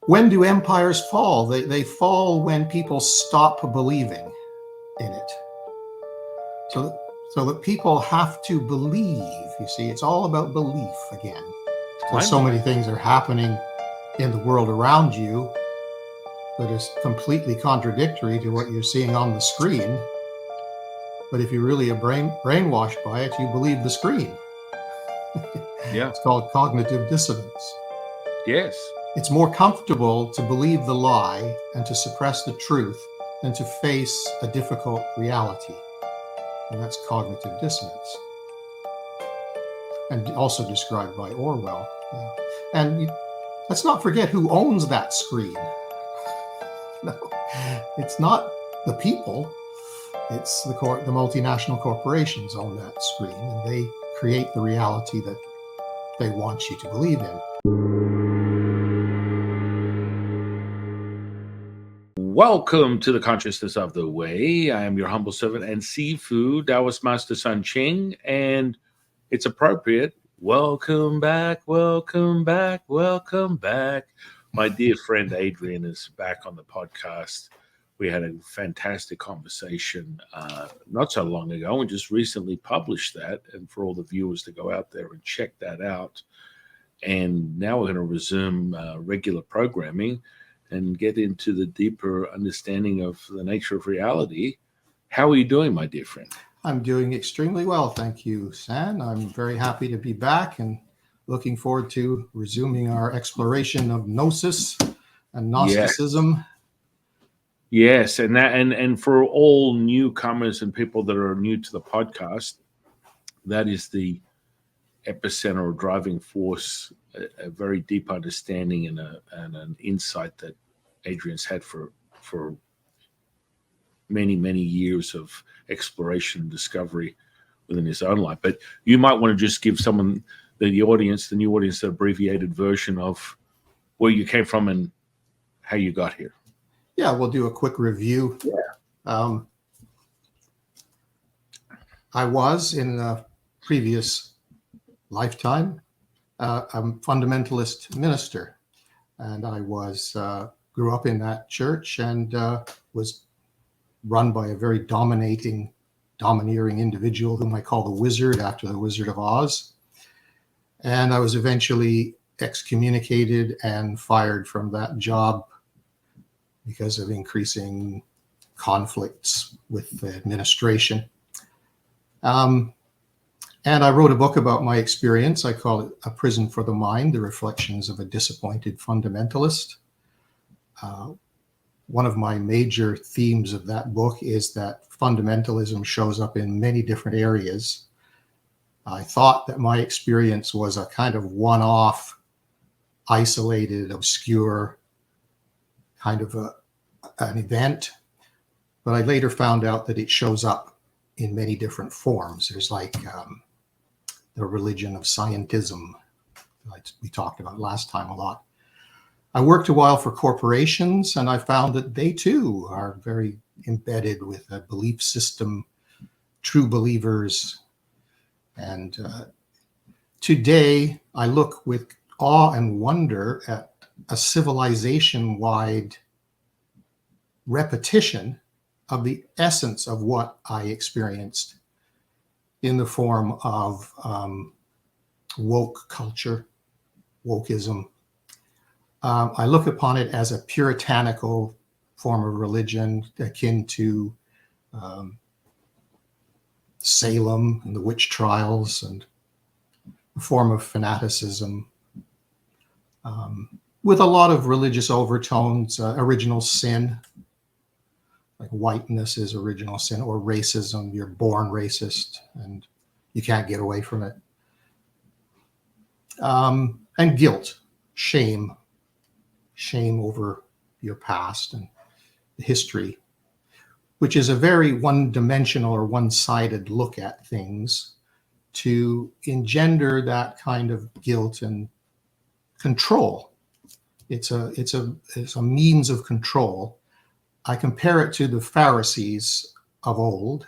When do empires fall? They fall when people stop believing in it. So that people have to believe. You see, it's all about belief again. Because so many things are happening in the world around you that is completely contradictory to what you're seeing on the screen. But if you're really brainwashed by it, you believe the screen. Yeah. It's called cognitive dissonance. Yes. It's more comfortable to believe the lie and to suppress the truth than to face a difficult reality. And that's cognitive dissonance. And also described by Orwell. Yeah. And let's not forget who owns that screen. No, it's not the people. It's the multinational corporations own that screen, and they create the reality that they want you to believe in. Welcome to the Consciousness of the Way. I am your humble servant and Sifu, Taoist Master San Qing, and it's appropriate. Welcome back, welcome back, welcome back. My dear friend Adrian is back on the podcast. We had a fantastic conversation not so long ago and just recently published that, and for all the viewers to go out there and check that out. And now we're going to resume regular programming and get into the deeper understanding of the nature of reality. How are you doing, my dear friend? I'm doing extremely well, thank you, San. I'm very happy to be back and looking forward to resuming our exploration of Gnosis and Gnosticism. Yes, and for all newcomers and people that are new to the podcast, that is the epicenter or driving force, a very deep understanding and an insight that Adrian's had for many, many years of exploration and discovery within his own life. But you might want to just give someone, the new audience, an abbreviated version of where you came from and how you got here. Yeah, we'll do a quick review. Yeah. I was in a previous lifetime a fundamentalist minister, and I grew up in that church and was run by a very domineering individual whom I call the Wizard, after the Wizard of Oz. And I was eventually excommunicated and fired from that job because of increasing conflicts with the administration. And I wrote a book about my experience. I call it A Prison for the Mind, The Reflections of a Disappointed Fundamentalist. One of my major themes of that book is that fundamentalism shows up in many different areas. I thought that my experience was a kind of one-off, isolated, obscure kind of an event, but I later found out that it shows up in many different forms. There's like the religion of scientism, like we talked about last time a lot. I worked a while for corporations, and I found that they too are very embedded with a belief system, true believers. And today I look with awe and wonder at a civilization-wide repetition of the essence of what I experienced in the form of woke culture, wokeism. I look upon it as a puritanical form of religion akin to Salem and the witch trials, and a form of fanaticism with a lot of religious overtones, original sin, like whiteness is original sin, or racism, you're born racist and you can't get away from it. And guilt, shame over your past and history, which is a very one-dimensional or one-sided look at things to engender that kind of guilt and control. It's a means of control. I compare it to the Pharisees of old,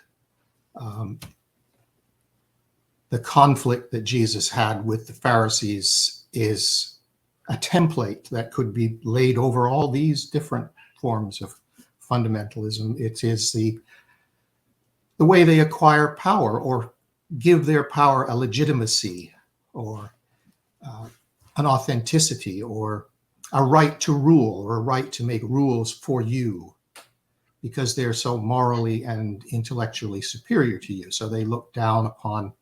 the conflict that Jesus had with the Pharisees is a template that could be laid over all these different forms of fundamentalism. It is the way they acquire power or give their power a legitimacy or an authenticity or a right to rule or a right to make rules for you because they're so morally and intellectually superior to you. So they look down upon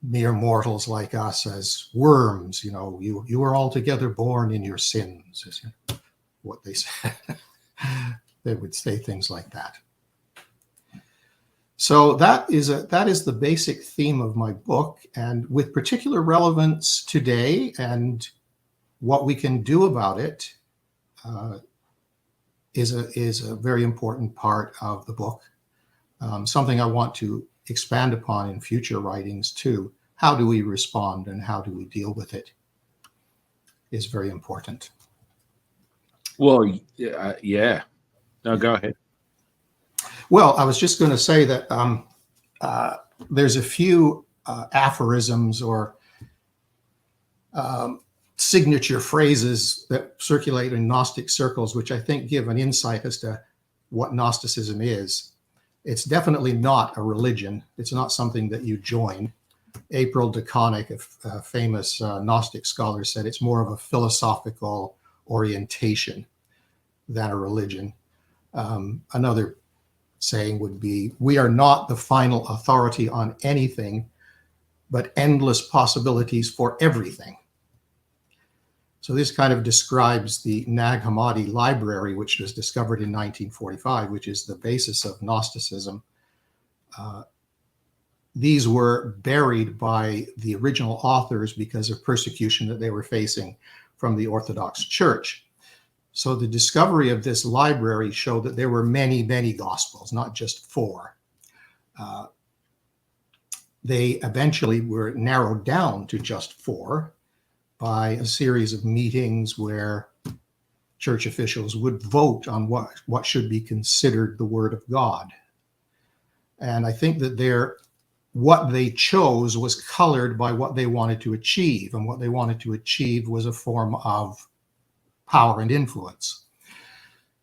mere mortals like us as worms. You were altogether born in your sins, is what they said. They would say things like that. So that is the basic theme of my book, and with particular relevance today and what we can do about it is a very important part of the book. Something I want to expand upon in future writings too. How do we respond and how do we deal with it is very important. Well, yeah. No, go ahead. Well, I was just going to say that there's a few aphorisms or signature phrases that circulate in Gnostic circles, which I think give an insight as to what Gnosticism is. It's definitely not a religion. It's not something that you join. April DeConnick, a famous Gnostic scholar, said it's more of a philosophical orientation than a religion. Another saying would be, we are not the final authority on anything, but endless possibilities for everything. So this kind of describes the Nag Hammadi library, which was discovered in 1945, which is the basis of Gnosticism. These were buried by the original authors because of persecution that they were facing from the Orthodox Church. So the discovery of this library showed that there were many, many Gospels, not just 4. They eventually were narrowed down to just 4 by a series of meetings where church officials would vote on what should be considered the Word of God. And I think that what they chose was colored by what they wanted to achieve. And what they wanted to achieve was a form of power and influence.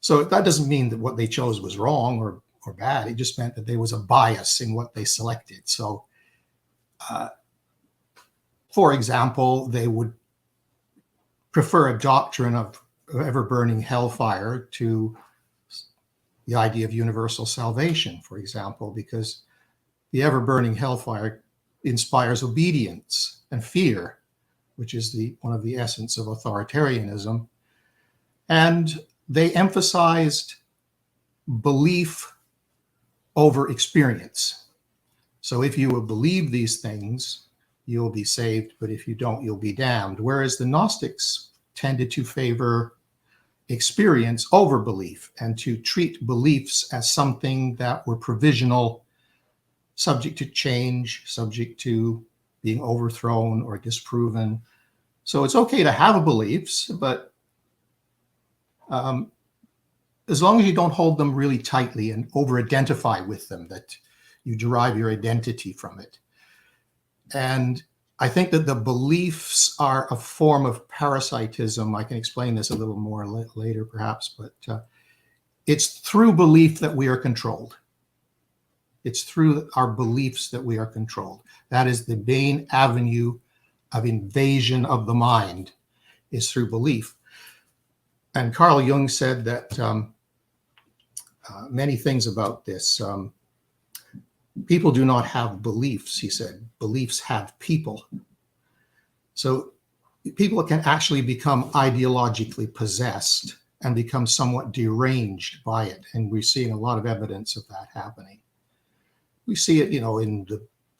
So that doesn't mean that what they chose was wrong or bad. It just meant that there was a bias in what they selected. So, for example, they would prefer a doctrine of ever-burning hellfire to the idea of universal salvation, for example, because the ever-burning hellfire inspires obedience and fear, which is one of the essence of authoritarianism. And they emphasized belief over experience. So if you will believe these things, you'll be saved, but if you don't, you'll be damned. Whereas the Gnostics tended to favor experience over belief and to treat beliefs as something that were provisional, subject to change, subject to being overthrown or disproven. So it's okay to have beliefs, but as long as you don't hold them really tightly and over-identify with them, that you derive your identity from it. And I think that the beliefs are a form of parasitism. I can explain this a little more later, perhaps, but it's through belief that we are controlled. It's through our beliefs that we are controlled. That is the main avenue of invasion of the mind, is through belief. And Carl Jung said that many things about this. People do not have beliefs, he said. Beliefs have people. So people can actually become ideologically possessed and become somewhat deranged by it. And we're seeing a lot of evidence of that happening. We see it, in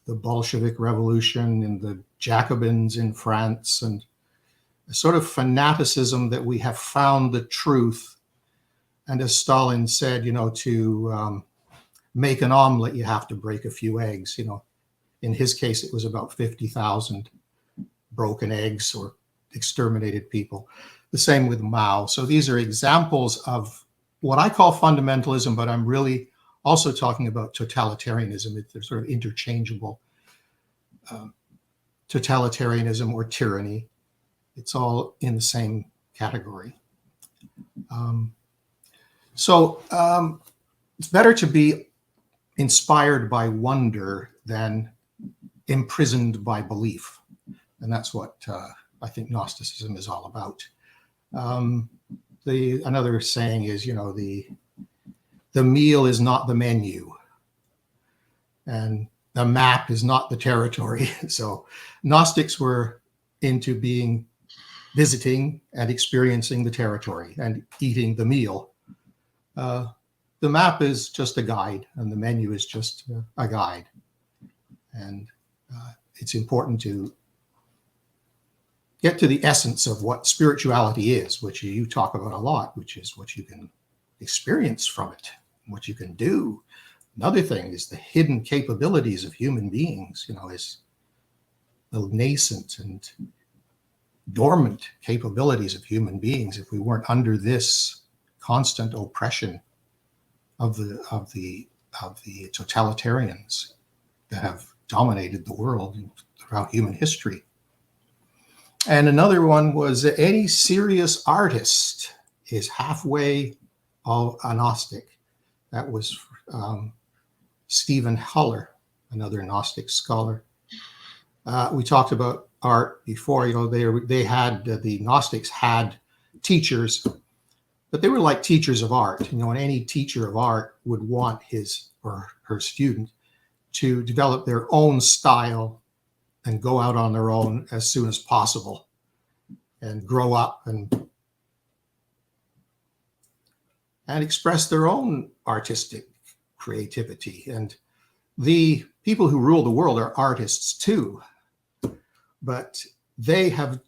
the Bolshevik Revolution, in the Jacobins in France, and a sort of fanaticism that we have found the truth. And as Stalin said, to make an omelet, you have to break a few eggs. In his case, it was about 50,000 broken eggs or exterminated people. The same with Mao. So these are examples of what I call fundamentalism, but I'm really also talking about totalitarianism. They're sort of interchangeable. Totalitarianism or tyranny. It's all in the same category. So it's better to be inspired by wonder than imprisoned by belief. And that's what I think Gnosticism is all about. Another saying is, the meal is not the menu, and the map is not the territory. So Gnostics were into visiting and experiencing the territory and eating the meal. The map is just a guide, and the menu is just a guide. And it's important to get to the essence of what spirituality is, which you talk about a lot, which is what you can experience from it, what you can do. Another thing is the hidden capabilities of human beings, is the nascent and dormant capabilities of human beings. If we weren't under this constant oppression of the totalitarians that have dominated the world throughout human history. And another one was that any serious artist is halfway a Gnostic. That was Stephen Huller, another Gnostic scholar. We talked about art before. The Gnostics had teachers, but they were like teachers of art. And any teacher of art would want his or her student to develop their own style and go out on their own as soon as possible and grow up and express their own artistic creativity. And the people who rule the world are artists too, but they have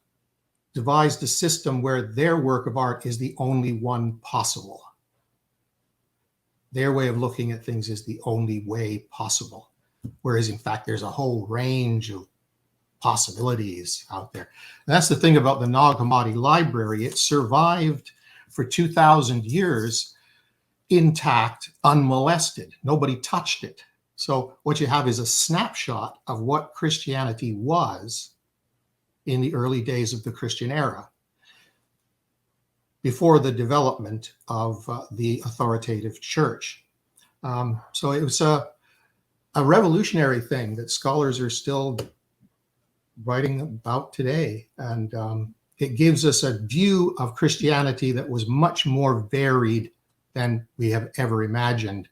devised a system where their work of art is the only one possible. Their way of looking at things is the only way possible. Whereas in fact, there's a whole range of possibilities out there. And that's the thing about the Nag Hammadi library. It survived for 2,000 years intact, unmolested. Nobody touched it. So what you have is a snapshot of what Christianity was in the early days of the Christian era, before the development of the authoritative church. So it was a revolutionary thing that scholars are still writing about today. And it gives us a view of Christianity that was much more varied than we have ever imagined.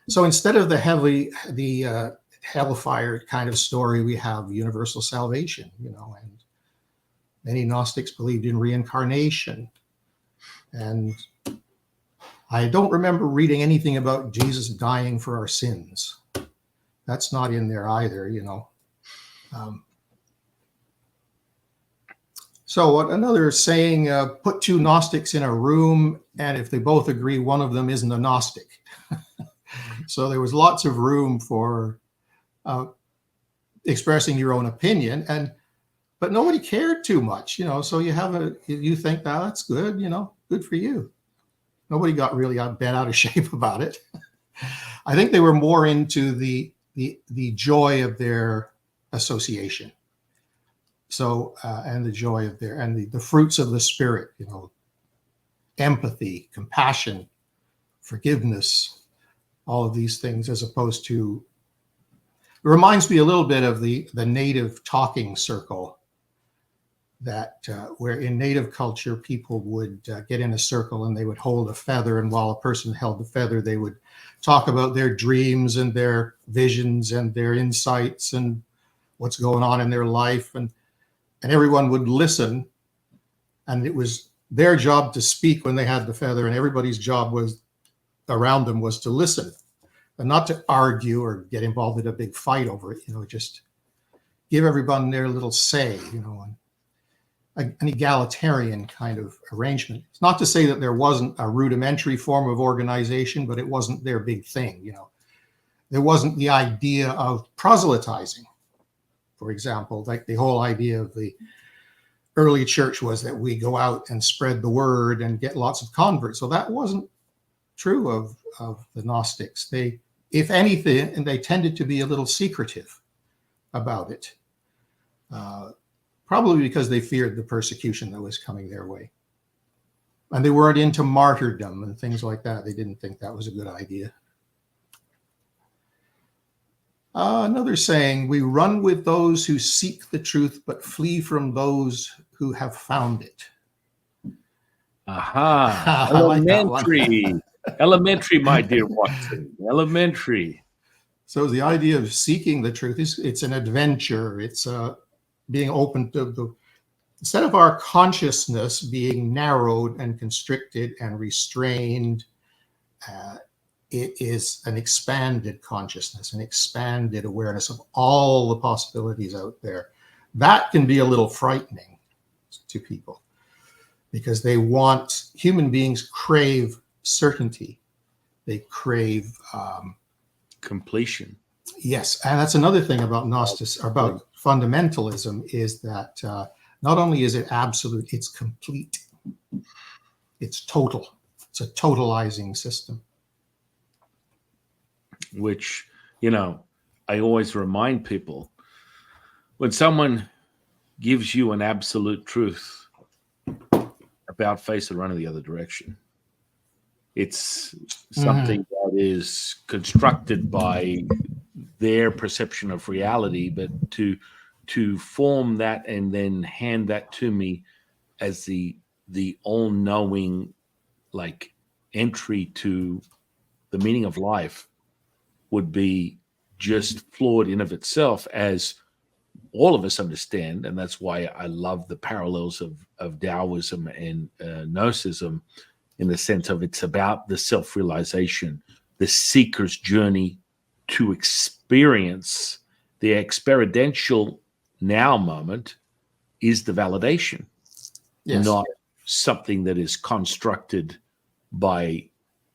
So instead of the hellfire kind of story, we have universal salvation, and many Gnostics believed in reincarnation. And I don't remember reading anything about Jesus dying for our sins. That's not in there either, So another saying, put two Gnostics in a room, and if they both agree, one of them isn't a Gnostic. So there was lots of room for expressing your own opinion, but nobody cared too much, so you think, that's good, good for you. Nobody got really bent out of shape about it. I think they were more into the joy of their association. So, and the joy of the fruits of the spirit, empathy, compassion, forgiveness, all of these things, as opposed to, it reminds me a little bit of the native talking circle that where in native culture, people would get in a circle and they would hold a feather. And while a person held the feather, they would talk about their dreams and their visions and their insights and what's going on in their life. And everyone would listen, and it was their job to speak when they had the feather, and everybody's job around them was to listen and not to argue or get involved in a big fight over it, just give everyone their little say, an egalitarian kind of arrangement. It's not to say that there wasn't a rudimentary form of organization, but it wasn't their big thing, There wasn't the idea of proselytizing. For example, like the whole idea of the early church was that we go out and spread the word and get lots of converts. So that wasn't true of the Gnostics. They, if anything, and they tended to be a little secretive about it. probably because they feared the persecution that was coming their way. And they weren't into martyrdom and things like that. They didn't think that was a good idea. Another saying, we run with those who seek the truth, but flee from those who have found it. Aha. I like that Elementary. one. Elementary, my dear Watson. Elementary. So the idea of seeking the truth is it's an adventure. It's being open to the, instead of our consciousness being narrowed and constricted and restrained, it is an expanded consciousness, an expanded awareness of all the possibilities out there. That can be a little frightening to people because they want, human beings crave certainty. They crave completion. Yes, and that's another thing about Gnosis, about fundamentalism, is that not only is it absolute, it's complete. It's total. It's a totalizing system. Which, you know, I always remind people, when someone gives you an absolute truth, about face and run in the other direction. It's something that is constructed by their perception of reality, but to form that and then hand that to me as the all-knowing, like, entry to the meaning of life would be just flawed in of itself, as all of us understand. And that's why I love the parallels of Taoism and Gnosism, in the sense of it's about the self-realization, the seeker's journey to experience the experiential now moment is the validation, not something that is constructed by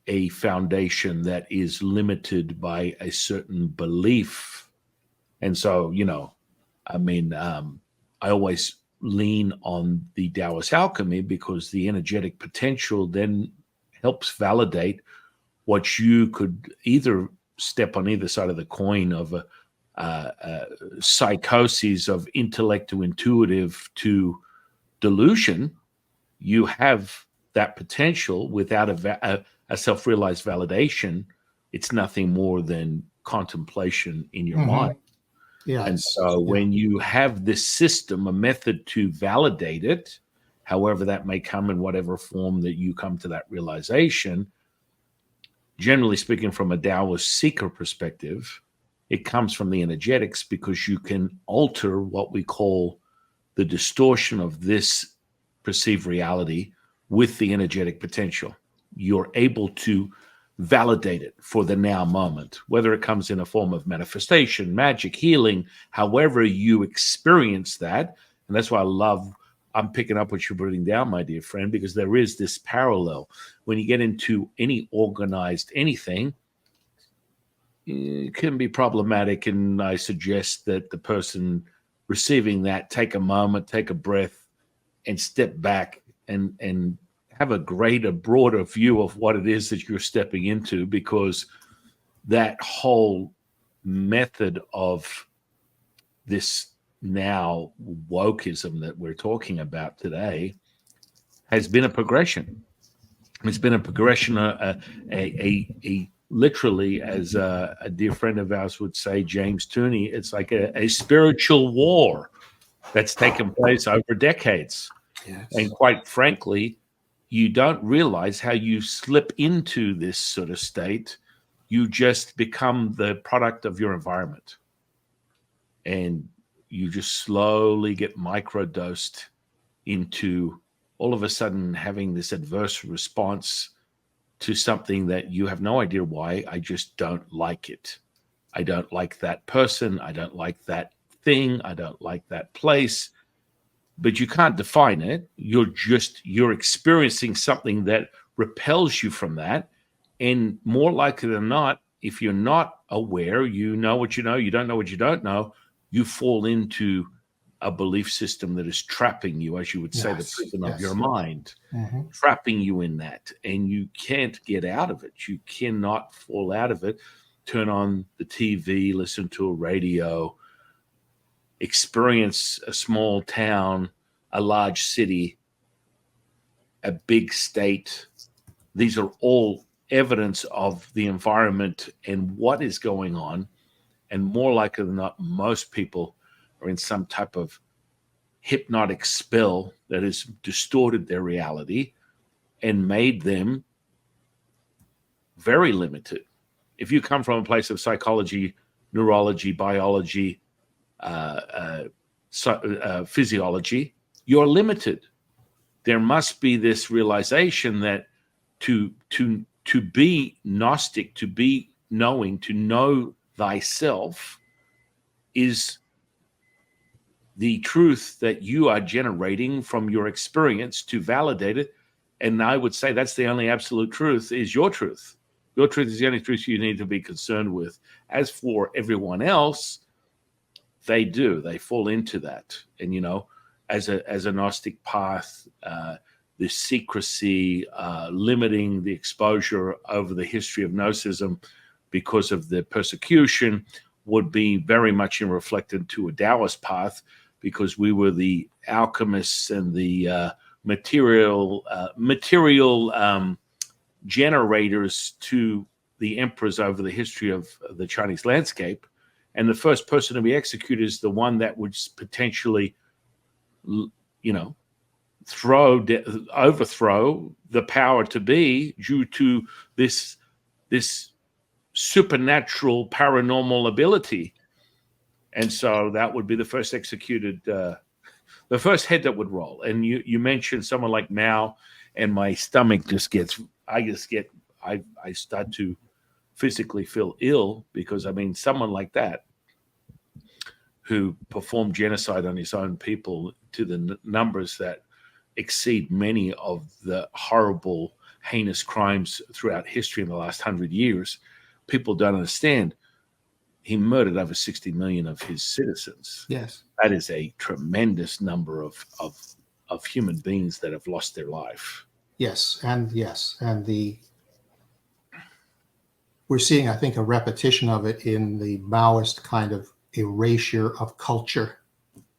a foundation that is limited by a certain belief. And so, you know, I mean, I always lean on the Taoist alchemy, because the energetic potential then helps validate what you could either step on either side of the coin of a psychosis of intellect to intuitive to delusion. You have that potential without a self-realized validation. It's nothing more than contemplation in your mind. Yeah, and so when you have this system, a method to validate it, however that may come in whatever form that you come to that realization, generally speaking, from a Taoist seeker perspective, it comes from the energetics, because you can alter what we call the distortion of this perceived reality with the energetic potential. You're able to validate it for the now moment, whether it comes in a form of manifestation, magic, healing, however you experience that. And that's why I'm picking up what you're putting down, my dear friend, because there is this parallel. When you get into any organized anything, it can be problematic. And I suggest that the person receiving that take a moment, take a breath, and step back and have a greater, broader view of what it is that you're stepping into, because that whole method of this now wokeism that we're talking about today has been a progression. It's been a progression, a literally, as a dear friend of ours would say, James Tooney, it's like a spiritual war that's taken place over decades. Yes. And quite frankly, you don't realize how you slip into this sort of state. You just become the product of your environment. And you just slowly get microdosed into all of a sudden having this adverse response to something that you have no idea why. I just don't like it. I don't like that person. I don't like that thing. I don't like that place. But you can't define it. You're experiencing something that repels you from that. And more likely than not, if you're not aware, you know what you know, you don't know what you don't know, you fall into a belief system that is trapping you, as you would say, the prison of your mind, trapping you in that. And you can't get out of it. You cannot fall out of it. Turn on the TV, listen to a radio, experience a small town, a large city, a big state. These are all evidence of the environment and what is going on. And more likely than not, most people are in some type of hypnotic spell that has distorted their reality and made them very limited. If you come from a place of psychology, neurology, biology, physiology, you're limited. There must be this realization that to be gnostic, to be knowing, to know thyself, is the truth that you are generating from your experience to validate it. And I would say that's the only absolute truth, is your truth. Your truth is the only truth you need to be concerned with. As for everyone else, they fall into that. And, you know, as a Gnostic path, the secrecy, limiting the exposure over the history of Gnosticism because of the persecution would be very much reflected to a Taoist path, because we were the alchemists and the material generators to the emperors over the history of the Chinese landscape. And the first person to be executed is the one that would potentially, you know, overthrow the power to be, due to this supernatural paranormal ability. And so that would be the first executed, the first head that would roll. And you mentioned someone like Mao, and my stomach just gets, I start to physically feel ill, because I mean, someone like that who performed genocide on his own people to the numbers that exceed many of the horrible, heinous crimes throughout history in the last 100 years. People don't understand. He murdered over 60 million of his citizens. Yes. That is a tremendous number of human beings that have lost their life. Yes. And we're seeing, I think, a repetition of it in the Maoist kind of erasure of culture.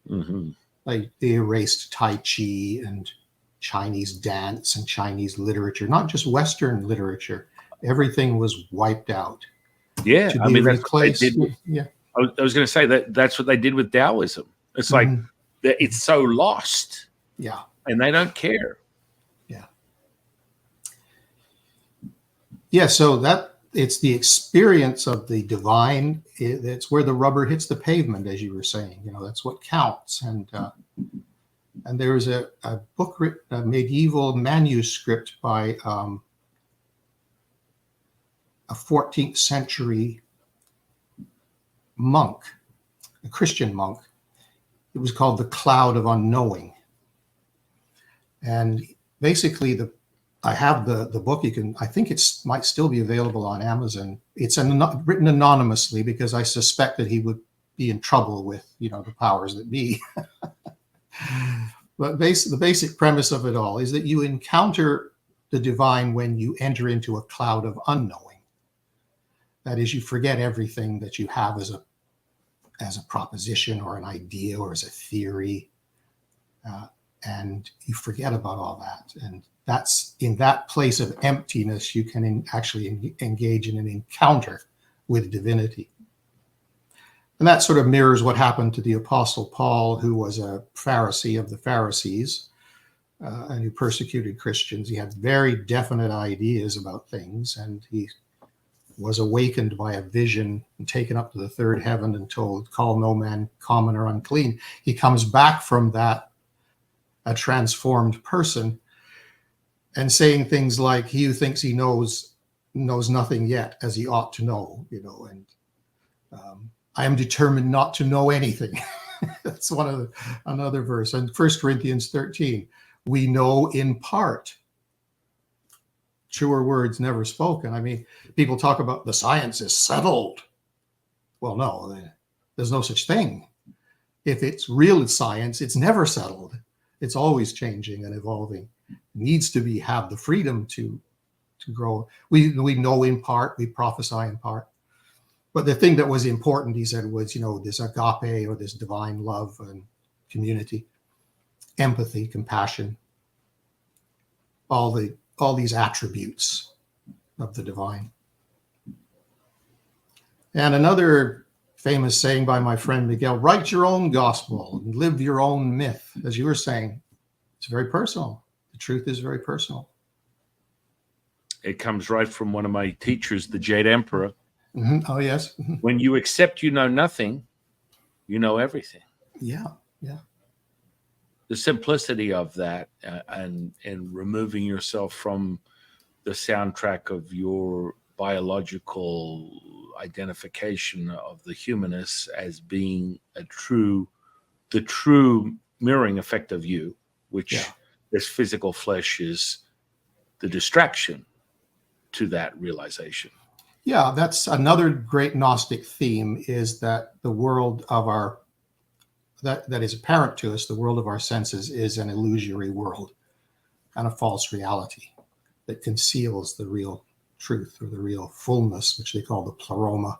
Mm-hmm. Like they erased Tai Chi and Chinese dance and Chinese literature, not just Western literature. Everything was wiped out. Yeah, I mean, that's what they did. Yeah, I was going to say that's what they did with Taoism. It's like it's so lost. Yeah, and they don't care. Yeah. So that it's the experience of the divine. It's where the rubber hits the pavement, as you were saying. You know, that's what counts. And there's a book, a medieval manuscript by a 14th century monk, a Christian monk. It was called The Cloud of Unknowing. And basically, I have the book. I think might still be available on Amazon. It's written anonymously, because I suspect that he would be in trouble with, the powers that be. But the basic premise of it all is that you encounter the divine when you enter into a cloud of unknowing. That is, you forget everything that you have as a proposition or an idea or as a theory, and you forget about all that. And that's in that place of emptiness you can actually engage in an encounter with divinity. And that sort of mirrors what happened to the Apostle Paul, who was a Pharisee of the Pharisees, and who persecuted Christians. He had very definite ideas about things, and he was awakened by a vision and taken up to the third heaven and told, "Call no man common or unclean." He comes back from that a transformed person, and saying things like, "He who thinks he knows nothing yet, as he ought to know," and I am determined not to know anything. That's another verse. And 1 Corinthians 13, we know in part. Truer words never spoken. I mean, people talk about the science is settled. Well, no, there's no such thing. If it's real science, it's never settled. It's always changing and evolving. It needs to have the freedom to grow. We know in part, we prophesy in part. But the thing that was important, he said, was, this agape, or this divine love and community, empathy, compassion, all these attributes of the divine. And another famous saying by my friend Miguel: write your own gospel and live your own myth. As you were saying, it's very personal. The truth is very personal. It comes right from one of my teachers, the Jade Emperor. Mm-hmm. Oh, yes. Mm-hmm. When you accept you know nothing, you know everything. Yeah, yeah. The simplicity of that, and removing yourself from the soundtrack of your biological identification of the humanist as being the true mirroring effect of you, which this physical flesh is the distraction to that realization. Yeah, that's another great Gnostic theme, is that the world of that is apparent to us, the world of our senses, is an illusory world and a false reality that conceals the real truth, or the real fullness, which they call the pleroma.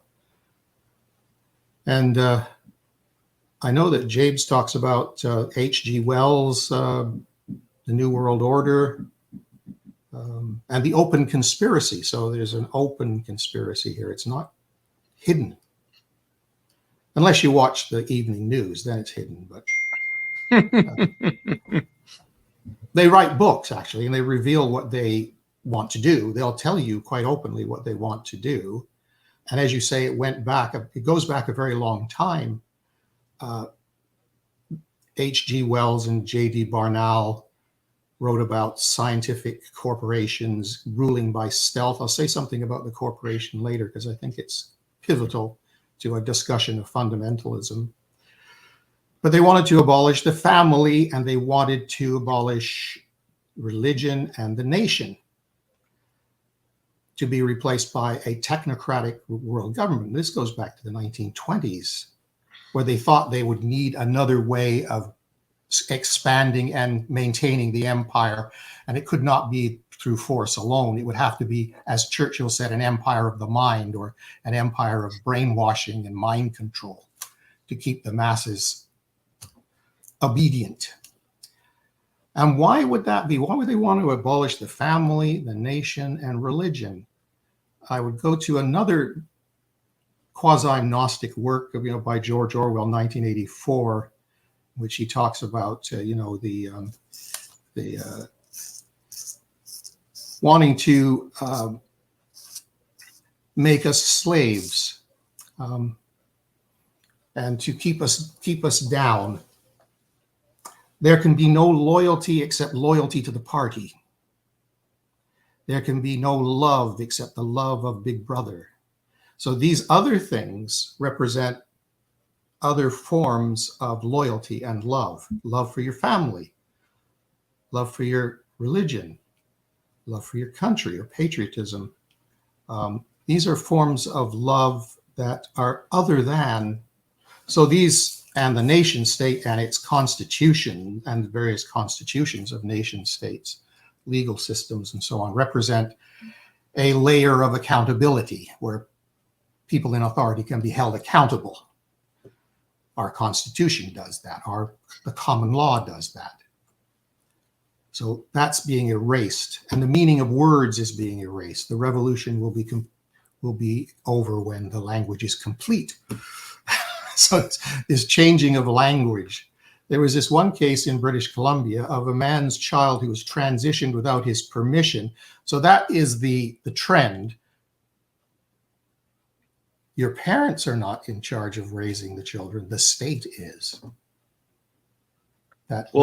And I know that James talks about H.G. Wells, the New World Order, and the open conspiracy. So there's an open conspiracy here. It's not hidden. Unless you watch the evening news, then it's hidden. But they write books, actually, and they reveal what they want to do. They'll tell you quite openly what they want to do. And as you say, it goes back a very long time. H.G. Wells and J.D. Barnall wrote about scientific corporations ruling by stealth. I'll say something about the corporation later, because I think it's pivotal to a discussion of fundamentalism. But they wanted to abolish the family, and they wanted to abolish religion and the nation, to be replaced by a technocratic world government. This goes back to the 1920s, where they thought they would need another way of expanding and maintaining the empire. And it could not be through force alone. It would have to be, as Churchill said, an empire of the mind, or an empire of brainwashing and mind control, to keep the masses obedient. And why would that be? Why would they want to abolish the family, the nation, and religion? I would go to another quasi-Gnostic work by George Orwell, 1984, which he talks about, wanting to make us slaves, and to keep us down. There can be no loyalty except loyalty to the party. There can be no love except the love of Big Brother. So these other things represent other forms of loyalty and love. Love for your family, love for your religion, love for your country, or patriotism. These are forms of love that are other than. So these, and the nation state and its constitution, and the various constitutions of nation states, legal systems, and so on, represent a layer of accountability where people in authority can be held accountable. Our Constitution does that. The common law does that. So that's being erased, and the meaning of words is being erased. The revolution will be over when the language is complete. So it's this changing of language. There was this one case in British Columbia of a man's child who was transitioned without his permission. So that is the trend. Your parents are not in charge of raising the children. The state is. That's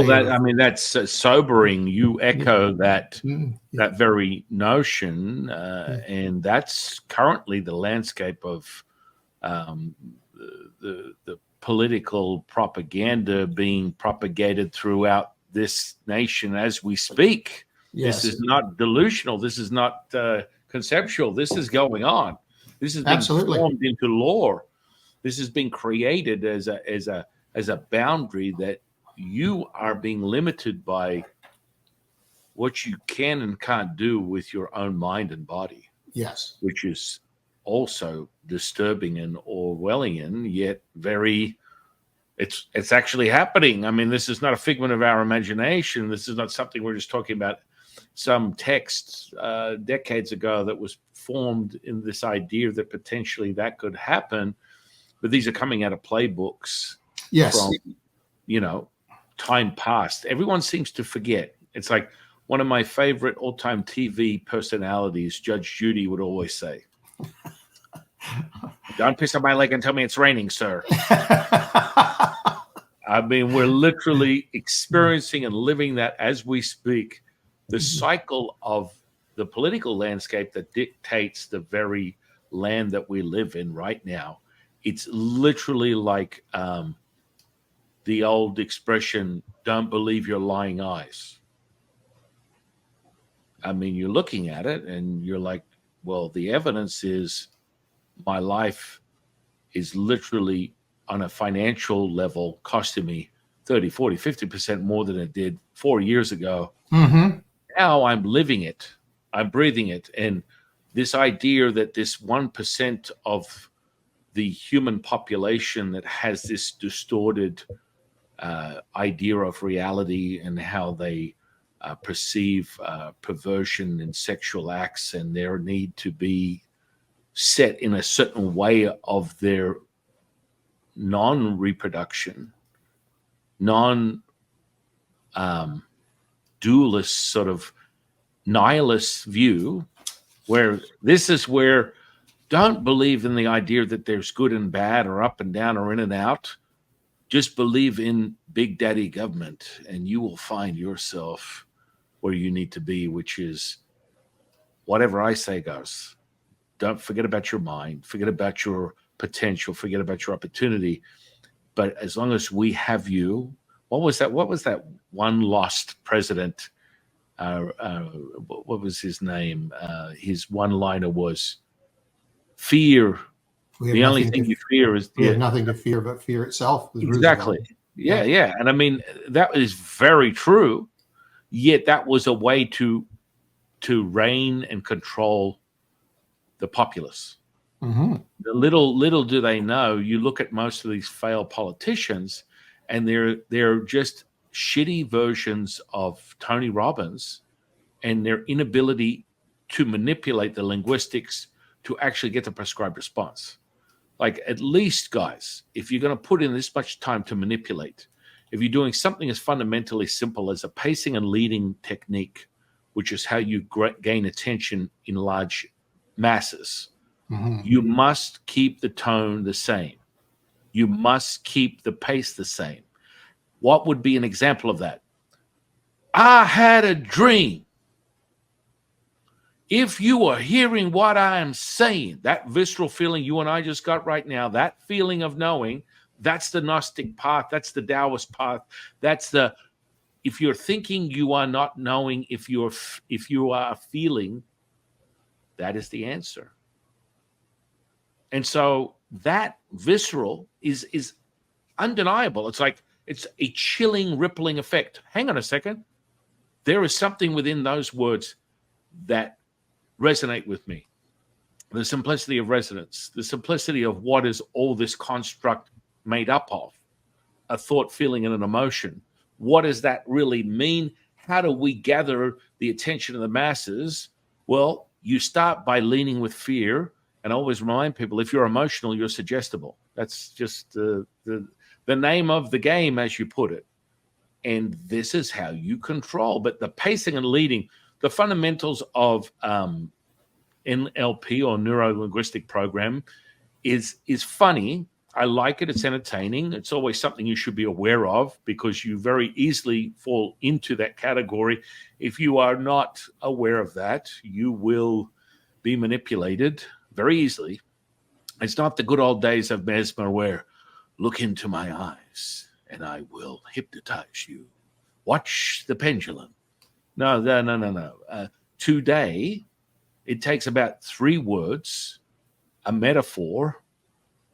sobering. You echo that very notion, and that's currently the landscape of the political propaganda being propagated throughout this nation as we speak. Yes. This is not delusional. This is not conceptual. This is going on. This is being formed into law. This has been created as a boundary that you are being limited by what you can and can't do with your own mind and body. Yes. Which is also disturbing and Orwellian, yet very, it's actually happening. I mean, this is not a figment of our imagination. This is not something we're just talking about some text decades ago that was formed in this idea that potentially that could happen. But these are coming out of playbooks from, time past. Everyone seems to forget. It's like one of my favorite all-time TV personalities, Judge Judy, would always say, "Don't piss on my leg and tell me it's raining, sir." I mean, we're literally experiencing and living that as we speak. The cycle of the political landscape that dictates the very land that we live in right now. It's literally like the old expression, "Don't believe your lying eyes." I mean, you're looking at it and you're like, well, the evidence is my life is literally on a financial level costing me 30, 40, 50% more than it did 4 years ago. Mm-hmm. Now I'm living it. I'm breathing it. And this idea that this 1% of the human population that has this distorted idea of reality and how they perceive perversion and sexual acts and their need to be set in a certain way of their non-reproduction, non-dualist sort of nihilist view, where this is where don't believe in the idea that there's good and bad or up and down or in and out. Just believe in Big Daddy government and you will find yourself where you need to be, which is whatever I say goes. Don't forget about your mind, forget about your potential, forget about your opportunity. But as long as we have you, what was that one lost president? What was his name? His one-liner was, "Fear. The only thing you fear is..." We have nothing to fear but fear itself. Exactly. Yeah. And I mean, that is very true. Yet that was a way to reign and control the populace. Mm-hmm. Little do they know, you look at most of these failed politicians and they're just shitty versions of Tony Robbins, and their inability to manipulate the linguistics to actually get the prescribed response. Like, at least, guys, if you're going to put in this much time to manipulate, if you're doing something as fundamentally simple as a pacing and leading technique, which is how you gain attention in large masses, Mm-hmm. you must keep the tone the same. You must keep the pace the same. What would be an example of that? I had a dream. If you are hearing what I am saying, that visceral feeling you and I just got right now, that feeling of knowing, that's the Gnostic path, that's the Taoist path, that's the, if you're thinking you are not knowing, if you are feeling, that is the answer. And so that visceral is undeniable. It's like, it's a chilling, rippling effect. Hang on a second. There is something within those words that resonate with me. The simplicity of resonance, the simplicity of what is all this construct made up of, a thought, feeling, and an emotion. What does that really mean? How do we gather the attention of the masses? Well, you start by leaning with fear, and always remind people, if you're emotional, you're suggestible. That's just the name of the game, as you put it. And this is how you control. But the pacing and leading, the fundamentals of NLP or neuro-linguistic program is funny. I like it. It's entertaining. It's always something you should be aware of, because you very easily fall into that category. If you are not aware of that, you will be manipulated very easily. It's not the good old days of Mesmer where, look into my eyes and I will hypnotize you. Watch the pendulum. No. Today, it takes about 3 words, a metaphor,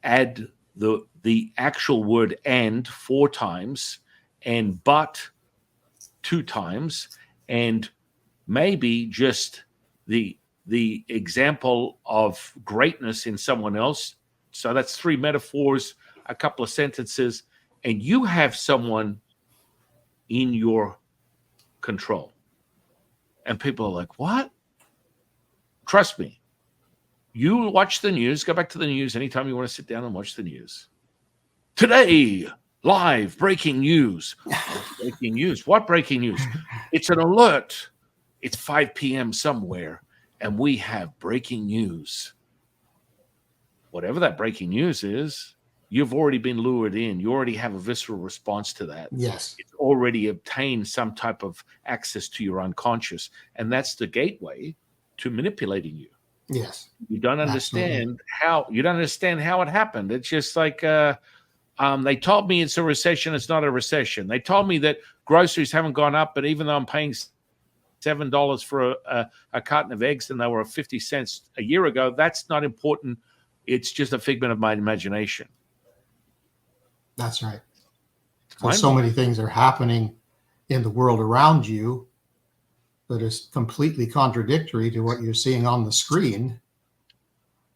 add the actual word "and" 4 times, and "but" 2 times, and maybe just the the example of greatness in someone else. So that's 3 metaphors, a couple of sentences, and you have someone in your control. And people are like, what? Trust me. You watch the news, go back to the news anytime you want to sit down and watch the news. Today, live breaking news. Breaking news. What breaking news? It's an alert. It's 5 p.m. somewhere, and we have breaking news. Whatever that breaking news is, you've already been lured in. You already have a visceral response to that. Yes. It's already obtained some type of access to your unconscious, and that's the gateway to manipulating you. Yes. You don't understand how it happened. It's just like they told me it's a recession. It's not a recession. They told me that groceries haven't gone up, but even though I'm paying $7 for a carton of eggs and they were 50 cents a year ago, that's not important. It's just a figment of my imagination. That's right. So many things are happening in the world around you that is completely contradictory to what you're seeing on the screen.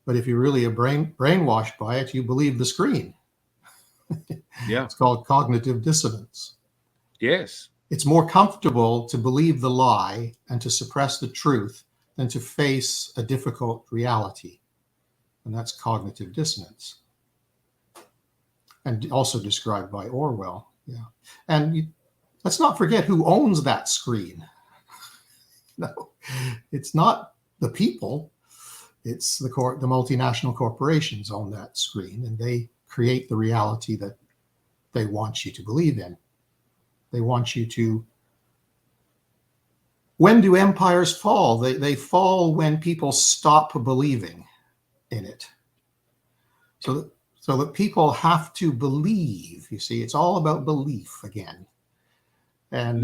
But if you really are brainwashed by it, you believe the screen. Yeah. It's called cognitive dissonance. Yes. It's more comfortable to believe the lie and to suppress the truth than to face a difficult reality. And that's cognitive dissonance. And also described by Orwell. Yeah. And let's not forget who owns that screen. No, it's not the people. It's the multinational corporations own that screen, and they create the reality that they want you to believe in. They want you to. When do empires fall? They fall when people stop believing in it. So that people have to believe. You see, it's all about belief again. And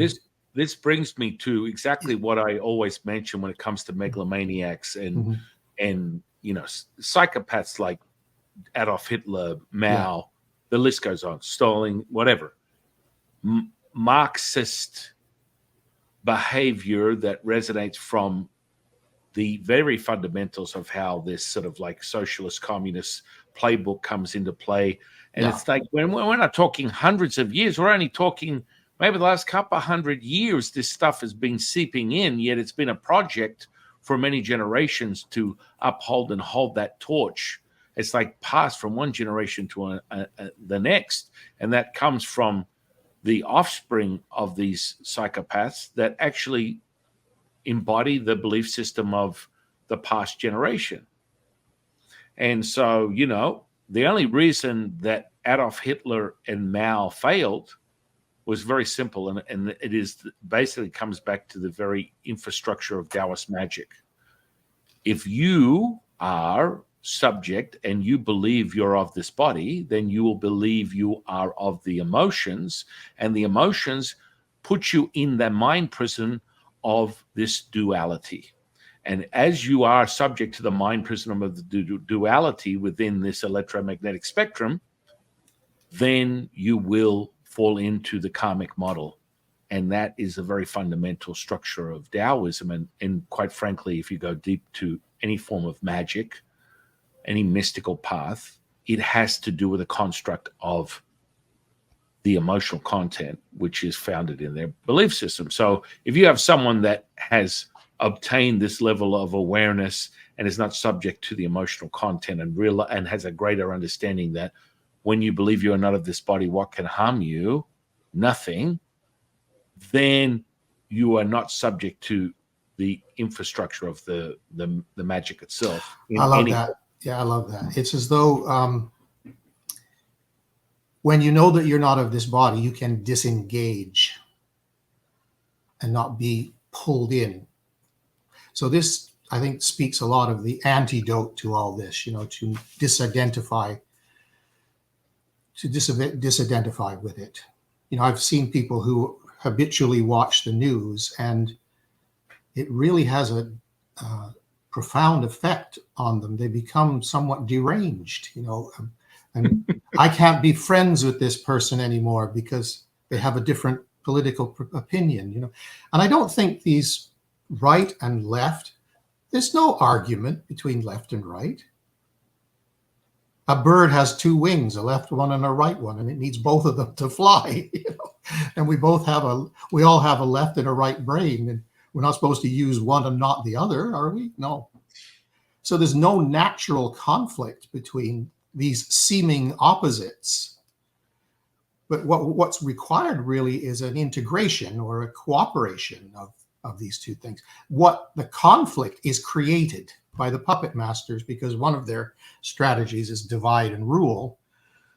this brings me to exactly what I always mention when it comes to megalomaniacs and and psychopaths like Adolf Hitler, Mao, the list goes on, Stalin, whatever. Marxist behavior that resonates from the very fundamentals of how this sort of like socialist communist playbook comes into play. And it's like when we're not talking hundreds of years, we're only talking maybe the last couple of 100 years, this stuff has been seeping in, yet it's been a project for many generations to uphold and hold that torch. It's like passed from one generation to the next. And that comes from the offspring of these psychopaths that actually embody the belief system of the past generation. And so, the only reason that Adolf Hitler and Mao failed was very simple, and it is basically comes back to the very infrastructure of Taoist magic. If you are subject and you believe you're of this body, then you will believe you are of the emotions, and the emotions put you in the mind prison of this duality. And as you are subject to the mind prison of the duality within this electromagnetic spectrum, then you will fall into the karmic model. And that is a very fundamental structure of Taoism. And quite frankly, if you go deep to any form of magic, any mystical path, it has to do with a construct of the emotional content, which is founded in their belief system. So if you have someone that has obtained this level of awareness and is not subject to the emotional content and has a greater understanding that when you believe you are not of this body, what can harm you? Nothing. Then you are not subject to the infrastructure of the magic itself. I love that. Yeah, I love that. It's as though when you know that you're not of this body, you can disengage and not be pulled in. So this, I think, speaks a lot of the antidote to all this, to disidentify with it. I've seen people who habitually watch the news, and it really has a profound effect on them. They become somewhat deranged, and I can't be friends with this person anymore because they have a different political opinion, And I don't think these right and left There's no argument between left and right. A bird has two wings, a left one and a right one, and it needs both of them to fly. And we all have a left and a right brain, and we're not supposed to use one and not the other, are we? No. So there's no natural conflict between these seeming opposites. But what's required really is an integration or a cooperation of these two things. What the conflict is created by the puppet masters, because one of their strategies is divide and rule.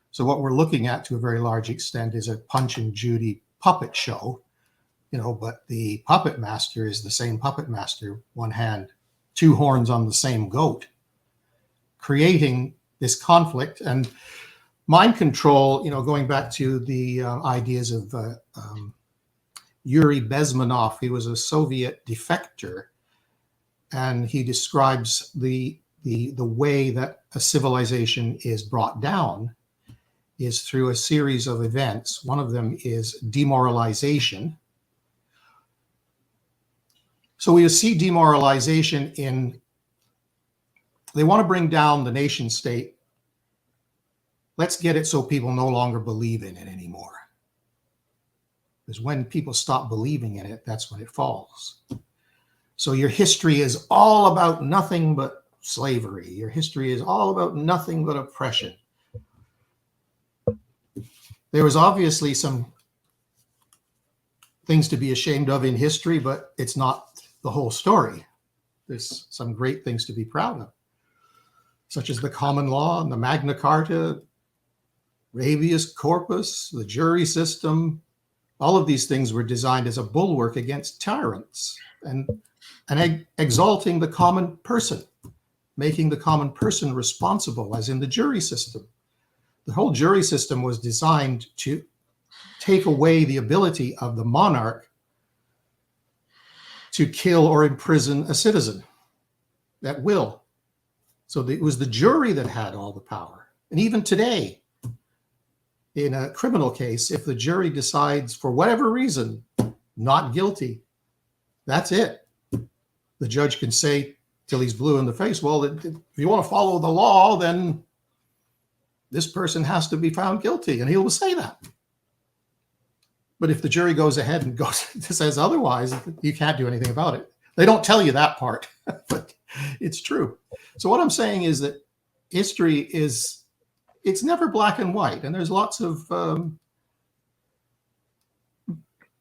So what we're looking at to a very large extent is a Punch and Judy puppet show, but the puppet master is the same puppet master, one hand, two horns on the same goat, creating this conflict. And mind control, going back to the ideas of Yuri Bezmenov. He was a Soviet defector, and he describes the way that a civilization is brought down is through a series of events. One of them is demoralization. So we see demoralization they want to bring down the nation state. Let's get it so people no longer believe in it anymore. Because when people stop believing in it, that's when it falls. So your history is all about nothing but slavery. Your history is all about nothing but oppression. There was obviously some things to be ashamed of in history, but it's not the whole story. There's some great things to be proud of, such as the common law and the Magna Carta, habeas corpus, the jury system. All of these things were designed as a bulwark against tyrants and exalting the common person, making the common person responsible, as in the jury system. The whole jury system was designed to take away the ability of the monarch to kill or imprison a citizen at will. So it was the jury that had all the power. And even today, in a criminal case, if the jury decides for whatever reason not guilty, that's it. The judge can say till he's blue in the face, well, if you want to follow the law, then this person has to be found guilty, and he will say that. But if the jury goes ahead and says otherwise, you can't do anything about it. They don't tell you that part, but it's true. So what I'm saying is that history it's never black and white, and there's lots of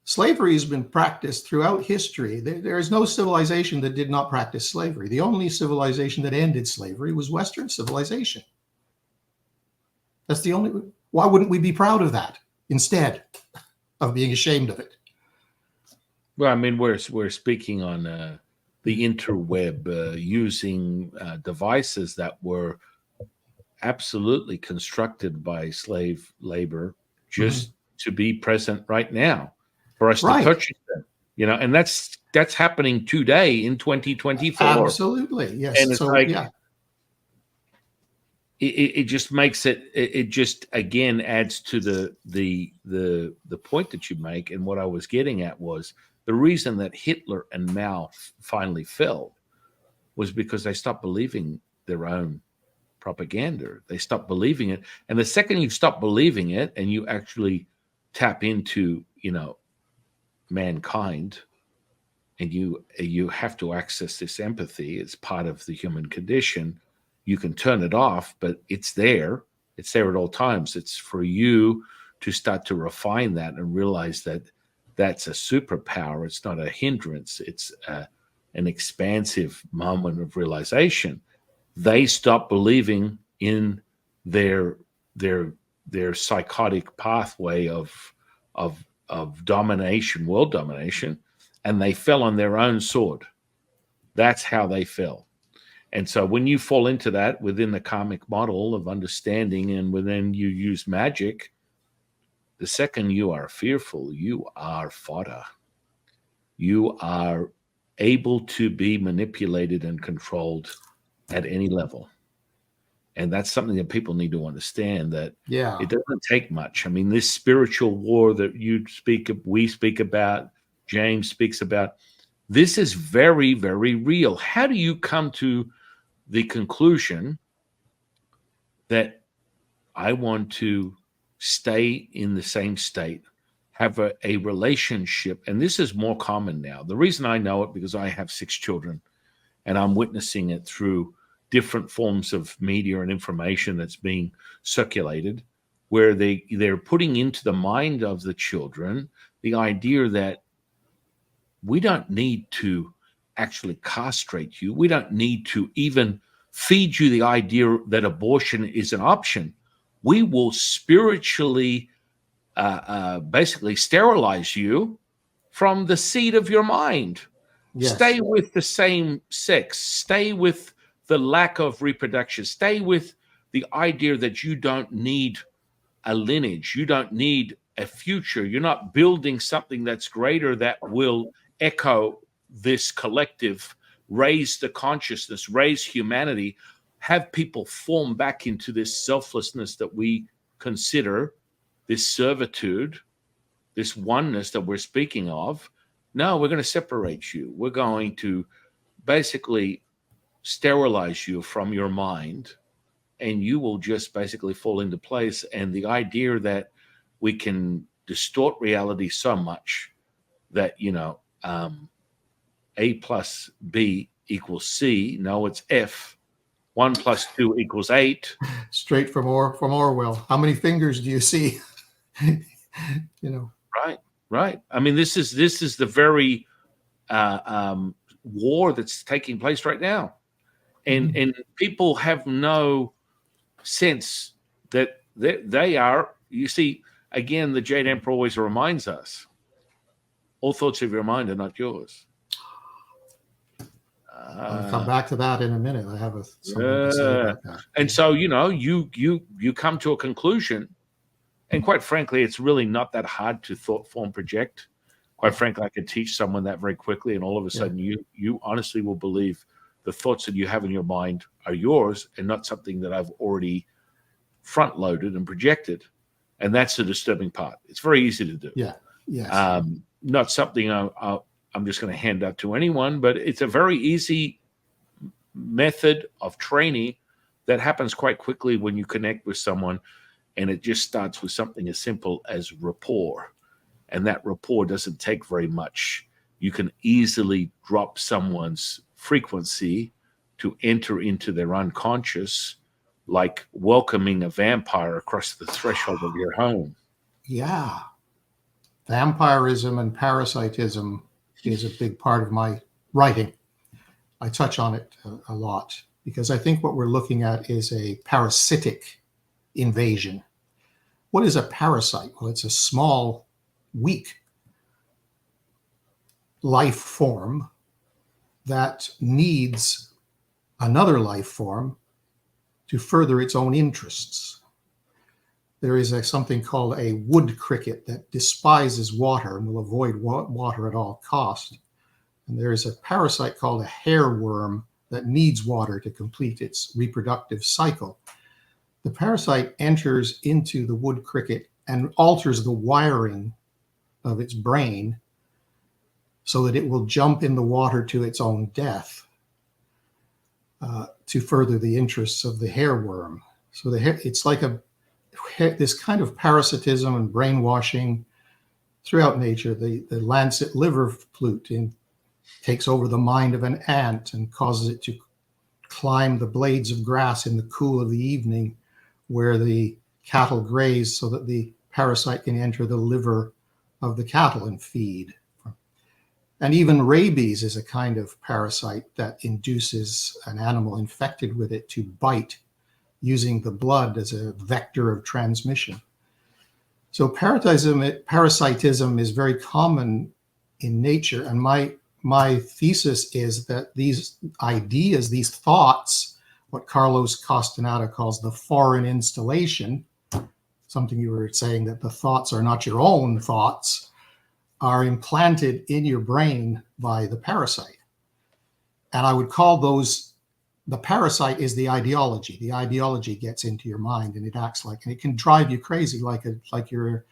slavery has been practiced throughout history. There is no civilization that did not practice slavery. The only civilization that ended slavery was Western civilization. That's the only. Why wouldn't we be proud of that instead of being ashamed of it? Well, I mean, we're speaking on the interweb using devices that were absolutely constructed by slave labor just to be present right now for us to touch them, and that's happening today in 2024. Absolutely, yes. And it's it just makes it just again adds to the point that you make. And what I was getting at was the reason that Hitler and Mao finally fell was because they stopped believing their own propaganda. They stopped believing it. And the second you stop believing it and you actually tap into, mankind, and you have to access this empathy, it's part of the human condition. You can turn it off, but it's there. It's there at all times. It's for you to start to refine that and realize that that's a superpower. It's not a hindrance. It's an expansive moment of realization. They stop believing in their psychotic pathway of domination, world domination, and they fell on their own sword. That's how they fell. And so when you fall into that within the karmic model of understanding, and when you use magic, the second you are fearful, you are fodder. You are able to be manipulated and controlled at any level. And that's something that people need to understand, that it doesn't take much. I mean, this spiritual war that we speak about, James speaks about, This is very, very real. How do you come to the conclusion that I want to stay in the same state, have a relationship? And this is more common now. The reason I know it, because I have 6 children and I'm witnessing it through different forms of media and information that's being circulated, where they're putting into the mind of the children the idea that we don't need to actually castrate you. We don't need to even feed you the idea that abortion is an option. We will spiritually basically sterilize you from the seed of your mind. Yes. Stay with the same sex. Stay with the lack of reproduction. Stay with the idea that you don't need a lineage. You don't need a future. You're not building something that's greater that will echo this collective, raise the consciousness, raise humanity, have people form back into this selflessness that we consider, this servitude, this oneness that we're speaking of. No, we're going to separate you. We're going to basically sterilize you from your mind, and you will just basically fall into place. And the idea that we can distort reality so much that, A plus B equals C. No, it's F. 1 plus 2 equals 8. Straight from Orwell. How many fingers do you see? Right. I mean, this is the very war that's taking place right now, and people have no sense that they are. You see, again, the Jade Emperor always reminds us: all thoughts of your mind are not yours. I'll come back to that in a minute. I have something to say about that. And so, you come to a conclusion, and quite frankly, it's really not that hard to thought form project. Quite frankly, I could teach someone that very quickly, and all of a sudden, you honestly will believe the thoughts that you have in your mind are yours and not something that I've already front loaded and projected. And that's the disturbing part. It's very easy to do. Yeah. Yes. Not something I'm just going to hand out to anyone, but it's a very easy method of training that happens quite quickly when you connect with someone. And it just starts with something as simple as rapport. And that rapport doesn't take very much. You can easily drop someone's frequency to enter into their unconscious, like welcoming a vampire across the threshold of your home. Yeah. Vampirism and parasitism is a big part of my writing. I touch on it a lot because I think what we're looking at is a parasitic invasion. What is a parasite? Well, it's a small, weak life form that needs another life form to further its own interests. There is something called a wood cricket that despises water and will avoid water at all costs. And there is a parasite called a hairworm that needs water to complete its reproductive cycle. The parasite enters into the wood cricket and alters the wiring of its brain so that it will jump in the water to its own death to further the interests of the hairworm. So it's like this kind of parasitism and brainwashing throughout nature. The lancet liver flute takes over the mind of an ant and causes it to climb the blades of grass in the cool of the evening where the cattle graze so that the parasite can enter the liver of the cattle and feed. And even rabies is a kind of parasite that induces an animal infected with it to bite, using the blood as a vector of transmission. So parasitism is very common in nature. And my thesis is that these ideas, these thoughts, what Carlos Castaneda calls the foreign installation, something you were saying that the thoughts are not your own thoughts, are implanted in your brain by the parasite. And I would call those, the parasite is the ideology. The ideology gets into your mind and it acts like, and it can drive you crazy like you're,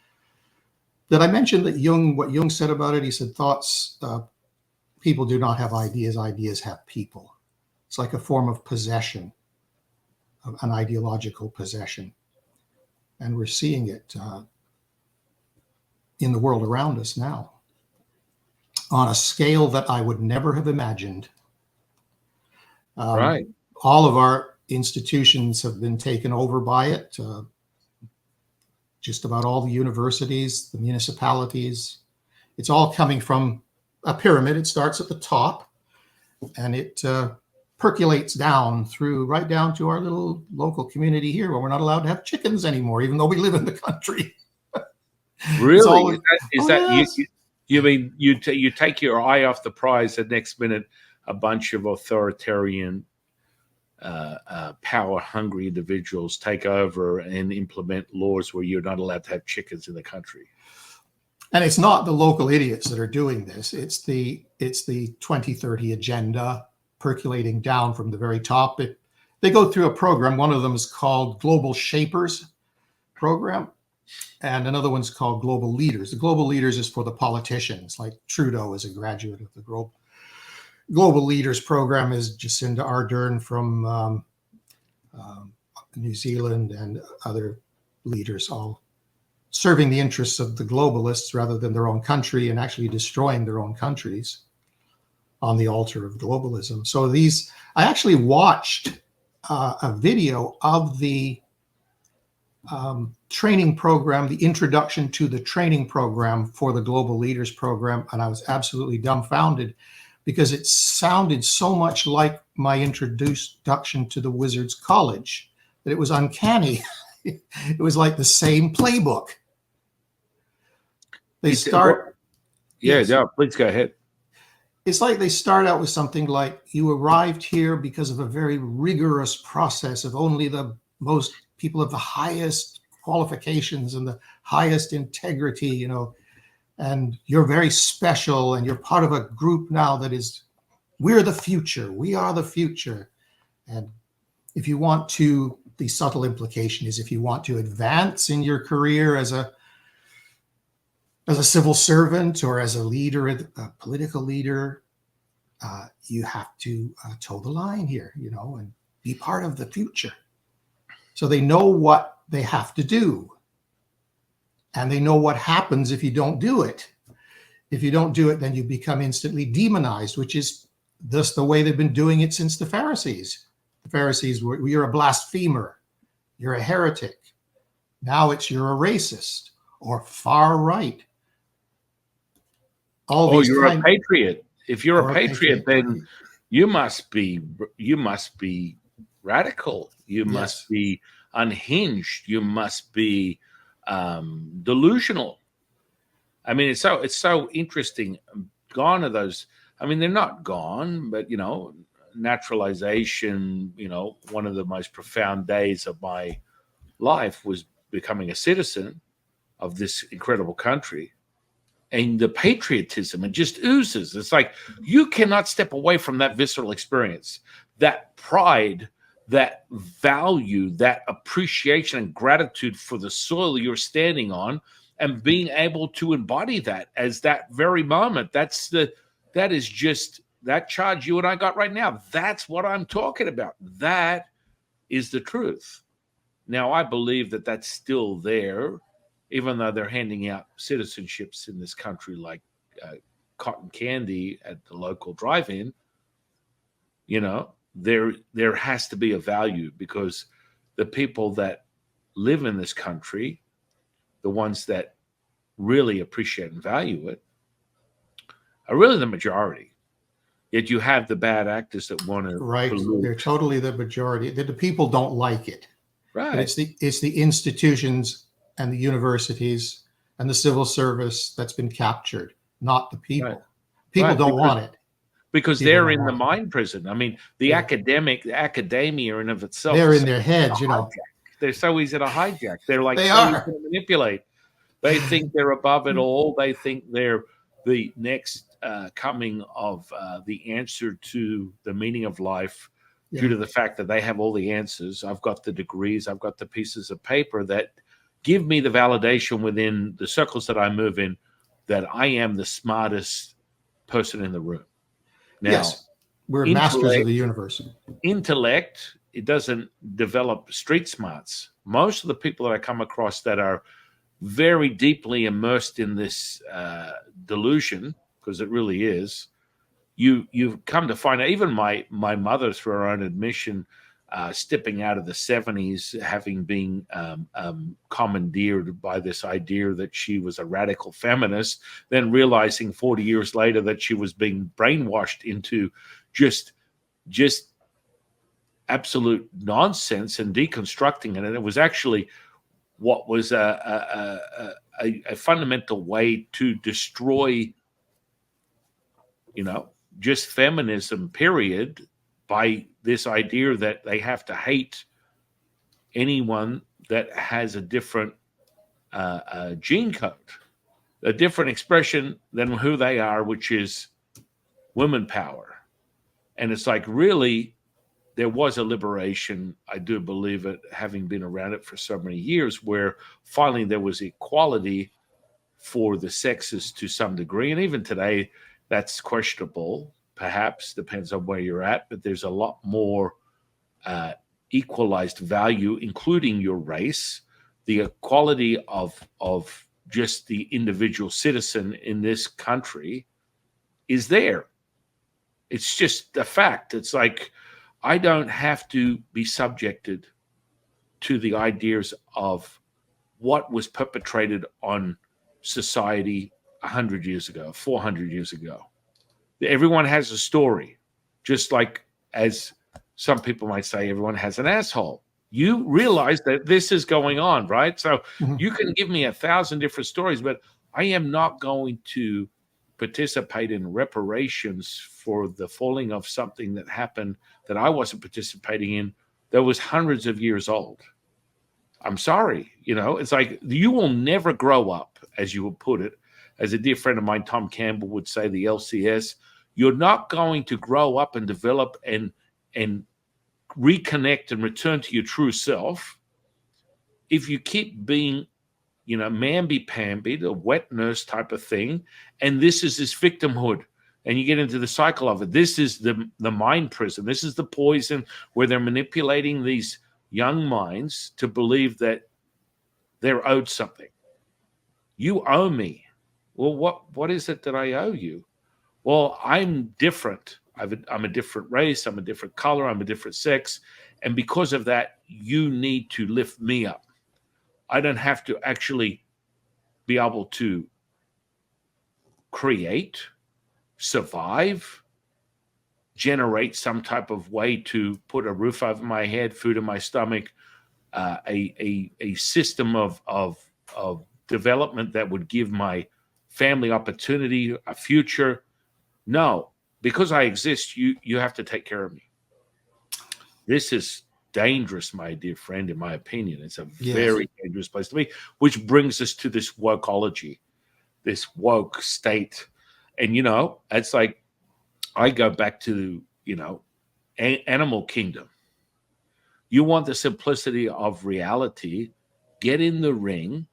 did I mention that what Jung said about it? He said thoughts people do not have ideas. Ideas have people. It's like a form of possession, an ideological possession. And we're seeing it in the world around us now on a scale that I would never have imagined. Right. All of our institutions have been taken over by it. Just about all the universities, the municipalities. It's all coming from a pyramid. It starts at the top and it percolates down through right down to our little local community here where we're not allowed to have chickens anymore, even though we live in the country. Really? Is that yes. you mean you take your eye off the prize, the next minute a bunch of authoritarian power-hungry individuals take over and implement laws where you're not allowed to have chickens in the country? And it's not the local idiots that are doing this. It's the 2030 agenda percolating down from the very top. They go through a program. One of them is called Global Shapers program, and another one's called Global Leaders. The Global Leaders is for the politicians, like Trudeau is a graduate of the Global Leaders program is Jacinda Ardern from New Zealand and other leaders, all serving the interests of the globalists rather than their own country and actually destroying their own countries on the altar of globalism. So I actually watched a video of the training program, the introduction to the training program for the Global Leaders program, and I was absolutely dumbfounded because it sounded so much like my introduction to the Wizards College that it was uncanny. It was like the same playbook. They start. Yeah, please go ahead. It's like they start out with something like, you arrived here because of a very rigorous process of only the most people of the highest qualifications and the highest integrity, and you're very special and you're part of a group now that is, we're the future. We are the future. And if you want to, the subtle implication is if you want to advance in your career as a civil servant or as a leader, a political leader, you have to toe the line here, and be part of the future. So they know what they have to do. And they know what happens if you don't do it. If you don't do it, then you become instantly demonized, which is thus the way they've been doing it since the Pharisees. The Pharisees were, you're a blasphemer, you're a heretic. Now it's you're a racist or far right. You're a patriot. If you're a patriot, then you must be radical. You must be unhinged. You must be delusional. I mean, it's so interesting. Gone are those. I mean, they're not gone, but naturalization. One of the most profound days of my life was becoming a citizen of this incredible country. And the patriotism, it just oozes. It's like you cannot step away from that visceral experience, that pride, that value, that appreciation and gratitude for the soil you're standing on, and being able to embody that as that very moment. That is just that charge you and I got right now. That's what I'm talking about. That is the truth. Now, I believe that that's still there, even though they're handing out citizenships in this country like cotton candy at the local drive-in. There has to be a value, because the people that live in this country, the ones that really appreciate and value it, are really the majority. Yet you have the bad actors that want to pollute. They're totally the majority. The people don't like it. Right. But it's the institutions and the universities and the civil service that's been captured, not the people. Right. People don't want it. Because they're in the mind prison. I mean, the academia in of itself. They're in their heads, They're so easy to hijack. They're like they so are. easy to manipulate. They think they're above it all. They think they're the next coming of the answer to the meaning of life, due to the fact that they have all the answers. I've got the degrees. I've got the pieces of paper that give me the validation within the circles that I move in that I am the smartest person in the room. Now, Yes, we're masters of intellect, the universe. intellect, it doesn't develop street smarts. Most of the people that I come across that are very deeply immersed in this delusion, because it really is, you've come to find out, even my mother, through her own admission, stepping out of the 70s, having been commandeered by this idea that she was a radical feminist, then realizing 40 years later that she was being brainwashed into just absolute nonsense and deconstructing it. And it was actually what was a fundamental way to destroy, just feminism, period, by this idea that they have to hate anyone that has a different gene code, a different expression than who they are, which is women power. And it's like, really, there was a liberation, I do believe it, having been around it for so many years, where finally there was equality for the sexes to some degree. And even today, that's questionable, perhaps, depends on where you're at, but there's a lot more equalized value, including your race. The equality of just the individual citizen in this country is there. It's just a fact. It's like, I don't have to be subjected to the ideas of what was perpetrated on society 100 years ago, 400 years ago. Everyone has a story, just like, as some people might say, everyone has an asshole. You realize that this is going on, right? So you can give me 1,000 different stories, but I am not going to participate in reparations for the falling of something that happened that I wasn't participating in, that was hundreds of years old. I'm sorry. It's like, you will never grow up, as you would put it. As a dear friend of mine, Tom Campbell, would say, the LCS, you're not going to grow up and develop and reconnect and return to your true self if you keep being, mamby-pamby, the wet nurse type of thing. And this is this victimhood. And you get into the cycle of it. This is the mind prison. This is the poison where they're manipulating these young minds to believe that they're owed something. You owe me. Well, what is it that I owe you? Well, I'm different. I'm a different race. I'm a different color. I'm a different sex. And because of that, you need to lift me up. I don't have to actually be able to create, survive, generate some type of way to put a roof over my head, food in my stomach, a system of development that would give my family opportunity, a future. No, because I exist, you have to take care of me. This is dangerous, my dear friend, in my opinion. It's a very dangerous place to be, which brings us to this wokeology, this woke state. And, it's like, I go back to, animal kingdom. You want the simplicity of reality, get in the ring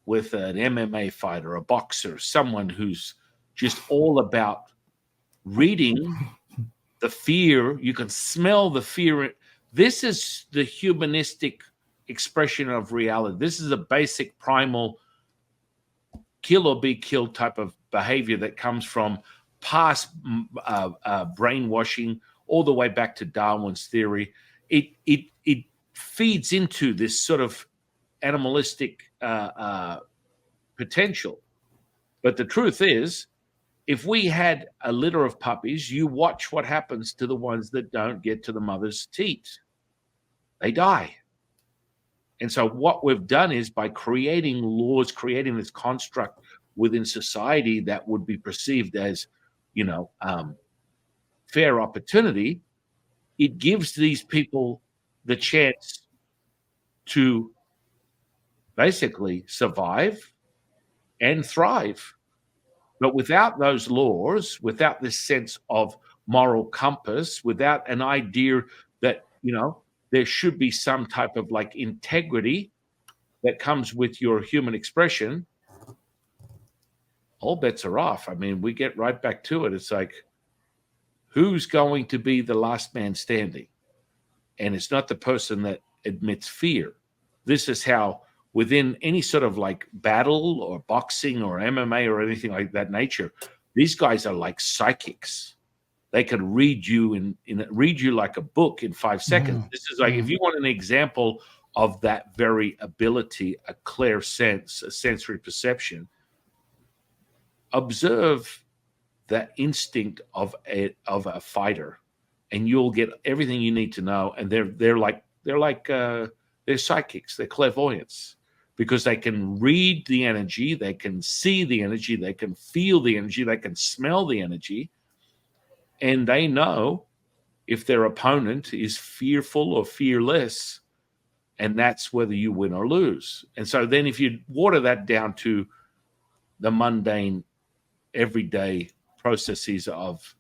with an MMA fighter, a boxer, someone who's just all about reading the fear. You can smell the fear. This is the humanistic expression of reality. This is a basic primal kill or be killed type of behavior that comes from past brainwashing all the way back to Darwin's theory. It feeds into this sort of animalistic potential. But the truth is, if we had a litter of puppies, you watch what happens to the ones that don't get to the mother's teat. They die. And so what we've done is, by creating laws, creating this construct within society that would be perceived as, fair opportunity, it gives these people the chance to basically survive and thrive. But without those laws, without this sense of moral compass, without an idea that, there should be some type of like integrity that comes with your human expression, all bets are off. I mean, we get right back to it. It's like, who's going to be the last man standing? And it's not the person that admits fear. This is how within any sort of like battle or boxing or MMA or anything like that nature, these guys are like psychics. They can read you read you like a book in 5 seconds. Mhm. This is like, if you want an example of that very ability, a clear sense, a sensory perception, observe that instinct of a fighter, and you'll get everything you need to know. And they're psychics, they're clairvoyants, because they can read the energy, they can see the energy, they can feel the energy, they can smell the energy, and they know if their opponent is fearful or fearless, and that's whether you win or lose. And so then if you water that down to the mundane, everyday processes of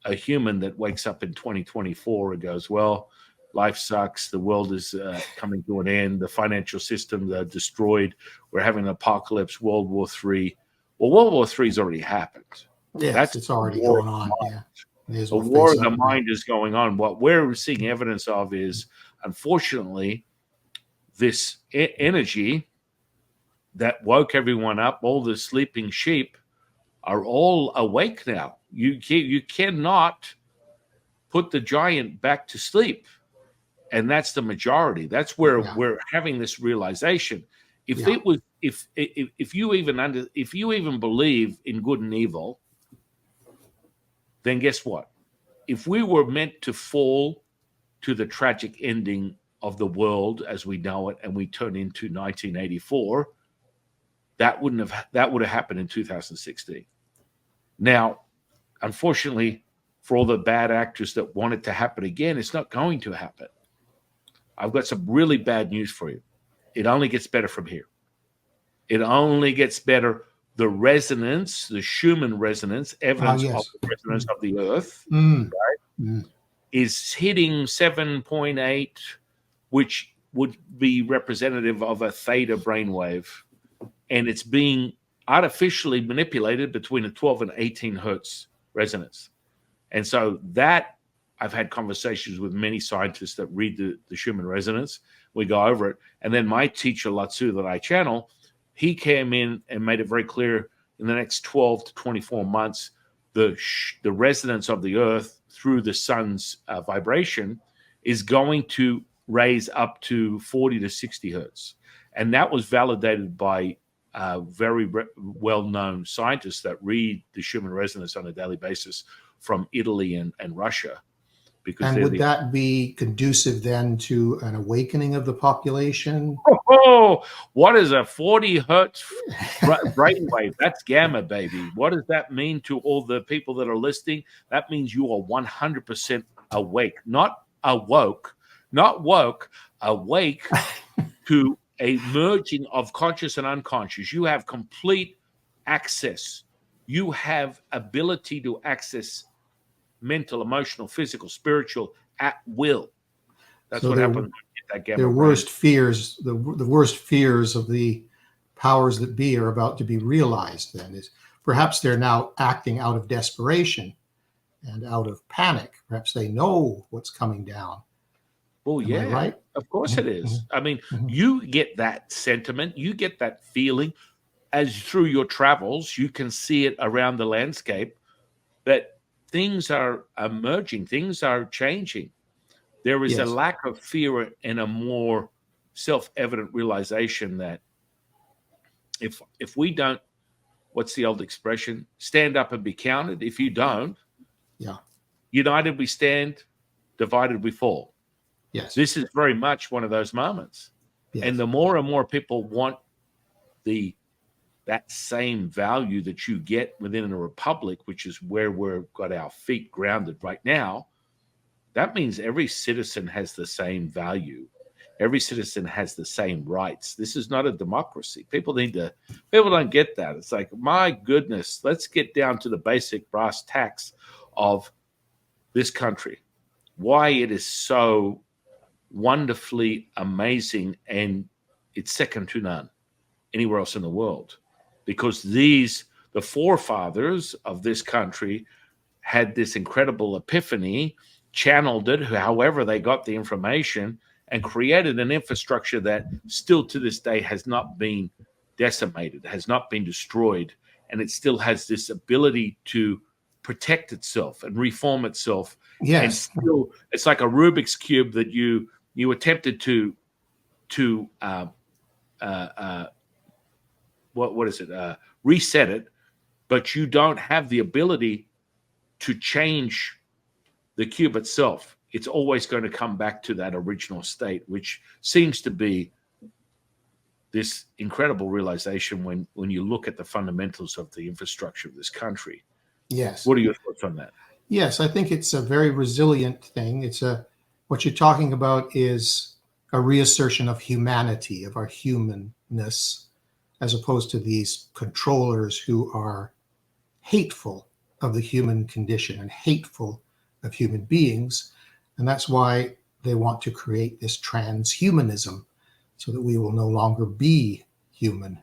a human that wakes up in 2024 and goes, well, life sucks, the world is coming to an end, the financial system destroyed, we're having an apocalypse, World War III. Well, World War III has already happened. Yes, it's already going on. Yeah. The war of the mind is going on. What we're seeing evidence of is, unfortunately, this energy that woke everyone up, all the sleeping sheep, are all awake now. You cannot put the giant back to sleep, and that's the majority. That's where we're having this realization. If it was, if you even believe in good and evil, then guess what? If we were meant to fall to the tragic ending of the world as we know it, and we turn into 1984, that would have happened in 2016. Now, unfortunately, for all the bad actors that want it to happen again, it's not going to happen. I've got some really bad news for you. It only gets better from here. It only gets better. The resonance, the Schumann resonance, evidence of the resonance of the Earth, right, is hitting 7.8, which would be representative of a theta brainwave. And it's being artificially manipulated between a 12 and 18 hertz resonance. And so that, I've had conversations with many scientists that read the Schumann resonance. We go over it. And then my teacher, Lao Tzu, that I channel, he came in and made it very clear in the next 12 to 24 months, the resonance of the Earth through the sun's vibration is going to raise up to 40 to 60 hertz. And that was validated by very well-known scientists that read the Schumann resonance on a daily basis from Italy and Russia. And would that be conducive then to an awakening of the population? Oh, what is a 40 hertz brainwave? That's gamma, baby. What does that mean to all the people that are listening? That means you are 100% awake, not awoke, not woke, awake to a merging of conscious and unconscious. You have complete access. You have ability to access mental, emotional, physical, spiritual at will. That's what happens when you get that gamma their brain. worst fears, the worst fears of the powers that be are about to be realized. Then is perhaps they're now acting out of desperation and out of panic. Perhaps they know what's coming down. Well, Am I right? Of course it is. I mean, you get that sentiment, you get that feeling as through your travels, you can see it around the landscape that things are emerging, things are changing. There is a lack of fear and a more self-evident realization that if we don't, what's the old expression? Stand up and be counted. If you don't, united we stand, divided we fall. Yes. This is very much one of those moments. Yes. And the more and more people want that same value that you get within a republic, which is where we've got our feet grounded right now, that means every citizen has the same value. Every citizen has the same rights. This is not a democracy. People don't get that. It's like, my goodness, let's get down to the basic brass tacks of this country, why it is so wonderfully amazing, and it's second to none anywhere else in the world. Because the forefathers of this country had this incredible epiphany, channeled it, however they got the information, and created an infrastructure that still to this day has not been decimated, has not been destroyed, and it still has this ability to protect itself and reform itself. Yes. And still, it's like a Rubik's cube that you attempted to what is it? Reset it, but you don't have the ability to change the cube itself. It's always going to come back to that original state, which seems to be this incredible realization when you look at the fundamentals of the infrastructure of this country. Yes. What are your thoughts on that? Yes, I think it's a very resilient thing. What you're talking about is a reassertion of humanity, of our humanness, as opposed to these controllers who are hateful of the human condition and hateful of human beings. And that's why they want to create this transhumanism, so that we will no longer be human.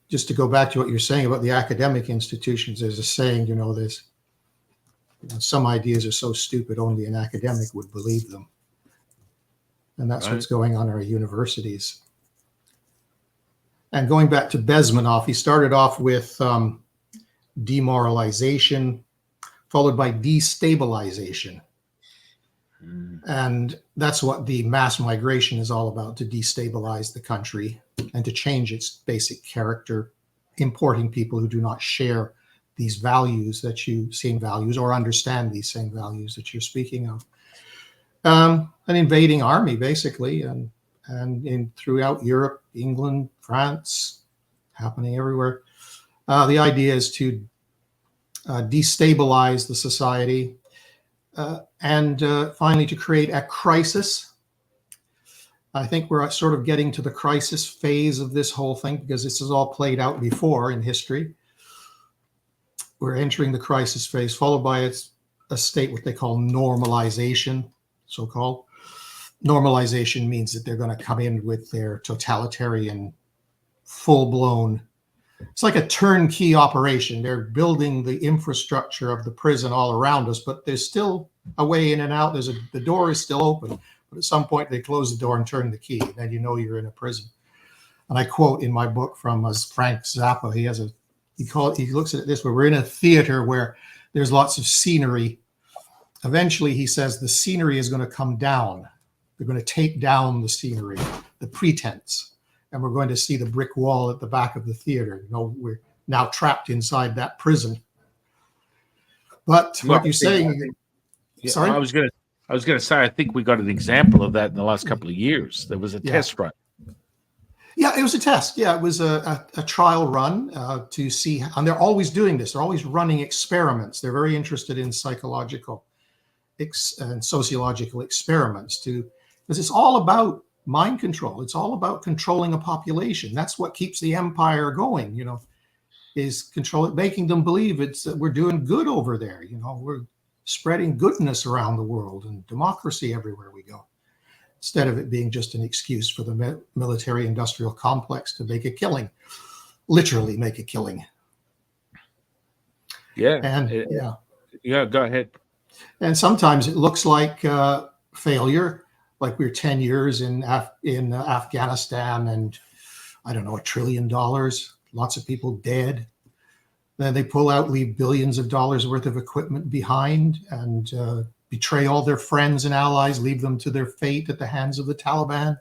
Just to go back to what you're saying about the academic institutions, there's a saying, some ideas are so stupid only an academic would believe them. And that's what's going on in our universities. And going back to Bezmenov, he started off with demoralization, followed by destabilization. And that's what the mass migration is all about, to destabilize the country and to change its basic character, importing people who do not share these values same values, or understand these same values that you're speaking of. An invading army, basically, and throughout Europe, England, France, happening everywhere. The idea is to destabilize the society, and finally to create a crisis. I think we're sort of getting to the crisis phase of this whole thing, because this is all played out before in history. We're entering the crisis phase, followed by a state what they call normalization, so-called. Normalization means that they're going to come in with their totalitarian, full-blown, it's like a turnkey operation. They're building the infrastructure of the prison all around us, but there's still a way in and out. The door is still open, but at some point they close the door and turn the key. Then you know you're in a prison. And I quote in my book from Frank Zappa. He looks at it this way: we're in a theater where there's lots of scenery. Eventually, he says, the scenery is going to come down. They're going to take down the scenery, the pretense. And we're going to see the brick wall at the back of the theater. We're now trapped inside that prison. But what you're saying, sorry? I was going to say, I think we got an example of that in the last couple of years. There was a test run. Yeah, it was a test. Yeah, it was a trial run to see, and they're always doing this. They're always running experiments. They're very interested in psychological and sociological experiments because it's all about mind control. It's all about controlling a population. That's what keeps the empire going, is control, making them believe that we're doing good over there. We're spreading goodness around the world and democracy everywhere we go, instead of it being just an excuse for the military industrial complex to make a killing, literally make a killing. Yeah. And yeah, go ahead. And sometimes it looks like failure. Like we're 10 years in Afghanistan, and I don't know, $1 trillion, lots of people dead. Then they pull out, leave billions of dollars worth of equipment behind, and betray all their friends and allies, leave them to their fate at the hands of the Taliban.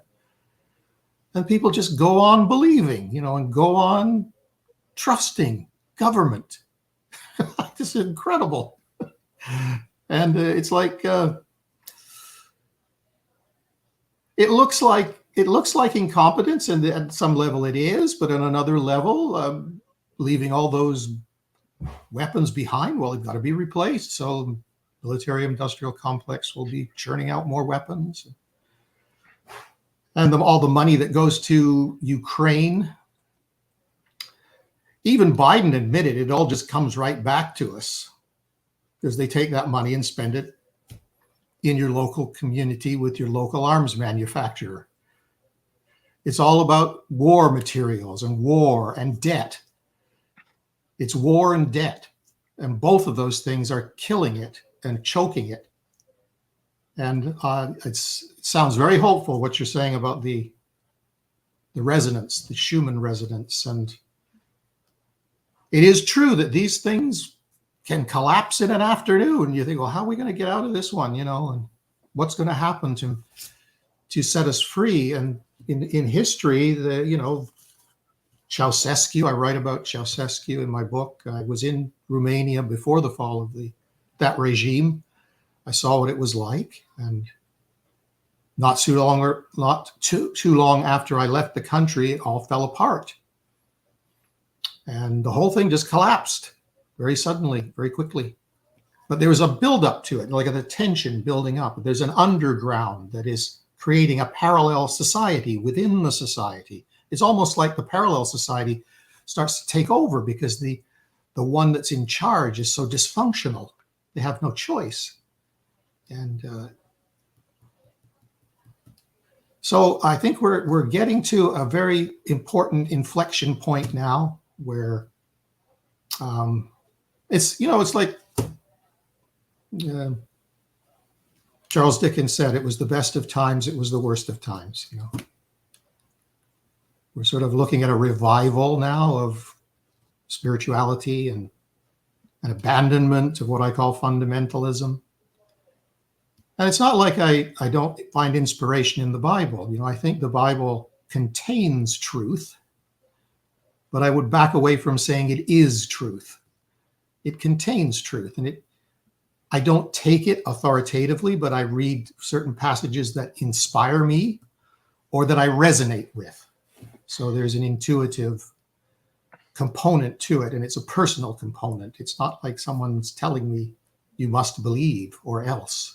And people just go on believing, and go on trusting government. This is incredible. And it's like, it looks like incompetence, and at some level it is, but on another level, leaving all those weapons behind, well, they've got to be replaced. So military industrial complex will be churning out more weapons. And all the money that goes to Ukraine, even Biden admitted it all just comes right back to us, because they take that money and spend it in your local community with your local arms manufacturer. It's all about war materials and war and debt. It's war and debt. And both of those things are killing it and choking it. And it sounds very hopeful what you're saying about the resonance, the Schumann resonance. And it is true that these things can collapse in an afternoon. You think, well, how are we going to get out of this one? And what's going to happen to set us free? And in history, Ceausescu, I write about Ceausescu in my book. I was in Romania before the fall of that regime. I saw what it was like, and not too long after I left the country, it all fell apart. And the whole thing just collapsed very suddenly, very quickly. But there was a buildup to it, like a tension building up. There's an underground that is creating a parallel society within the society. It's almost like the parallel society starts to take over because the one that's in charge is so dysfunctional. They have no choice. And so I think we're getting to a very important inflection point now where it's like Charles Dickens said, it was the best of times, it was the worst of times. We're sort of looking at a revival now of spirituality and an abandonment of what I call fundamentalism. And it's not like I don't find inspiration in the Bible. I think the Bible contains truth, but I would back away from saying it is truth. It contains truth, and I don't take it authoritatively, but I read certain passages that inspire me or that I resonate with. So there's an intuitive component to it, and it's a personal component. It's not like someone's telling me you must believe or else.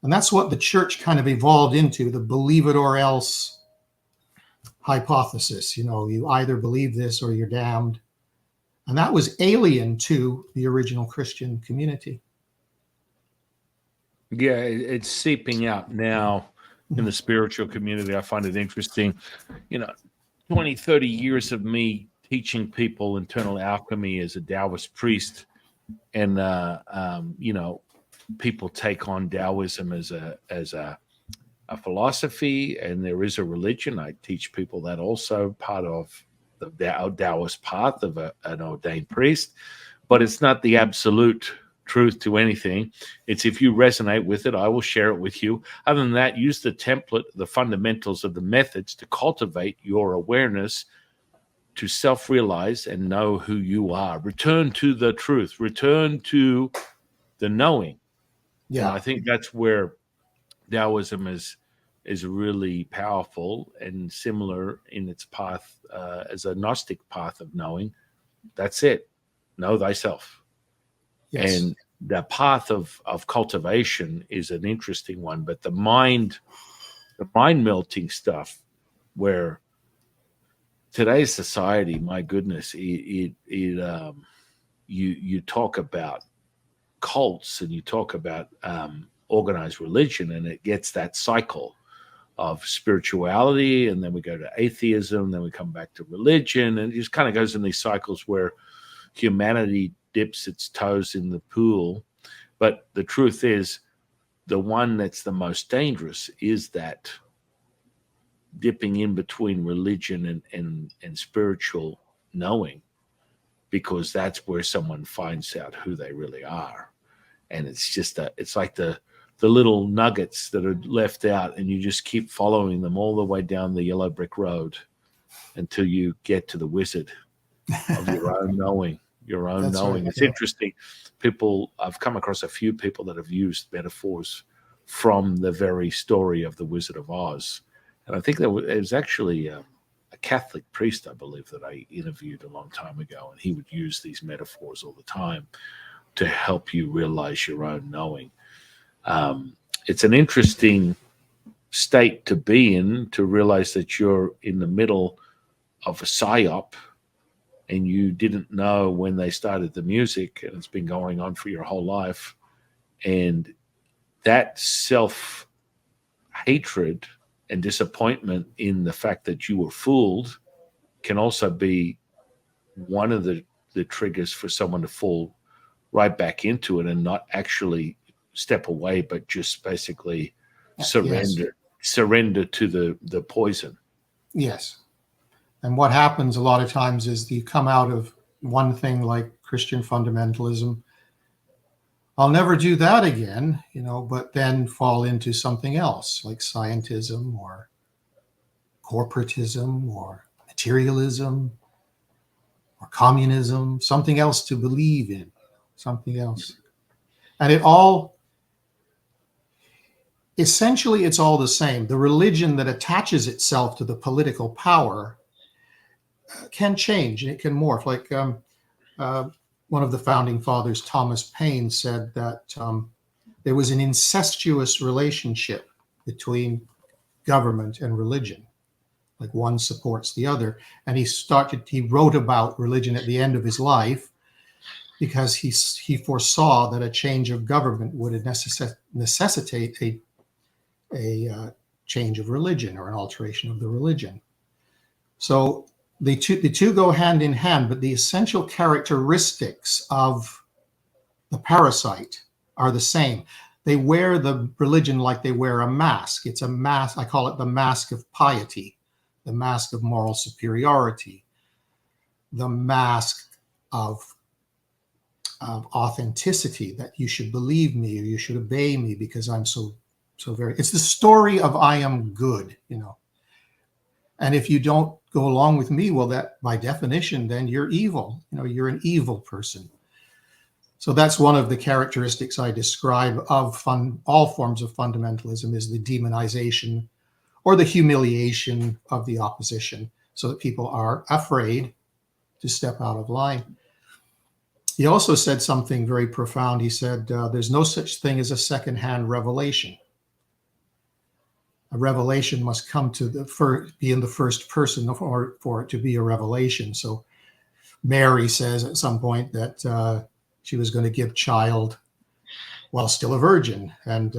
And that's what the church kind of evolved into, the believe it or else hypothesis. You either believe this or you're damned. And that was alien to the original Christian community. Yeah, it's seeping out now in the spiritual community. I find it interesting. 20, 30 years of me teaching people internal alchemy as a Taoist priest, and people take on Taoism as a philosophy, and there is a religion. I teach people that also, part of the Taoist path of an ordained priest, but it's not the absolute truth to anything. It's if you resonate with it, I will share it with you. Other than that, use the template, the fundamentals of the methods to cultivate your awareness, to self-realize and know who you are. Return to the truth. Return to the knowing. Yeah, and I think that's where Taoism is really powerful and similar in its path as a Gnostic path of knowing. That's it. Know thyself. Yes. And the path of cultivation is an interesting one, but the mind melting stuff, where today's society, my goodness, you talk about cults and you talk about organized religion, and it gets that cycle of spirituality, and then we go to atheism, then we come back to religion, and it just kind of goes in these cycles where humanity dips its toes in the pool. But the truth is, the one that's the most dangerous is that dipping in between religion and spiritual knowing, because that's where someone finds out who they really are. And it's like the little nuggets that are left out, and you just keep following them all the way down the yellow brick road until you get to the wizard of your own knowing. Your own That's knowing. Right. It's interesting. I've come across a few people that have used metaphors from the very story of the Wizard of Oz. And I think it was actually a Catholic priest, I believe, that I interviewed a long time ago. And he would use these metaphors all the time to help you realize your own knowing. It's an interesting state to be in, to realize that you're in the middle of a psyop, and you didn't know when they started the music, and it's been going on for your whole life. And that self-hatred and disappointment in the fact that you were fooled can also be one of the the triggers for someone to fall right back into it and not actually step away, but just basically surrender to the poison. Yes. And what happens a lot of times is you come out of one thing like Christian fundamentalism, I'll never do that again, but then fall into something else like scientism or corporatism or materialism or communism, something else to believe in, something else. And essentially, it's all the same. The religion that attaches itself to the political power can change and it can morph. Like one of the founding fathers, Thomas Paine, said that there was an incestuous relationship between government and religion. Like one supports the other. And he wrote about religion at the end of his life because he foresaw that a change of government would necessitate a change of religion or an alteration of the religion. So the two go hand in hand, but the essential characteristics of the parasite are the same. They wear the religion like they wear a mask. It's a mask. I call it the mask of piety, the mask of moral superiority, the mask of authenticity, that you should believe me or you should obey me because I'm so very. It's the story of I am good, And if you don't go along with me, well, that by definition, then you're evil. You're an evil person. So that's one of the characteristics I describe of all forms of fundamentalism is the demonization or the humiliation of the opposition so that people are afraid to step out of line. He also said something very profound. He said, there's no such thing as a secondhand revelation. A revelation must come be in the first person for it to be a revelation. So Mary says at some point that she was going to give child while still a virgin. And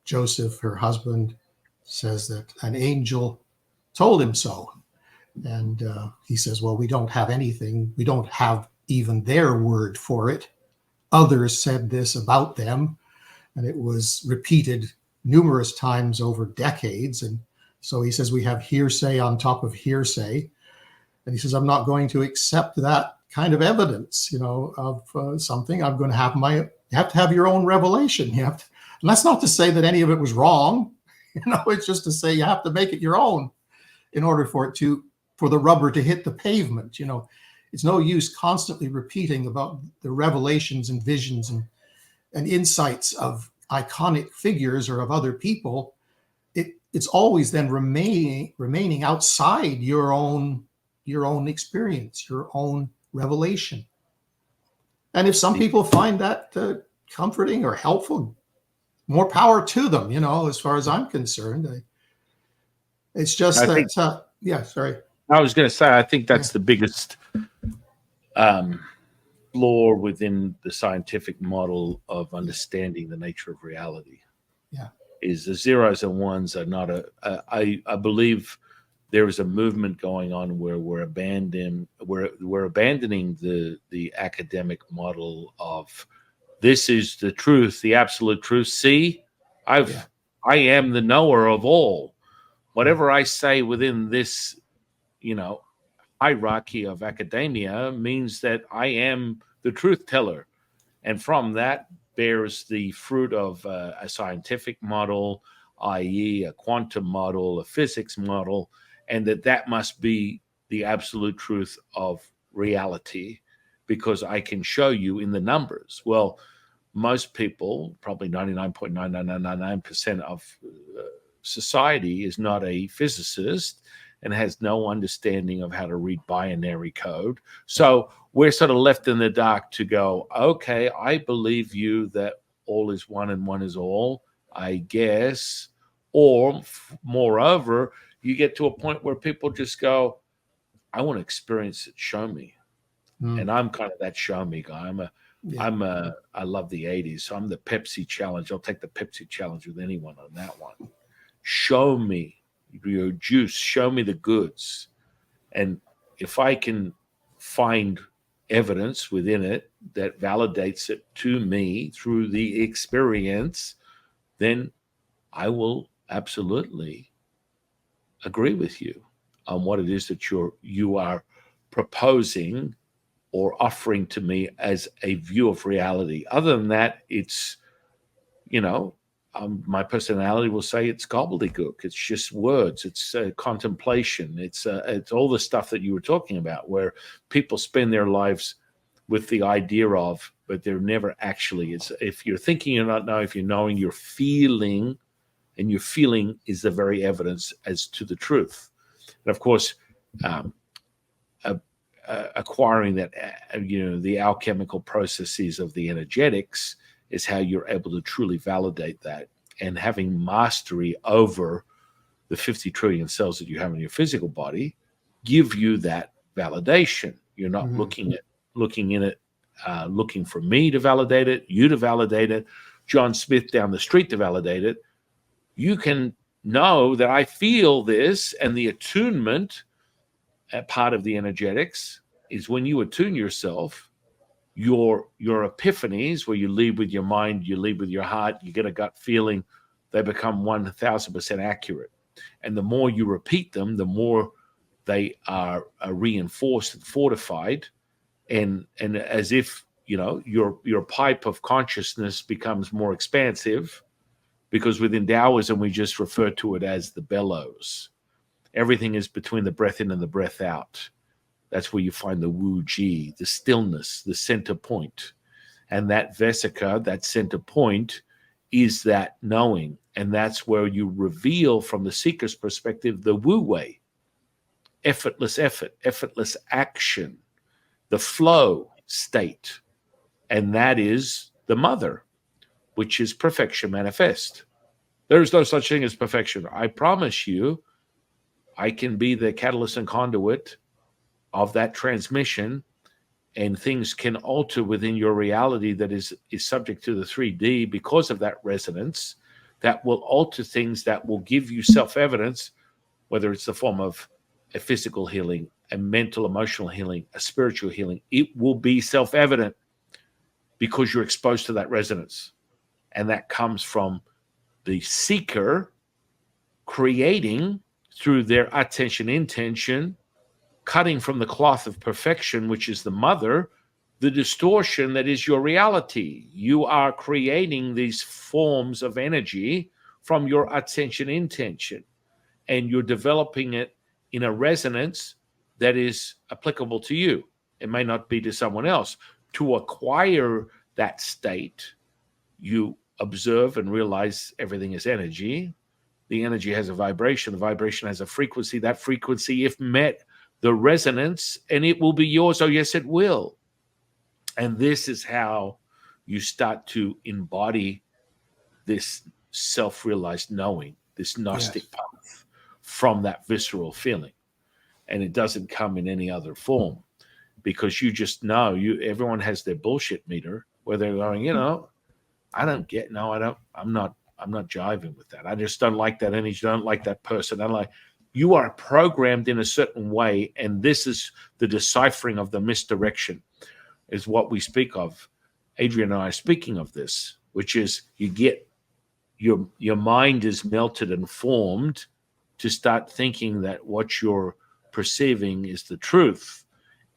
Joseph, her husband, says that an angel told him so. And he says, well, we don't have anything. We don't have even their word for it. Others said this about them. And it was repeated numerous times over decades. And so he says we have hearsay on top of hearsay. And he says, I'm not going to accept that kind of evidence, of something. I'm going to have you have to have your own revelation. And that's not to say that any of it was wrong. It's just to say you have to make it your own in order for the rubber to hit the pavement. It's no use constantly repeating about the revelations and visions and insights of iconic figures or of other people. It's always then remaining outside your own experience, your own revelation. And if some people find that comforting or helpful, more power to them, as far as I'm concerned. It's just sorry. I was going to say, I think that's the biggest flaw within the scientific model of understanding the nature of reality. Yeah. Is the zeros and ones are not I believe there is a movement going on where we're abandoning the academic model of this is the truth, the absolute truth. See, I am the knower of all. Whatever I say within this, hierarchy of academia means that I am the truth teller. And from that bears the fruit of a scientific model, i.e. a quantum model, a physics model, and that must be the absolute truth of reality because I can show you in the numbers. Well, most people, probably 99.9999% of society is not a physicist and has no understanding of how to read binary code. So we're sort of left in the dark to go, okay, I believe you that all is one and one is all, I guess. Or moreover, you get to a point where people just go, I want to experience it, show me. And I'm kind of that show me guy. I love the 80s, so I'm the Pepsi challenge. I'll take the Pepsi challenge with anyone on that one. Show me your juice, show me the goods. And if I can find evidence within it that validates it to me through the experience, then I will absolutely agree with you on what it is that you are proposing or offering to me as a view of reality. Other than that, it's, my personality will say it's gobbledygook. It's just words. It's contemplation. It's all the stuff that you were talking about, where people spend their lives with the idea of, but they're never actually. It's if you're thinking, you're not knowing. If you're knowing, you're feeling, and your feeling is the very evidence as to the truth. And of course, acquiring that, the alchemical processes of the energetics is how you're able to truly validate that. And having mastery over the 50 trillion cells that you have in your physical body give you that validation. You're not looking in it, looking for me to validate it, you to validate it, John Smith down the street to validate it. You can know that I feel this, and the attunement part of the energetics is when you attune yourself, your epiphanies, where you lead with your mind, you lead with your heart, you get a gut feeling, they become 1,000% accurate. And the more you repeat them, the more they are reinforced and fortified, and as if your pipe of consciousness becomes more expansive, because within Taoism we just refer to it as the bellows. Everything is between the breath in and the breath out. That's where you find the Wu Ji, the stillness, the center point. And that vesica, that center point, is that knowing. And that's where you reveal, from the seeker's perspective, the Wu way. Effortless effort, effortless action, the flow state. And that is the mother, which is perfection manifest. There is no such thing as perfection. I promise you, I can be the catalyst and conduit of that transmission, and things can alter within your reality that is subject to the 3D because of that resonance, that will alter things, that will give you self-evidence, whether it's the form of a physical healing, a mental, emotional healing, a spiritual healing. It will be self-evident because you're exposed to that resonance. And that comes from the seeker creating through their attention intention, cutting from the cloth of perfection, which is the mother, the distortion that is your reality. You are creating these forms of energy from your attention intention, and you're developing it in a resonance that is applicable to you. It may not be to someone else. To acquire that state, you observe and realize everything is energy. The energy has a vibration. The vibration has a frequency. That frequency, if met, the resonance, and it will be yours. Oh, yes, it will. And this is how you start to embody this self-realized knowing, this gnostic path from that visceral feeling. And it doesn't come in any other form, because you just know, everyone has their bullshit meter where they're going, I don't get, no, I don't, I'm not jiving with that. I just don't like that energy. Don't like that person. You are programmed in a certain way. And this is the deciphering of the misdirection, is what we speak of. Adrian and I are speaking of this, which is you get your mind is melted and formed to start thinking that what you're perceiving is the truth.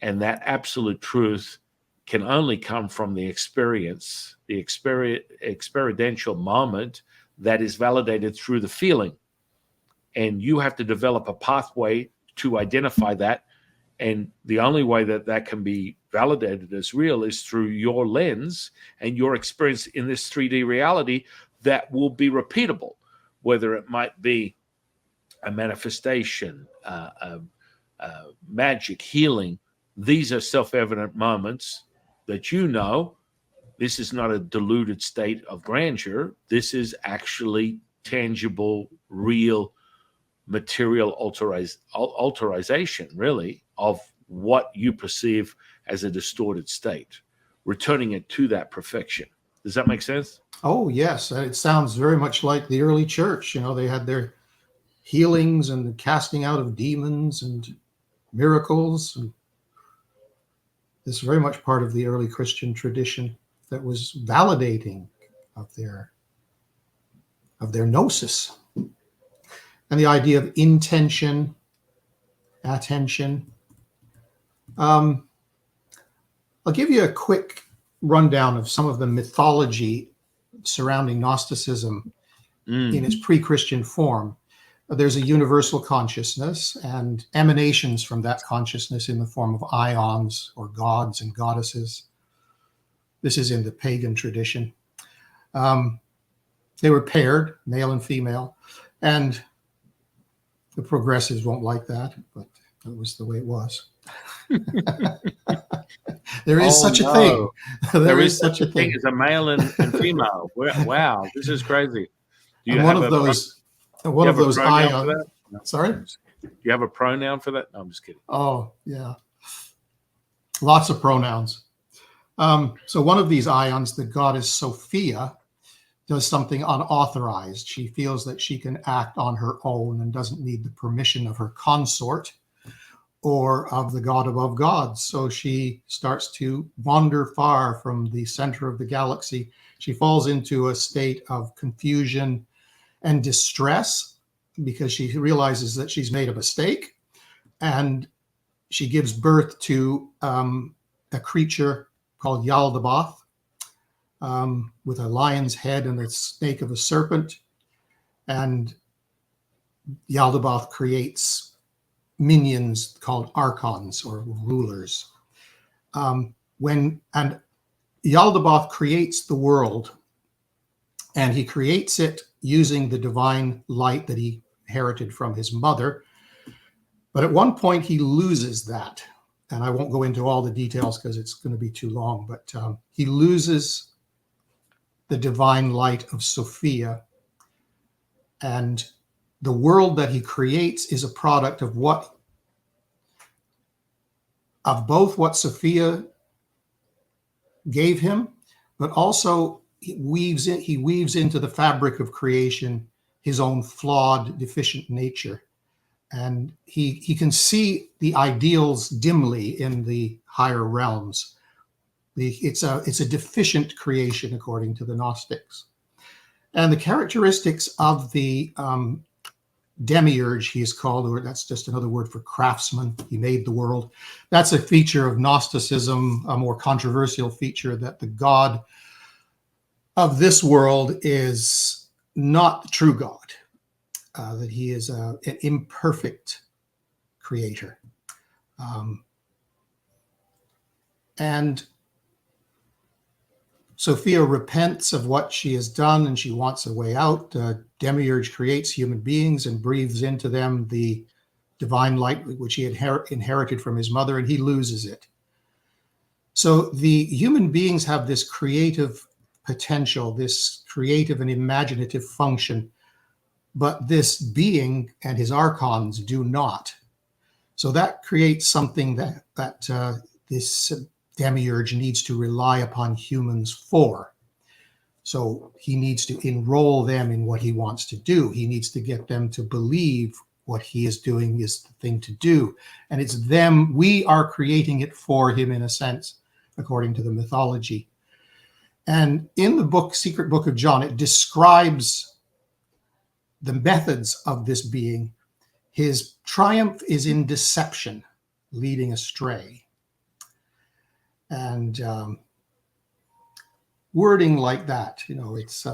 And that absolute truth can only come from the experience, the experiential moment that is validated through the feeling. And you have to develop a pathway to identify that. And the only way that can be validated as real is through your lens and your experience in this 3D reality that will be repeatable, whether it might be a manifestation, magic, healing. These are self-evident moments that this is not a deluded state of grandeur. This is actually tangible, real, material alteration, really, of what you perceive as a distorted state, returning it to that perfection. Does that make sense? Oh, yes. It sounds very much like the early church. They had their healings and the casting out of demons and miracles. And This is very much part of the early Christian tradition that was validating of their gnosis. And the idea of intention, attention. I'll give you a quick rundown of some of the mythology surrounding Gnosticism in its pre-Christian form. There's a universal consciousness and emanations from that consciousness in the form of ions or gods and goddesses. This is in the pagan tradition. They were paired, male and female, and the progressives won't like that, but that was the way it was. There is such a thing. There is such a thing as a male and female. Wow, this is crazy. Do you have one of those ions? No. Sorry? Do you have a pronoun for that? No, I'm just kidding. Oh, yeah. Lots of pronouns. So one of these ions, the goddess Sophia, does something unauthorized. She feels that she can act on her own and doesn't need the permission of her consort or of the god above gods. So she starts to wander far from the center of the galaxy. She falls into a state of confusion and distress because she realizes that she's made a mistake, and she gives birth to a creature called Yaldabaoth, with a lion's head and a snake of a serpent. And Yaldabaoth creates minions called archons or rulers. And Yaldabaoth creates the world, and he creates it using the divine light that he inherited from his mother. But at one point he loses that. And I won't go into all the details because it's going to be too long, but he loses the divine light of Sophia. And the world that he creates is a product of both what Sophia gave him, but also he weaves into the fabric of creation his own flawed, deficient nature. And he can see the ideals dimly in the higher realms. It's a deficient creation, according to the Gnostics. And the characteristics of the demiurge, he is called, or that's just another word for craftsman. He made the world. That's a feature of Gnosticism, a more controversial feature, that the God of this world is not the true God, that he is an imperfect creator. And Sophia repents of what she has done, and she wants a way out. Demiurge creates human beings and breathes into them the divine light which he inherited from his mother, and he loses it. So the human beings have this creative potential, this creative and imaginative function, but this being and his archons do not. So that creates something that this demiurge needs to rely upon humans for. So he needs to enroll them in what he wants to do. He needs to get them to believe what he is doing is the thing to do. And it's them, we are creating it for him, in a sense, according to the mythology. And in the book, Secret Book of John, it describes the methods of this being. His triumph is in deception, leading astray. And wording like that, it's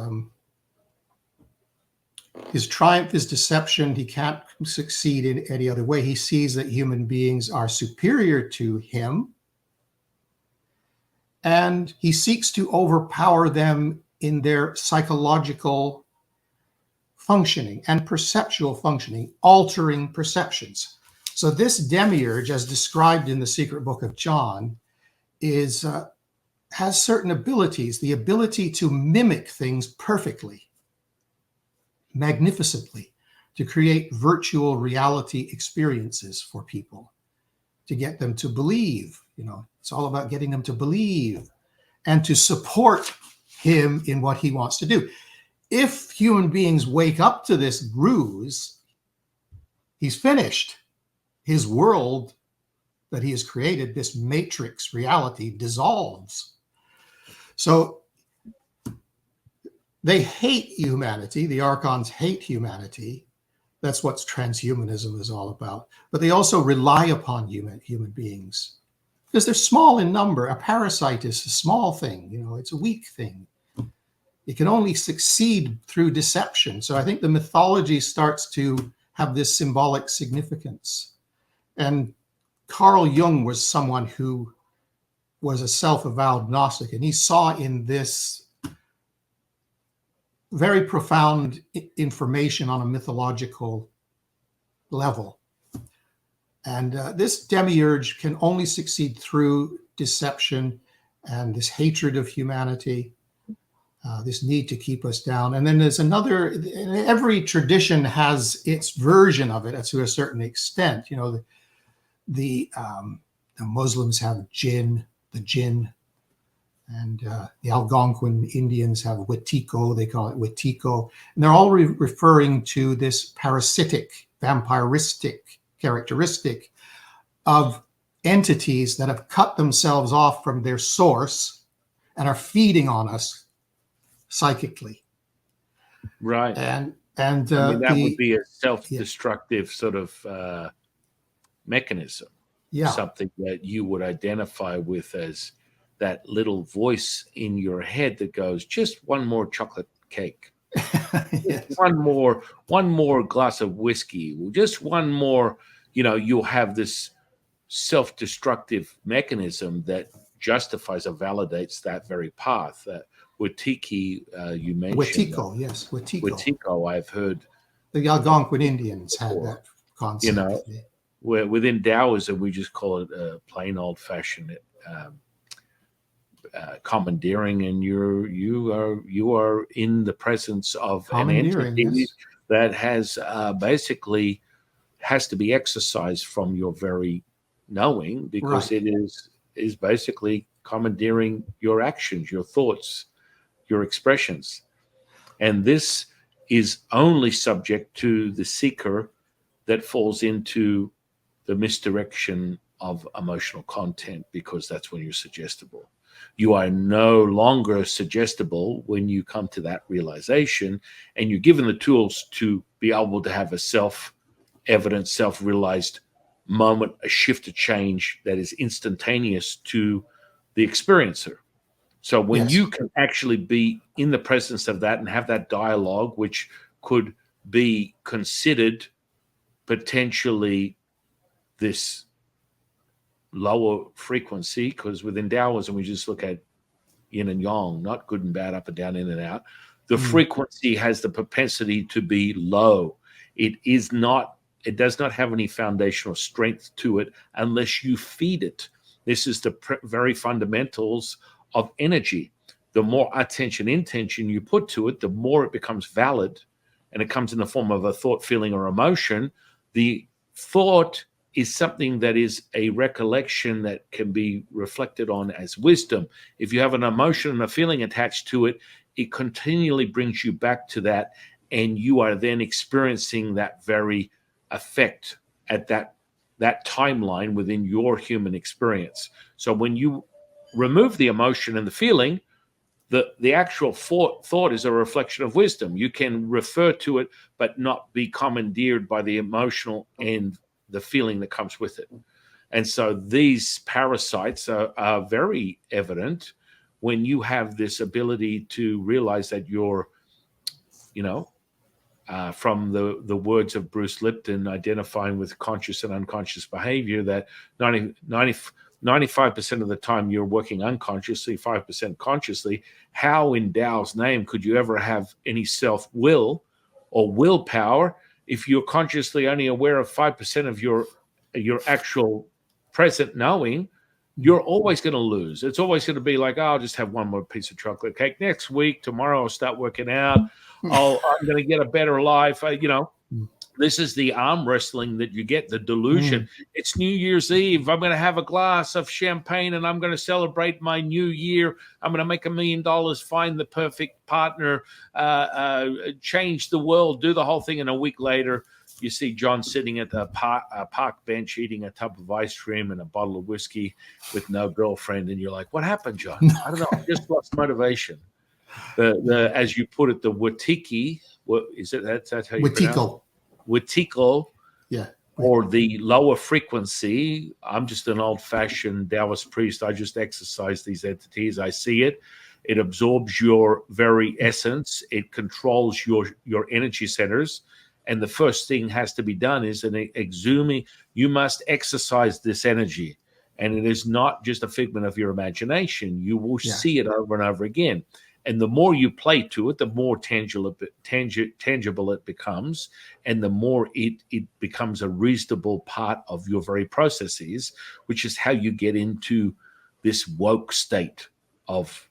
his triumph is deception. He can't succeed in any other way. He sees that human beings are superior to him, and he seeks to overpower them in their psychological functioning and perceptual functioning, altering perceptions. So this demiurge, as described in the Secret Book of John, has certain abilities, the ability to mimic things perfectly, magnificently, to create virtual reality experiences for people, to get them to believe. It's all about getting them to believe and to support him in what he wants to do. If human beings wake up to this ruse, he's finished. His world that he has created, this matrix reality, dissolves. So they hate humanity. The archons hate humanity. That's what transhumanism is all about. But they also rely upon human beings because they're small in number. A parasite is a small thing, it's a weak thing. It can only succeed through deception. So I think the mythology starts to have this symbolic significance. And Carl Jung was someone who was a self-avowed Gnostic, and he saw in this very profound information on a mythological level. And this demiurge can only succeed through deception and this hatred of humanity, this need to keep us down. And then there's another, every tradition has its version of it to a certain extent. The Muslims have jinn, the jinn, and the Algonquin Indians have Wetiko, they call it Wetiko. And they're all referring to this parasitic, vampiristic characteristic of entities that have cut themselves off from their source and are feeding on us psychically. Right. And that would be a self-destructive sort of mechanism. Yeah. Something that you would identify with as that little voice in your head that goes, just one more chocolate cake. Yes. One more glass of whiskey, just one more, you'll have this self-destructive mechanism that justifies or validates that very path. Wetiki, you mentioned. Wetiko, yes, Wetiko. Wetiko, I've heard. The Algonquin Indians had that concept. Where within Taoism, we just call it a plain old-fashioned commandeering, and you are in the presence of an entity that has basically has to be exercised from your very knowing, because it is basically commandeering your actions, your thoughts, your expressions. And this is only subject to the seeker that falls into the misdirection of emotional content, because that's when you're suggestible. You are no longer suggestible when you come to that realization, and you're given the tools to be able to have a self-evident, self-realized moment, a shift, a change that is instantaneous to the experiencer. So when you can actually be in the presence of that and have that dialogue, which could be considered potentially this lower frequency, because within Taoism we just look at yin and yang, not good and bad, up and down, in and out. The frequency has the propensity to be low. It does not have any foundational strength to it unless you feed it. This is the very fundamentals of energy. The more attention, intention you put to it, the more it becomes valid, and it comes in the form of a thought, feeling, or emotion. The thought is something that is a recollection that can be reflected on as wisdom. If you have an emotion and a feeling attached to it, it continually brings you back to that, and you are then experiencing that very effect at that timeline within your human experience. So when you remove the emotion and the feeling, the actual thought is a reflection of wisdom. You can refer to it, but not be commandeered by the emotional and the feeling that comes with it. And so these parasites are very evident when you have this ability to realize that you're, from the words of Bruce Lipton, identifying with conscious and unconscious behavior, that 95% of the time you're working unconsciously, 5% consciously. How in Tao's name could you ever have any self-will or willpower if you're consciously only aware of 5% of your actual present knowing? You're always going to lose. It's always going to be like, I'll just have one more piece of chocolate cake. Next week, tomorrow, I'll start working out. I'm going to get a better life. This is the arm wrestling that you get, the delusion. It's New Year's Eve. I'm going to have a glass of champagne and I'm going to celebrate my new year. I'm going to make $1 million, find the perfect partner, change the world, do the whole thing. And a week later, you see John sitting at the park bench eating a tub of ice cream and a bottle of whiskey with no girlfriend, and you're like, "What happened, John?" I don't know. I just lost motivation. The as you put it, the Watiki, what is it? That's how you pronounce it? Watiko, yeah, or the lower frequency. I'm just an old-fashioned Taoist priest. I just exercise these entities. I see it. It absorbs your very essence. It controls your energy centers. And the first thing has to be done is an exhuming. You must exercise this energy. And it is not just a figment of your imagination. You will see it over and over again. And the more you play to it, the more tangible it becomes. And the more it becomes a reasonable part of your very processes, which is how you get into this woke state of,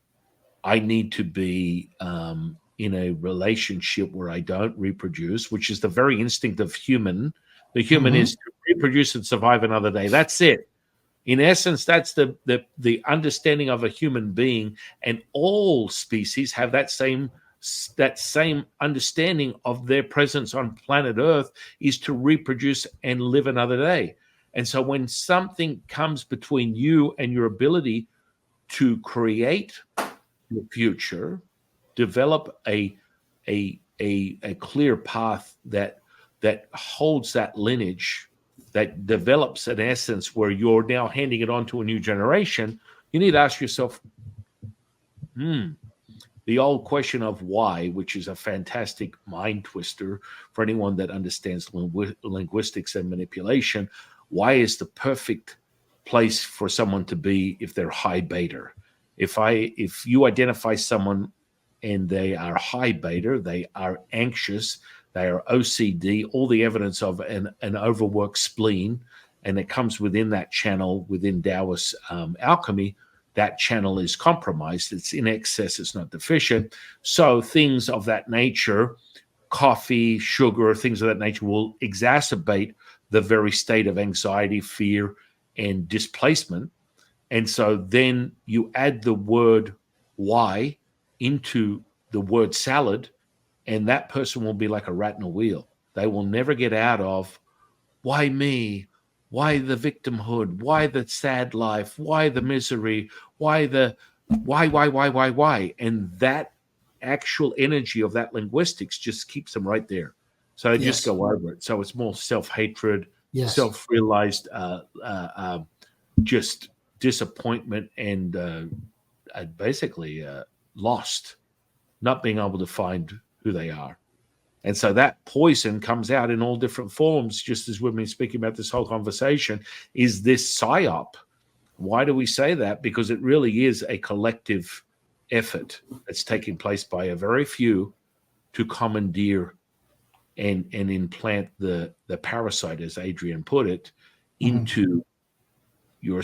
I need to be in a relationship where I don't reproduce, which is the very instinct of human. The human is to reproduce and survive another day. That's it. In essence, that's the understanding of a human being, and all species have that same understanding of their presence on planet Earth is to reproduce and live another day. And so when something comes between you and your ability to create your future, develop a clear path that holds that lineage, that develops an essence where you're now handing it on to a new generation, you need to ask yourself, the old question of why, which is a fantastic mind twister for anyone that understands linguistics and manipulation. Why is the perfect place for someone to be if they're high beta? If you identify someone and they are high beta, they are anxious, they are OCD, all the evidence of an overworked spleen, and it comes within that channel, within Taoist alchemy, that channel is compromised. It's in excess, it's not deficient. So things of that nature, coffee, sugar, things of that nature will exacerbate the very state of anxiety, fear, and displacement. And so then you add the word why into the word salad, and that person will be like a rat in a wheel. They will never get out of why me, why the victimhood, why the sad life, why the misery, why. And that actual energy of that linguistics just keeps them right there. So they just go over it. So it's more self-hatred, self-realized, just disappointment, and basically lost, not being able to find who they are. And so that poison comes out in all different forms, just as we've been speaking about this whole conversation, is this psyop. Why do we say that? Because it really is a collective effort that's taking place by a very few to commandeer and implant the parasite, as Adrian put it, into your,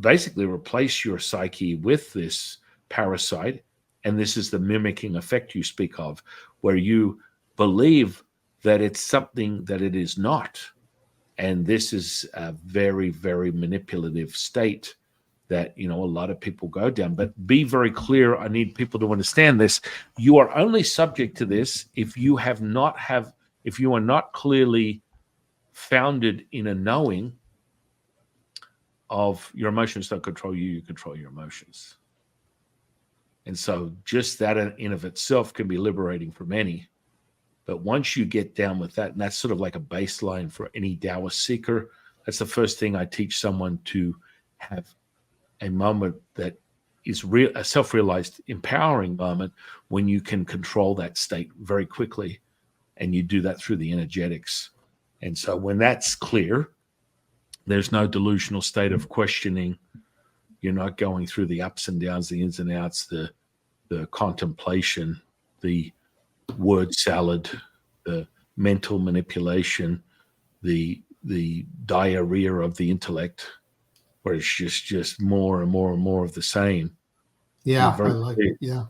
basically replace your psyche with this parasite. And this is the mimicking effect you speak of, where you believe that it's something that it is not. And this is a very, very manipulative state that, a lot of people go down. But be very clear. I need people to understand this. You are only subject to this if you are not clearly founded in a knowing of your emotions don't control you, you control your emotions. And so just that in of itself can be liberating for many. But once you get down with that, and that's sort of like a baseline for any Taoist seeker, that's the first thing I teach someone, to have a moment that is a self-realized, empowering moment when you can control that state very quickly. And you do that through the energetics. And so when that's clear, there's no delusional state of questioning. You're not going through the ups and downs, the ins and outs, the contemplation, the word salad, the mental manipulation, the diarrhea of the intellect, where it's just more and more and more of the same. Yeah, I like it. Yeah.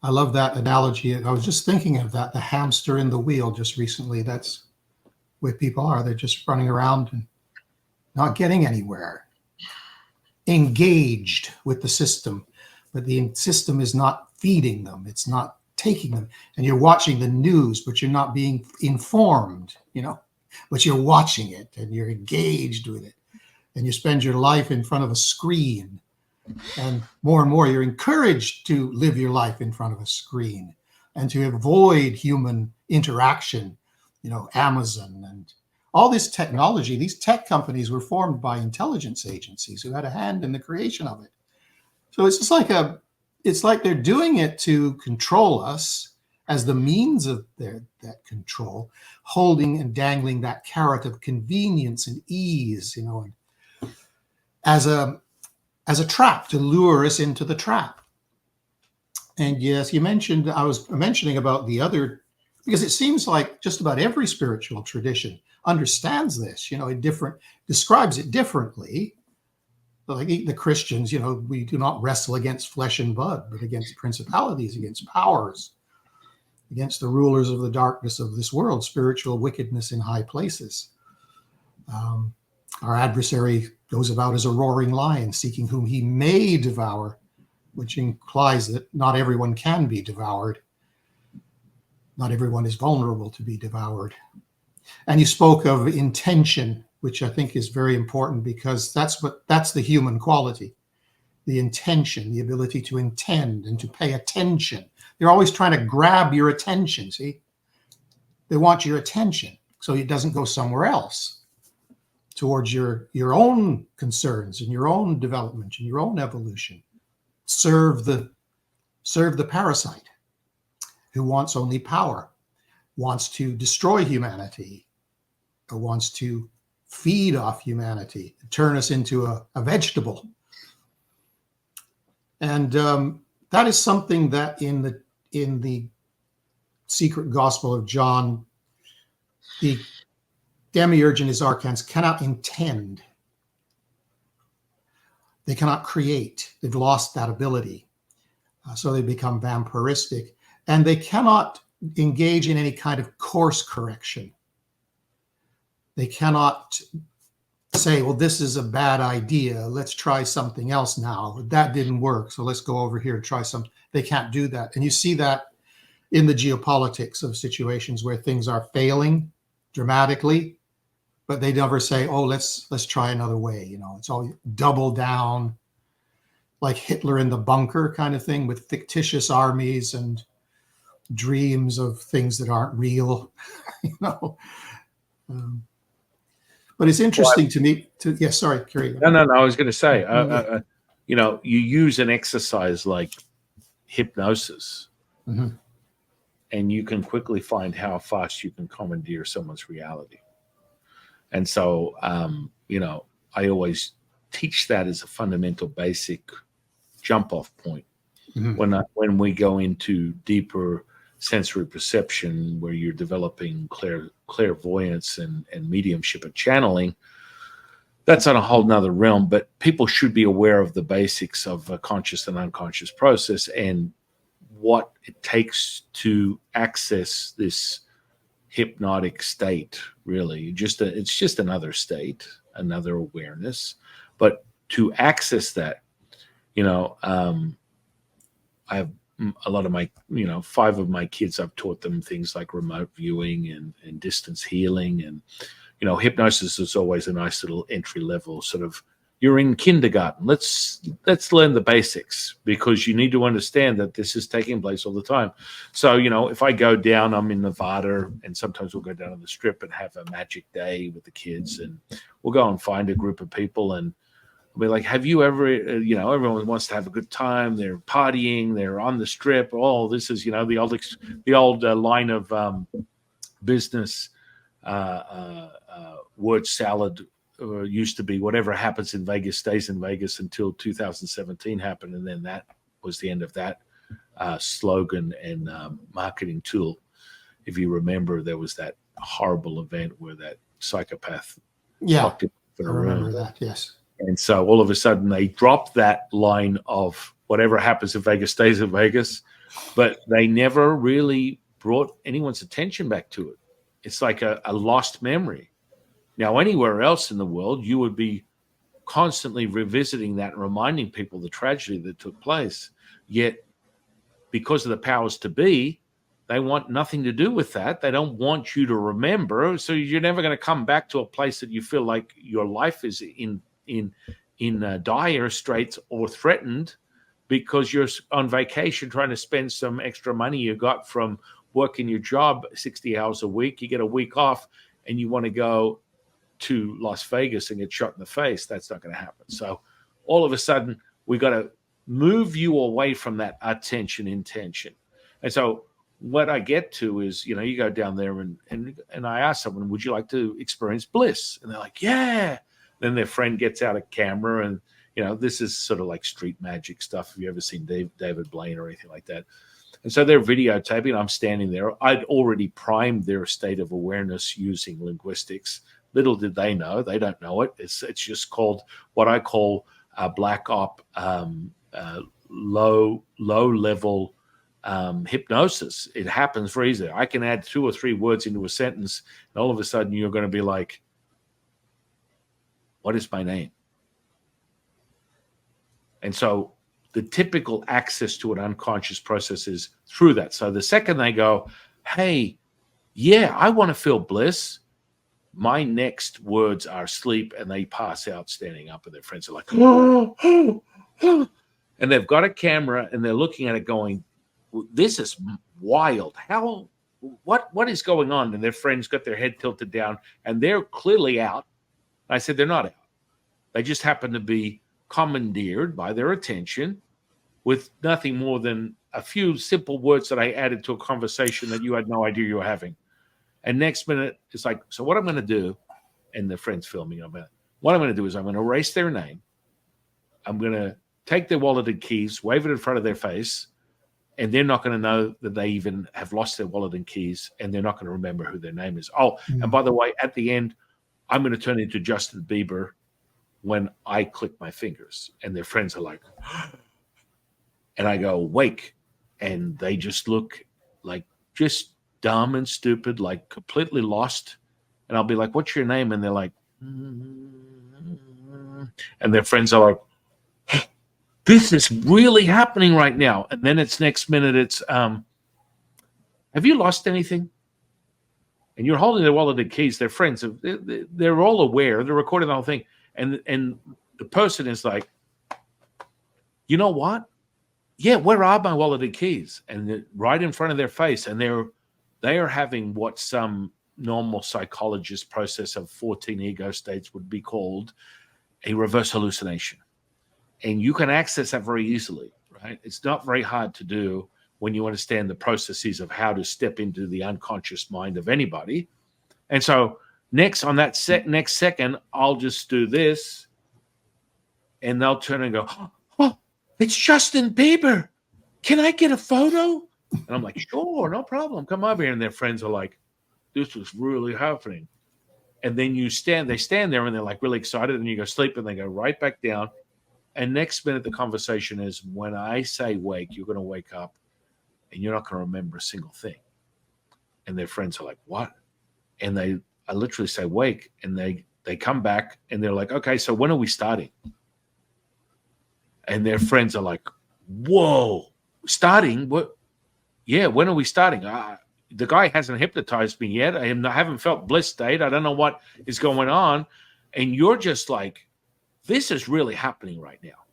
I love that analogy. I was just thinking of that, the hamster in the wheel just recently. That's where people are. They're just running around and not getting anywhere. Engaged with the system, but the system is not feeding them. It's not taking them, and you're watching the news, but you're not being informed, but you're watching it and you're engaged with it, and you spend your life in front of a screen, and more you're encouraged to live your life in front of a screen and to avoid human interaction. Amazon and all this technology, these tech companies were formed by intelligence agencies who had a hand in the creation of it. So it's just like they're doing it to control us as the means of that control, holding and dangling that carrot of convenience and ease, and as a trap to lure us into the trap. And yes, I was mentioning about the other, because it seems like just about every spiritual tradition understands this, it describes it differently. Like the Christians, we do not wrestle against flesh and blood, but against principalities, against powers, against the rulers of the darkness of this world, spiritual wickedness in high places. Our adversary goes about as a roaring lion, seeking whom he may devour, which implies that not everyone can be devoured. Not everyone is vulnerable to be devoured. And you spoke of intention, which I think is very important, because that's the human quality, the intention, the ability to intend and to pay attention. They're always trying to grab your attention, see? They want your attention so it doesn't go somewhere else towards your own concerns and your own development and your own evolution. Serve the parasite who wants only power, wants to destroy humanity, or wants to feed off humanity, turn us into a vegetable. And that is something that in the secret gospel of John, the demiurge and his archons cannot intend. They cannot create. They've lost that ability. So they become vampiristic, and they cannot engage in any kind of course correction. They cannot say, well, this is a bad idea. Let's try something else now. That didn't work, so let's go over here and try something. They can't do that. And you see that in the geopolitics of situations where things are failing dramatically, but they never say, oh, let's try another way. It's all double down, like Hitler in the bunker kind of thing, with fictitious armies and dreams of things that aren't real. But it's interesting to me sorry, carry on. No. I was going to say, you use an exercise like hypnosis, Mm-hmm. and you can quickly find how fast you can commandeer someone's reality. And so, I always teach that as a fundamental, basic jump-off point. Mm-hmm. When we go into deeper sensory perception, where you're developing clairvoyance and mediumship and channeling, that's on a whole nother realm. But people should be aware of the basics of a conscious and unconscious process and what it takes to access this hypnotic state. Really, it's just another state, another awareness. But to access that, I have a lot of my, 5 of my kids, I've taught them things like remote viewing and distance healing. And, hypnosis is always a nice little entry level sort of, you're in kindergarten. Let's learn the basics, because you need to understand that this is taking place all the time. So, if I go down, I'm in Nevada, and sometimes we'll go down on the Strip and have a magic day with the kids, and we'll go and find a group of people, and be like, have you ever, everyone wants to have a good time. They're partying. They're on the Strip. Oh, this is, the old line of business word salad used to be, whatever happens in Vegas stays in Vegas, until 2017 happened. And then that was the end of that slogan and marketing tool. If you remember, there was that horrible event where that psychopath locked him in a room. I remember that, yes. And so all of a sudden they dropped that line of whatever happens in Vegas stays in Vegas, but they never really brought anyone's attention back to it. It's like a lost memory. Now, anywhere else in the world, you would be constantly revisiting that and reminding people the tragedy that took place. Yet because of the powers to be, they want nothing to do with that. They don't want you to remember. So you're never going to come back to a place that you feel like your life is in dire straits or threatened, because you're on vacation trying to spend some extra money you got from working your job 60 hours a week. You get a week off and you want to go to Las Vegas and get shot in the face. That's not going to happen. So all of a sudden, we got to move you away from that attention intention. And so what I get to is, you know, you go down there and I ask someone, would you like to experience bliss? And they're like, yeah. Then their friend gets out a camera, and, you know, this is sort of like street magic stuff. Have you ever seen David Blaine or anything like that? And so they're videotaping. I'm standing there. I'd already primed their state of awareness using linguistics. Little did they know. They don't know it. It's just called what I call black op low level hypnosis. It happens very easily. I can add 2 or 3 words into a sentence, and all of a sudden you're going to be like, what is my name? And so the typical access to an unconscious process is through that. So the second they go, hey, yeah, I want to feel bliss, my next words are sleep, and they pass out standing up, and their friends are like, and they've got a camera and they're looking at it going, this is wild. What is going on? And their friends got their head tilted down, and they're clearly out. I said, they're not out. They just happen to be commandeered by their attention with nothing more than a few simple words that I added to a conversation that you had no idea you were having. And next minute, it's like, so what I'm going to do, and the friend's filming about it, what I'm going to do is I'm going to erase their name. I'm going to take their wallet and keys, wave it in front of their face, and they're not going to know that they even have lost their wallet and keys, and they're not going to remember who their name is. Oh, and by the way, at the end, I'm going to turn into Justin Bieber when I click my fingers. And their friends are like, and I go, wake. And they just look like just dumb and stupid, like completely lost. And I'll be like, what's your name? And they're like, and their friends are like, this is really happening right now. And then it's next minute, it's, have you lost anything? And you're holding their wallet and keys. Their friends, they're all aware. They're recording the whole thing. And the person is like, you know what? Yeah, where are my wallet and keys? And right in front of their face. And they are having what some normal psychologist process of 14 ego states would be called a reverse hallucination. And you can access that very easily, right? It's not very hard to do when you understand the processes of how to step into the unconscious mind of anybody. And so next on that next second, I'll just do this, and they'll turn and go, oh, it's Justin Bieber. Can I get a photo? And I'm like, sure, no problem. Come over here. And their friends are like, this is really happening. And then they stand there and they're like really excited, and you go sleep, and they go right back down. And next minute, the conversation is, when I say wake, you're going to wake up and you're not going to remember a single thing. And their friends are like, what? And I literally say wake, and they come back and they're like, okay, so when are we starting? And their friends are like, whoa, starting? What? Yeah, when are we starting? The guy hasn't hypnotized me yet. I haven't felt bliss state. I don't know what is going on. And you're just like, this is really happening right now.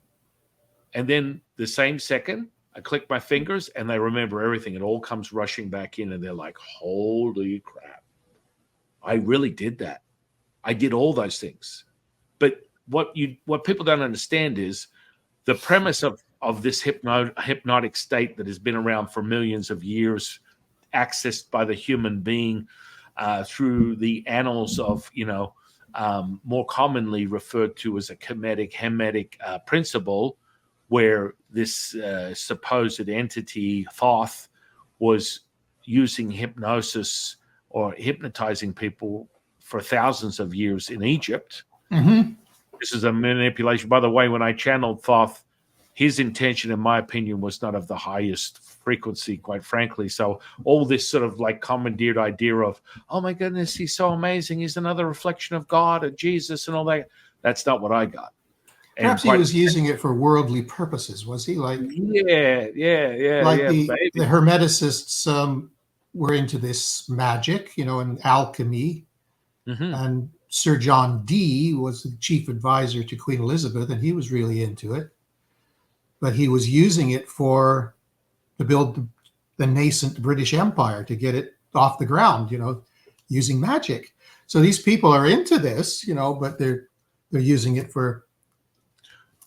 And then the same second, I click my fingers and they remember everything. It all comes rushing back in, and they're like, holy crap. I really did that. I did all those things. But what people don't understand is the premise of this hypnotic state that has been around for millions of years, accessed by the human being through the annals of, more commonly referred to as a Hermetic principle, where this supposed entity, Thoth, was using hypnosis or hypnotizing people for thousands of years in Egypt. Mm-hmm. This is a manipulation. By the way, when I channeled Thoth, his intention, in my opinion, was not of the highest frequency, quite frankly. So all this sort of like commandeered idea of, oh my goodness, he's so amazing, he's another reflection of God and Jesus and all that, that's not what I got. And Perhaps he quite, was using it for worldly purposes, was he? Like the maybe. Hermeticists were into this magic, and alchemy. Hmm. And Sir John Dee was the chief advisor to Queen Elizabeth, and he was really into it. But he was using it to build the nascent British Empire, to get it off the ground, using magic. So these people are into this, but they're using it for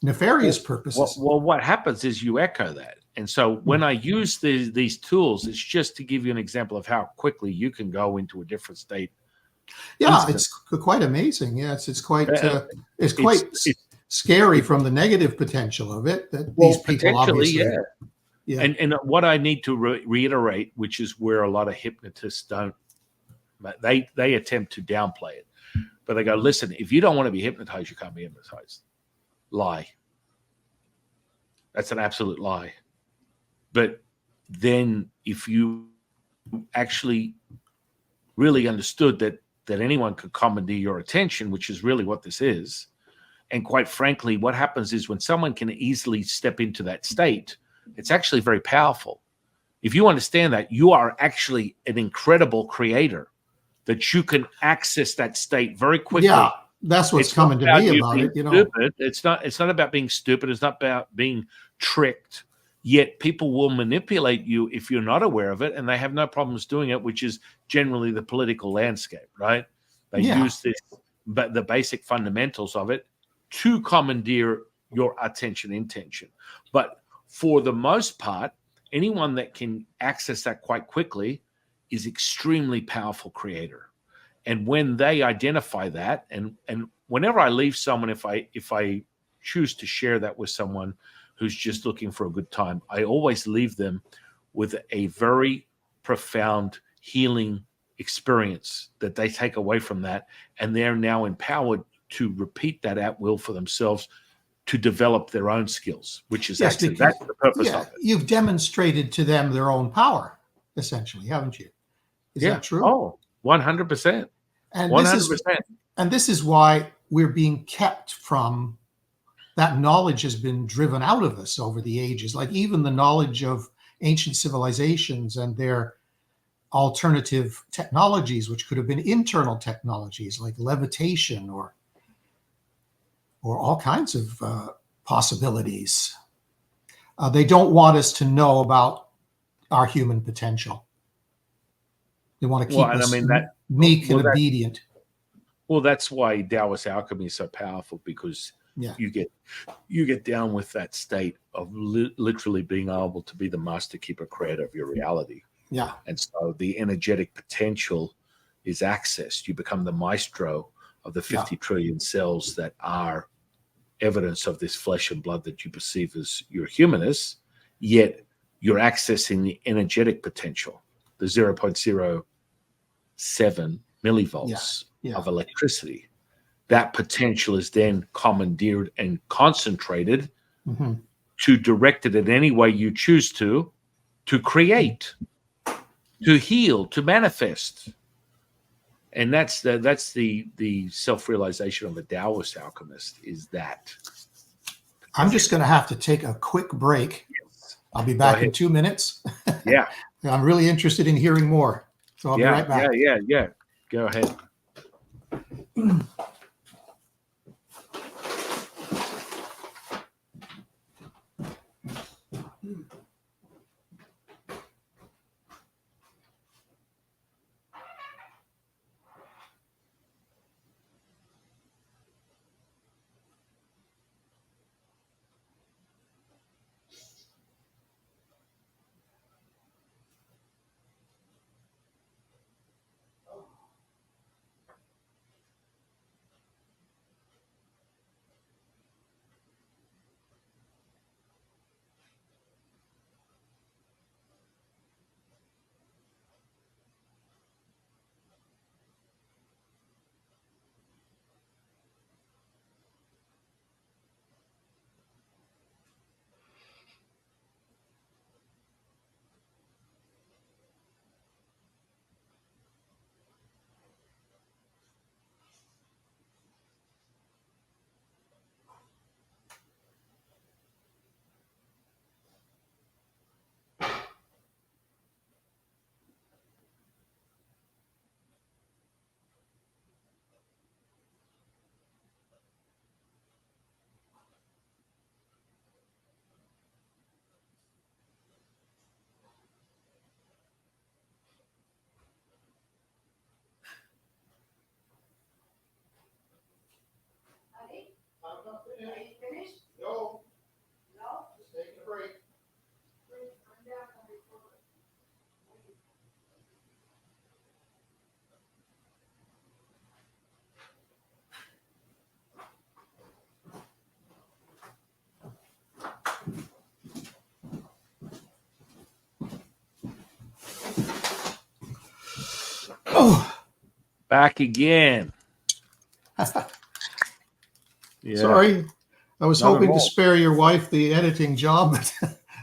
nefarious purposes. Well, what happens is you echo that. And so when I use these tools, it's just to give you an example of how quickly you can go into a different state. Yeah, it's quite amazing. Yes, it's quite It's scary from the negative potential of it. That well, these people potentially, obviously, yeah. And what I need to reiterate, which is where a lot of hypnotists don't, they attempt to downplay it, but they go, listen, if you don't want to be hypnotized, you can't be hypnotized. Lie. That's an absolute lie. But then if you actually really understood that anyone could commandeer your attention, which is really what this is, and quite frankly, what happens is when someone can easily step into that state, it's actually very powerful. If you understand that, you are actually an incredible creator, that you can access that state very quickly. Yeah, that's what's coming to me about it. Stupid. It's not about being stupid. It's not about being tricked. Yet people will manipulate you if you're not aware of it, and they have no problems doing it, which is generally the political landscape, right? They use this, but the basic fundamentals of it to commandeer your attention intention. But for the most part, anyone that can access that quite quickly is extremely powerful creator. And when they identify that, and whenever I leave someone, if I choose to share that with someone who's just looking for a good time, I always leave them with a very profound healing experience that they take away from that, and they're now empowered to repeat that at will for themselves, to develop their own skills, which is that's the purpose of it. You've demonstrated to them their own power, essentially, haven't you? Is that true? Oh, 100%. And 100%. This is why we're being kept from that. Knowledge has been driven out of us over the ages, like even the knowledge of ancient civilizations and their alternative technologies, which could have been internal technologies like levitation or all kinds of possibilities. They don't want us to know about our human potential. They want to keep us meek and obedient. Well, that's why Taoist alchemy is so powerful, because you get down with that state of literally being able to be the master keeper creator of your reality. Yeah. And so the energetic potential is accessed. You become the maestro of the 50 trillion cells that are evidence of this flesh and blood that you perceive as your humanness, yet you're accessing the energetic potential, the 0.07 millivolts of electricity. That potential is then commandeered and concentrated to direct it in any way you choose to create, to heal, to manifest. And that's the self-realization of a Taoist alchemist, is that. I'm just going to have to take a quick break. Yes. I'll be back in 2 minutes. Yeah. I'm really interested in hearing more. So I'll be right back. Yeah. Go ahead. No. Just taking a break. Oh. Back again. Yeah. Sorry. I was Not at hoping to all. spare your wife the editing job, but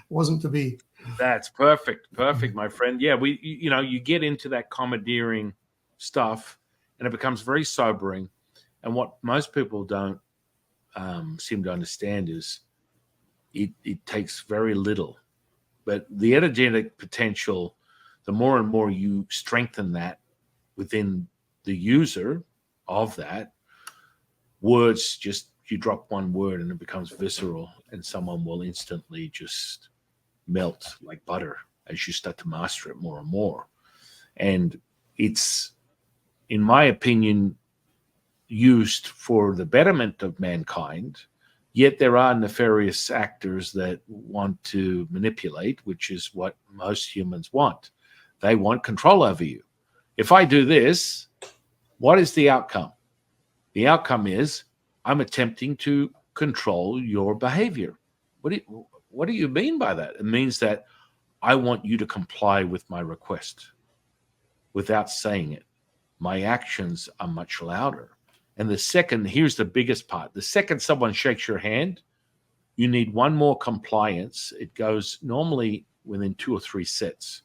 wasn't to be. That's perfect. Perfect, my friend. Yeah, you get into that commandeering stuff and it becomes very sobering. And what most people don't seem to understand is it takes very little. But the energetic potential, the more and more you strengthen that within the user of that, words just, you drop one word and it becomes visceral and someone will instantly just melt like butter as you start to master it more and more. And it's, in my opinion, used for the betterment of mankind, yet there are nefarious actors that want to manipulate, which is what most humans want. They want control over you. If I do this, what is the outcome? The outcome is I'm attempting to control your behavior. What do you mean by that? It means that I want you to comply with my request without saying it. My actions are much louder. And the second, here's the biggest part. The second someone shakes your hand, you need one more compliance. It goes normally within 2 or 3 sets.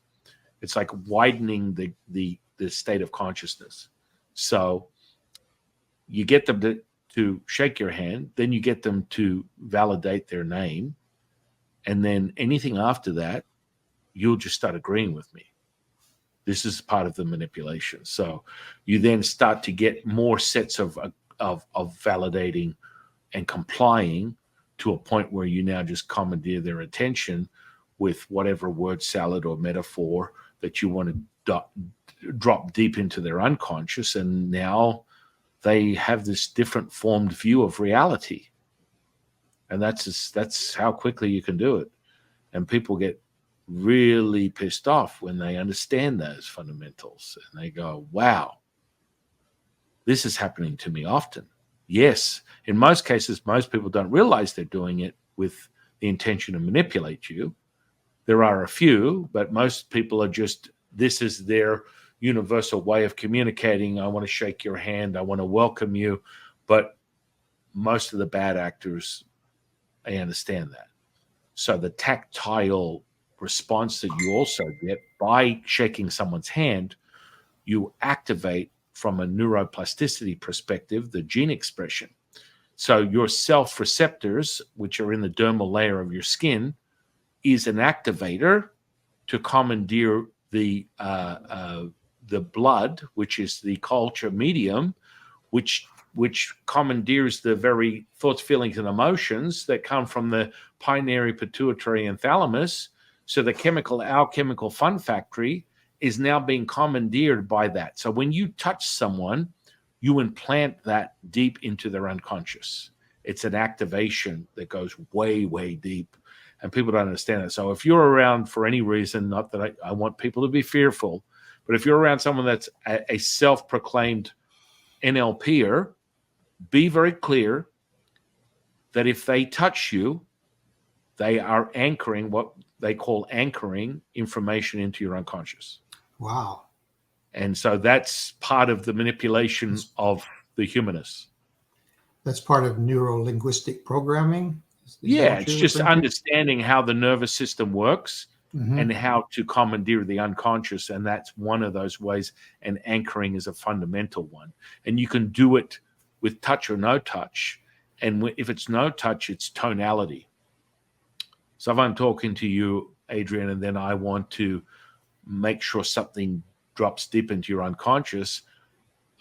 It's like widening the state of consciousness. So you get them to shake your hand, then you get them to validate their name. And then anything after that, you'll just start agreeing with me. This is part of the manipulation. So you then start to get more sets of validating and complying to a point where you now just commandeer their attention with whatever word salad or metaphor that you want to drop deep into their unconscious. And now they have this different formed view of reality. And that's how quickly you can do it. And people get really pissed off when they understand those fundamentals and they go, wow, this is happening to me often. Yes, in most cases, most people don't realize they're doing it with the intention to manipulate you. There are a few, but most people are just, this is their universal way of communicating. I want to shake your hand. I want to welcome you. But most of the bad actors, I understand that. So the tactile response that you also get by shaking someone's hand, you activate from a neuroplasticity perspective, the gene expression. So your self-receptors, which are in the dermal layer of your skin, is an activator to commandeer the blood, which is the culture medium, which commandeers the very thoughts, feelings, and emotions that come from the pineary, pituitary, and thalamus. So the alchemical fun factory is now being commandeered by that. So when you touch someone, you implant that deep into their unconscious. It's an activation that goes way, way deep. And people don't understand it. So if you're around for any reason, not that I want people to be fearful, but if you're around someone that's a self-proclaimed NLPer, be very clear that if they touch you, they are anchoring what they call anchoring information into your unconscious. Wow. And so that's part of the manipulation of the humanists. That's part of neuro-linguistic programming? Yeah, it's just understanding how the nervous system works and how to commandeer the unconscious. And that's one of those ways. And anchoring is a fundamental one. And you can do it with touch or no touch. And if it's no touch, it's tonality. So if I'm talking to you, Adrian, and then I want to make sure something drops deep into your unconscious,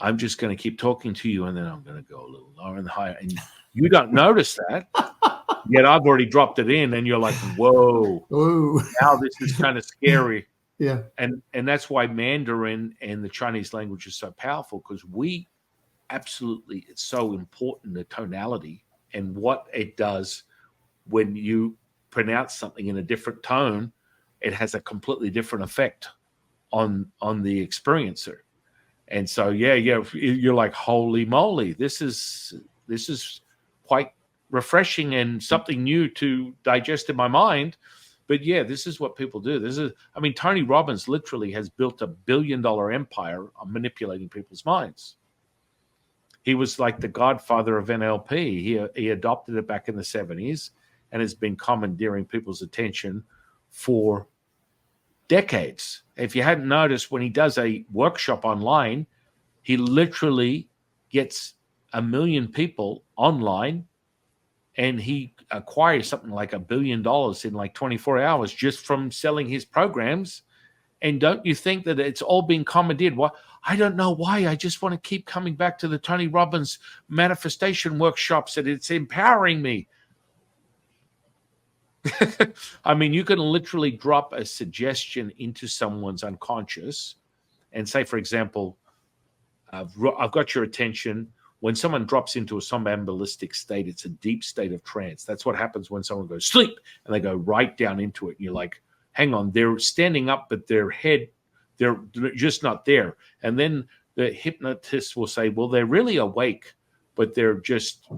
I'm just going to keep talking to you, and then I'm going to go a little lower and higher. And you don't notice that, yet I've already dropped it in, and you're like, whoa, now this is kind of scary. Yeah. And that's why Mandarin and the Chinese language is so powerful, because we absolutely, it's so important, the tonality and what it does when you pronounce something in a different tone. It has a completely different effect on the experiencer. And so, yeah, you're like, holy moly, this is quite refreshing and something new to digest in my mind. But yeah, this is what people do. I mean, Tony Robbins literally has built $1 billion empire on manipulating people's minds. He was like the godfather of NLP. He adopted it back in the 70s and has been commandeering people's attention for decades. If you hadn't noticed, when he does a workshop online, he literally gets 1 million people online, and he acquires something like $1 billion in like 24 hours just from selling his programs. And don't you think that it's all been commandeered? Well, I don't know why. I just want to keep coming back to the Tony Robbins manifestation workshops, and it's empowering me. I mean, you can literally drop a suggestion into someone's unconscious and say, for example, I've got your attention. When someone drops into a somnambulistic state, it's a deep state of trance. That's what happens when someone goes sleep and they go right down into it. And you're like, hang on, they're standing up, but their head, they're just not there. And then the hypnotist will say, well, they're really awake, but they're just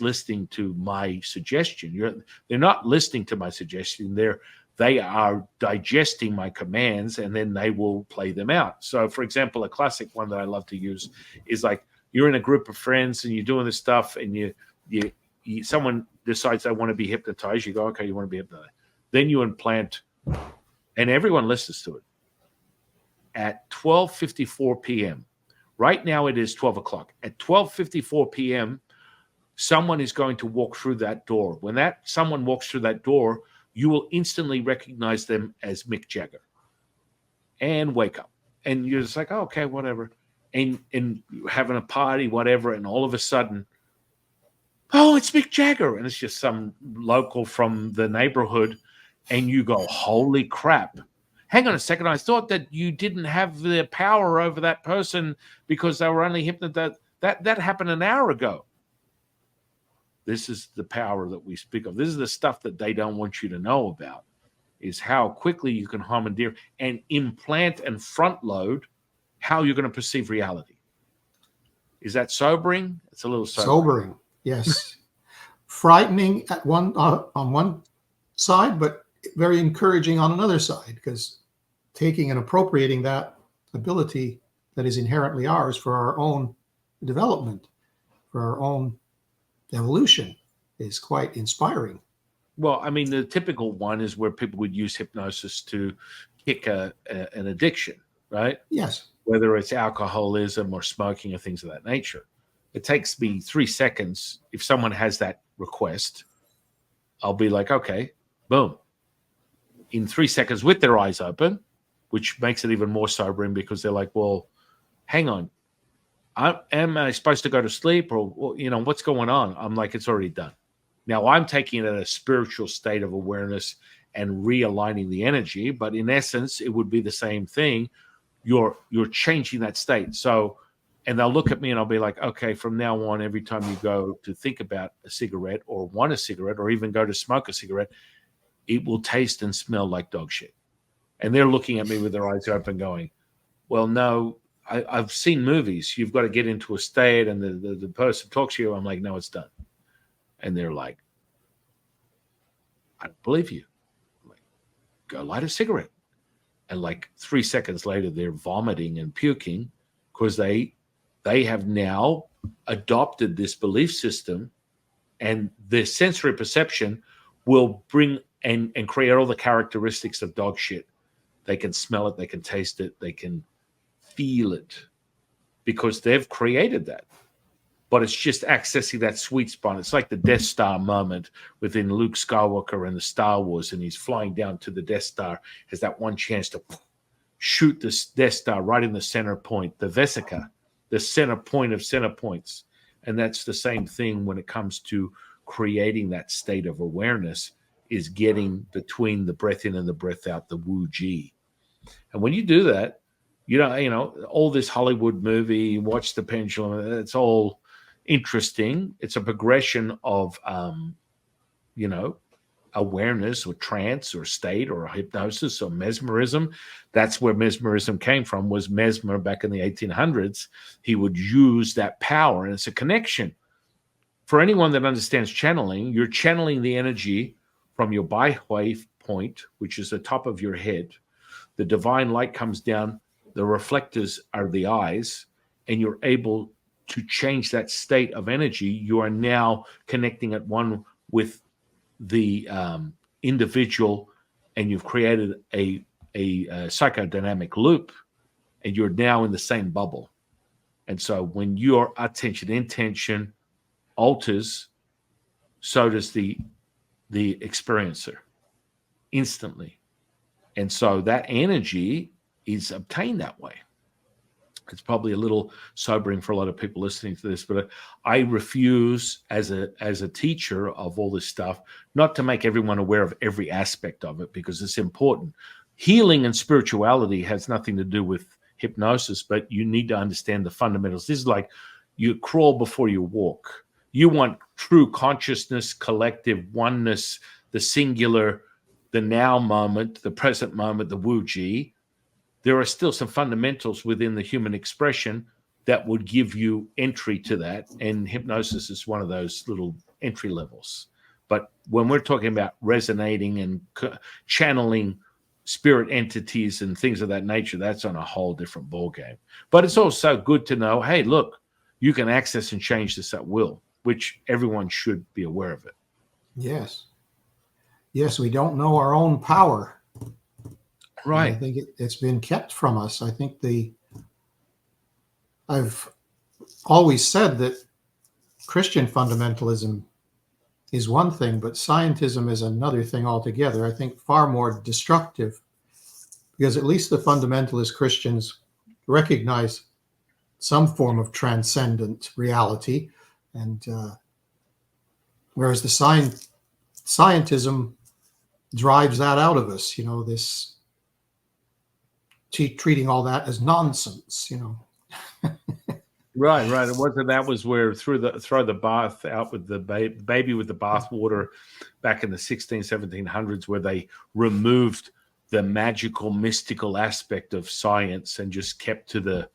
listening to my suggestion. They're not listening to my suggestion. They are digesting my commands, and then they will play them out. So, for example, a classic one that I love to use is like, you're in a group of friends and you're doing this stuff, and someone decides they want to be hypnotized. You go, okay, you want to be hypnotized. Then you implant, and everyone listens to it at 12:54 p.m. Right now it is 12 o'clock. At 12:54 p.m., someone is going to walk through that door. When someone walks through that door, you will instantly recognize them as Mick Jagger and wake up. And you're just like, oh, okay, whatever. And having a party, whatever, and all of a sudden, oh, it's Mick Jagger. And it's just some local from the neighborhood. And you go, holy crap. Hang on a second. I thought that you didn't have the power over that person because they were only hypnotized. That happened an hour ago. This is the power that we speak of. This is the stuff that they don't want you to know about, is how quickly you can commandeer and implant and front load how you're going to perceive reality. Is that sobering? It's a little sobering. Yes. Frightening on one side, but very encouraging on another side, because taking and appropriating that ability that is inherently ours for our own development, for our own evolution, is quite inspiring. Well, I mean, the typical one is where people would use hypnosis to kick an addiction, right? Yes. Whether it's alcoholism or smoking or things of that nature. It takes me 3 seconds. If someone has that request, I'll be like, okay, boom. In 3 seconds with their eyes open, which makes it even more sobering, because they're like, well, hang on. Am I supposed to go to sleep, or what's going on? I'm like, it's already done. Now I'm taking it at a spiritual state of awareness and realigning the energy, but in essence, it would be the same thing. You're changing that state. So, and they'll look at me and I'll be like, okay, from now on, every time you go to think about a cigarette or want a cigarette or even go to smoke a cigarette, it will taste and smell like dog shit. And they're looking at me with their eyes open going, well, no, I've seen movies. You've got to get into a state, and the person talks to you. I'm like, no, it's done. And they're like, I don't believe you. I'm like, go light a cigarette. And like 3 seconds later, they're vomiting and puking because they have now adopted this belief system, and their sensory perception will bring and create all the characteristics of dog shit. They can smell it, they can taste it, they can feel it, because they've created that. But it's just accessing that sweet spot. It's like the Death Star moment within Luke Skywalker and the Star Wars, and he's flying down to the Death Star, has that one chance to shoot this Death Star right in the center point, the vesica, the center point of center points. And that's the same thing when it comes to creating that state of awareness, is getting between the breath in and the breath out, the Wu Ji. And when you do that, all this Hollywood movie, watch The Pendulum, it's all interesting. It's a progression of, awareness or trance or state or hypnosis or mesmerism. That's where mesmerism came from, was Mesmer back in the 1800s. He would use that power, and it's a connection. For anyone that understands channeling, you're channeling the energy from your bihwave point, which is the top of your head. The divine light comes down, the reflectors are the eyes, and you're able to change that state of energy. You are now connecting at one with the individual, and you've created a psychodynamic loop, and you're now in the same bubble. And so when your attention intention alters, so does the experiencer instantly. And so that energy is obtained that way. It's probably a little sobering for a lot of people listening to this, but I refuse as a teacher of all this stuff not to make everyone aware of every aspect of it, because it's important. Healing and spirituality has nothing to do with hypnosis, but you need to understand the fundamentals. This is like you crawl before you walk. You want true consciousness, collective oneness, the singular, the now moment, the present moment, the Wu-Ji. There are still some fundamentals within the human expression that would give you entry to that. And hypnosis is one of those little entry levels. But when we're talking about resonating and channeling spirit entities and things of that nature, that's on a whole different ballgame. But it's also good to know, hey, look, you can access and change this at will, which everyone should be aware of it. Yes. Yes, we don't know our own power. Right. And I think it's been kept from us. I think I've always said that Christian fundamentalism is one thing, but scientism is another thing altogether. I think far more destructive, because at least the fundamentalist Christians recognize some form of transcendent reality, and whereas the scientism drives that out of us. This treating all that as nonsense. Right. That was where throw the bath out with the baby with the bath water back in the 1700s, where they removed the magical, mystical aspect of science and just kept to the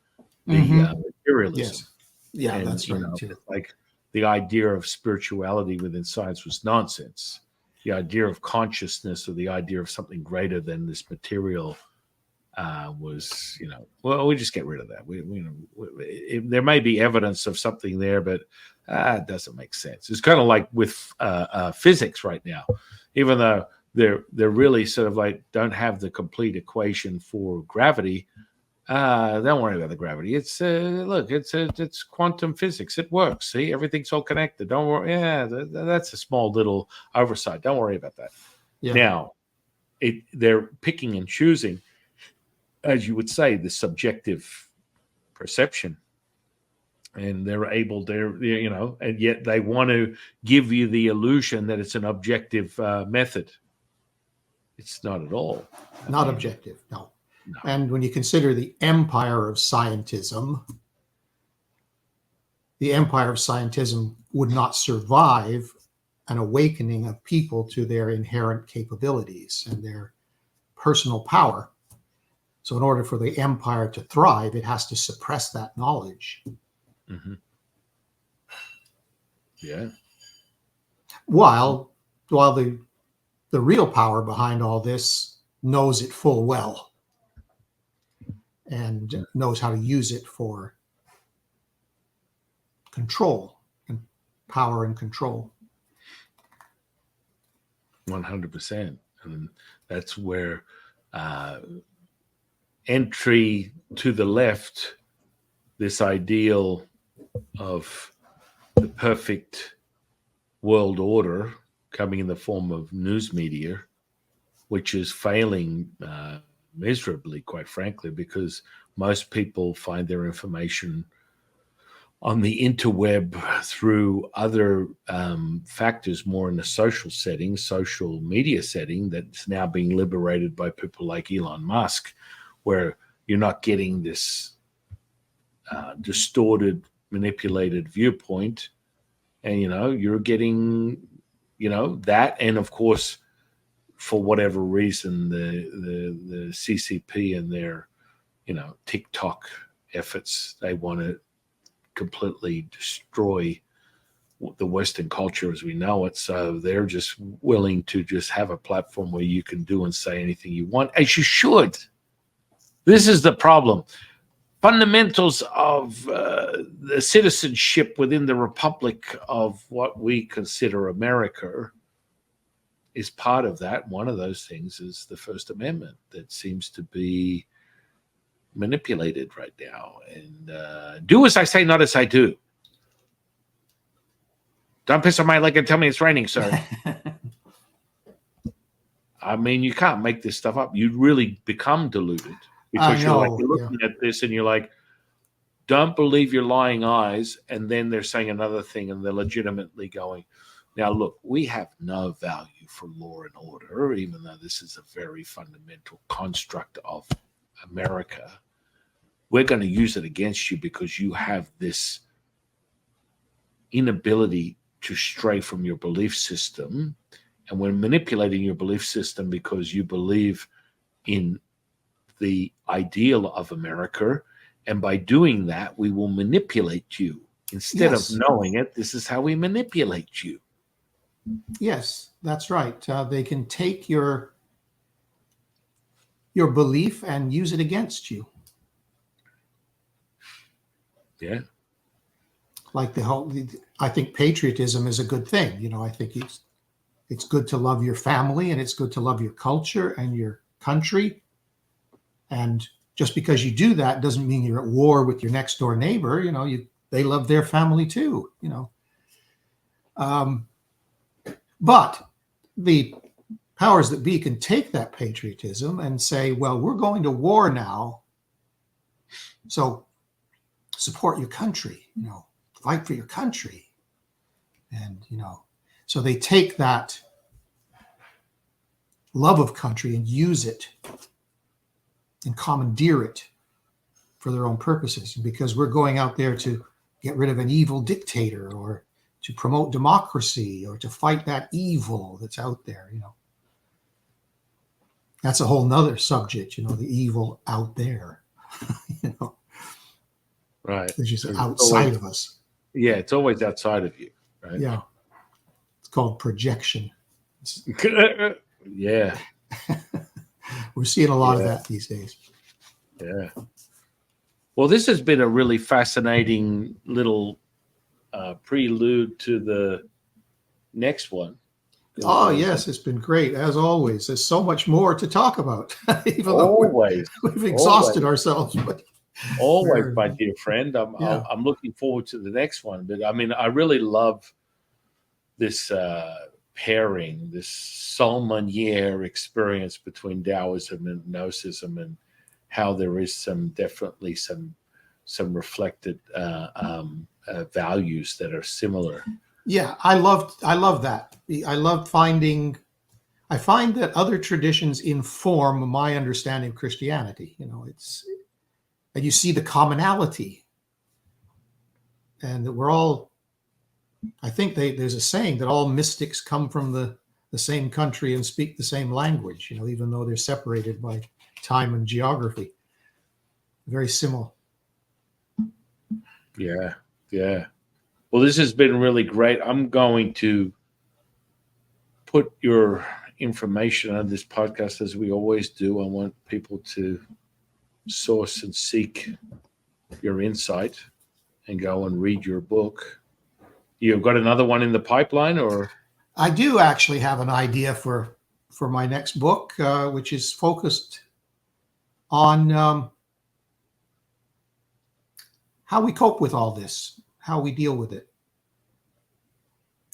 materialism. Yes. Yeah, and, that's right too. Like the idea of spirituality within science was nonsense. The idea of consciousness, or the idea of something greater than this material, was, we just get rid of that. There may be evidence of something there, but it doesn't make sense. It's kind of like with physics right now, even though they're really sort of like don't have the complete equation for gravity. Don't worry about the gravity. It's it's quantum physics. It works. See, everything's all connected. Don't worry. Yeah, that's a small little oversight. Don't worry about that. Yeah. Now, they're picking and choosing, as you would say, the subjective perception, and they're able to, and yet they want to give you the illusion that it's an objective method. It's not at all. Not objective, no. And when you consider the empire of scientism, the empire of scientism would not survive an awakening of people to their inherent capabilities and their personal power. So in order for the empire to thrive, it has to suppress that knowledge. Mm-hmm. Yeah. While the real power behind all this knows it full well and knows how to use it for control and power and control. 100%. And that's where entry to the left, this ideal of the perfect world order coming in the form of news media, which is failing miserably, quite frankly, because most people find their information on the interweb through other factors, more in the social media setting, that's now being liberated by people like Elon Musk, where you're not getting this distorted, manipulated viewpoint, and you're getting that, and of course, for whatever reason, the CCP and their TikTok efforts, they want to completely destroy the Western culture as we know it. So they're just willing to just have a platform where you can do and say anything you want, as you should. This is the problem. Fundamentals of the citizenship within the Republic of what we consider America is part of that. One of those things is the First Amendment that seems to be manipulated right now. And do as I say, not as I do. Don't piss on my leg and tell me it's raining, sir. I mean, you can't make this stuff up. You really become deluded because you're looking at this and you're like, don't believe your lying eyes. And then they're saying another thing and they're legitimately going, now, look, we have no value for law and order, even though this is a very fundamental construct of America. We're going to use it against you because you have this inability to stray from your belief system. And we're manipulating your belief system because you believe in the ideal of America. And by doing that, we will manipulate you. Instead of knowing it, this is how we manipulate you. Yes, that's right. They can take your belief and use it against you. Yeah. Like I think patriotism is a good thing. I think it's good to love your family and it's good to love your culture and your country. And just because you do that doesn't mean you're at war with your next door neighbor. They love their family too. But the powers that be can take that patriotism and say, well, we're going to war now, so support your country, fight for your country. And, so they take that love of country and use it and commandeer it for their own purposes. Because we're going out there to get rid of an evil dictator or to promote democracy or to fight that evil that's out there, That's a whole nother subject, the evil out there, Right. It's just outside of us. Yeah, it's always outside of you, right? Yeah. It's called projection. Yeah. We're seeing a lot of that these days. Yeah. Well, this has been a really fascinating little prelude to the next one. Oh, yes, it's been great, as always. There's so much more to talk about, even though we've exhausted ourselves. But always, my dear friend. I'm looking forward to the next one. But I mean, I really love this pairing, this sommelier experience between Taoism and Gnosticism, and how there is definitely some reflected values that are similar. Yeah, I love that. I find that other traditions inform my understanding of Christianity. And you see the commonality, and that we're all, I think there's a saying that all mystics come from the same country and speak the same language, even though they're separated by time and geography. Very similar. Yeah, yeah. Well, this has been really great. I'm going to put your information on this podcast as we always do. I want people to source and seek your insight and go and read your book. You've got another one in the pipeline, or? I do actually have an idea for my next book, which is focused on how we cope with all this, how we deal with it.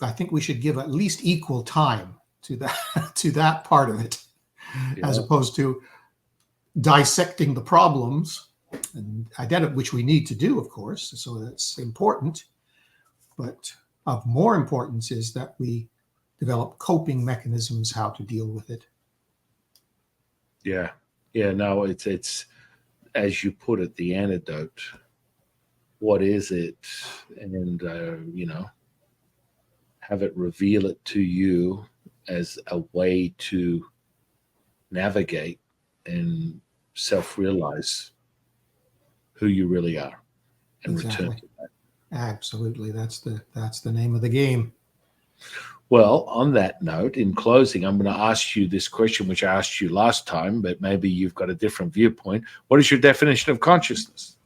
I think we should give at least equal time to that part of it, as opposed to dissecting the problems and identify, which we need to do, of course. So that's important. But of more importance is that we develop coping mechanisms, how to deal with it. Yeah. Yeah. No, it's as you put it, the antidote. what is it, and have it reveal it to you as a way to navigate and self-realize who you really are and return to that. Absolutely. That's the name of the game. Well, on that note, in closing, I'm going to ask you this question, which I asked you last time, but maybe you've got a different viewpoint. What is your definition of consciousness?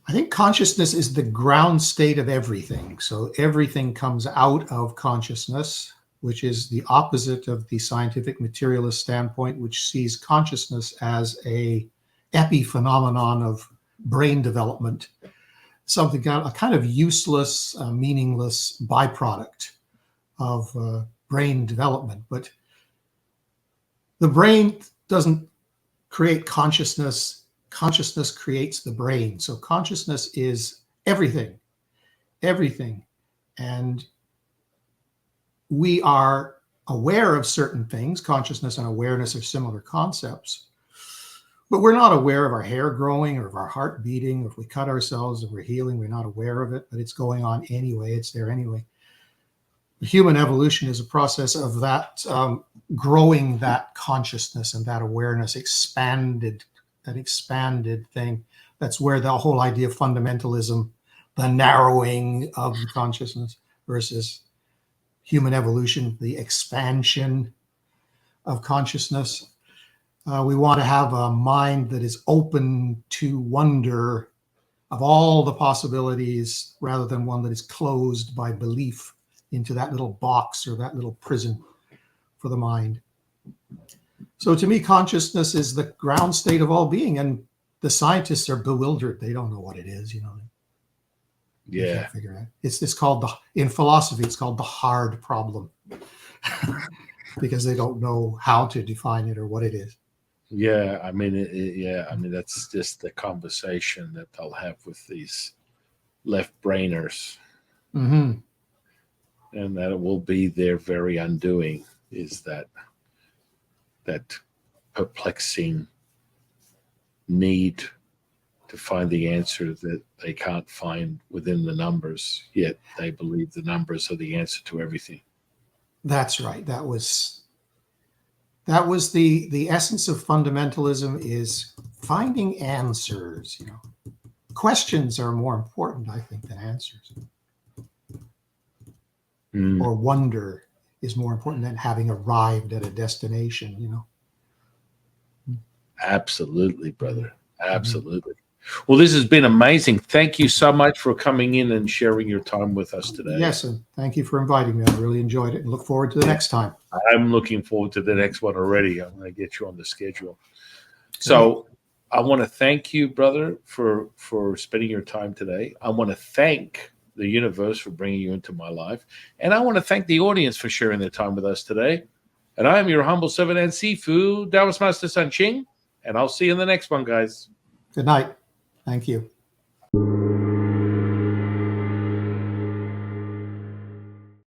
I think consciousness is the ground state of everything. So everything comes out of consciousness, which is the opposite of the scientific materialist standpoint, which sees consciousness as a epiphenomenon of brain development, something a kind of useless, meaningless byproduct of brain development. But the brain doesn't create consciousness. Consciousness creates the brain. So consciousness is everything. And we are aware of certain things. Consciousness and awareness are similar concepts. But we're not aware of our hair growing or of our heart beating. If we cut ourselves and we're healing, we're not aware of it, but it's going on anyway. It's there anyway. Human evolution is a process of that growing that consciousness and that awareness, expanded thing. That's where the whole idea of fundamentalism, the narrowing of the consciousness versus human evolution, the expansion of consciousness. We want to have a mind that is open to wonder of all the possibilities rather than one that is closed by belief into that little box or that little prison for the mind. So to me, consciousness is the ground state of all being, and the scientists are bewildered. They don't know what it is, They can't figure it out. It's called in philosophy, it's called the hard problem because they don't know how to define it or what it is. Yeah, I mean, that's just the conversation that they'll have with these left-brainers. Mm-hmm. And that it will be their very undoing, is that perplexing need to find the answer that they can't find within the numbers, yet they believe the numbers are the answer to everything. That's right. That was the essence of fundamentalism, is finding answers. Questions are more important, I think, than answers. Or wonder is more important than having arrived at a destination, Absolutely, brother. Absolutely. Mm-hmm. Well, this has been amazing. Thank you so much for coming in and sharing your time with us today. Yes, and thank you for inviting me. I really enjoyed it and look forward to the next time. I'm looking forward to the next one already. I'm going to get you on the schedule. So I want to thank you, brother, for spending your time today. I want to thank the universe for bringing you into my life. And I want to thank the audience for sharing their time with us today. And I am your humble servant and seafood, Taoist Master San Qing. And I'll see you in the next one, guys. Good night. Thank you.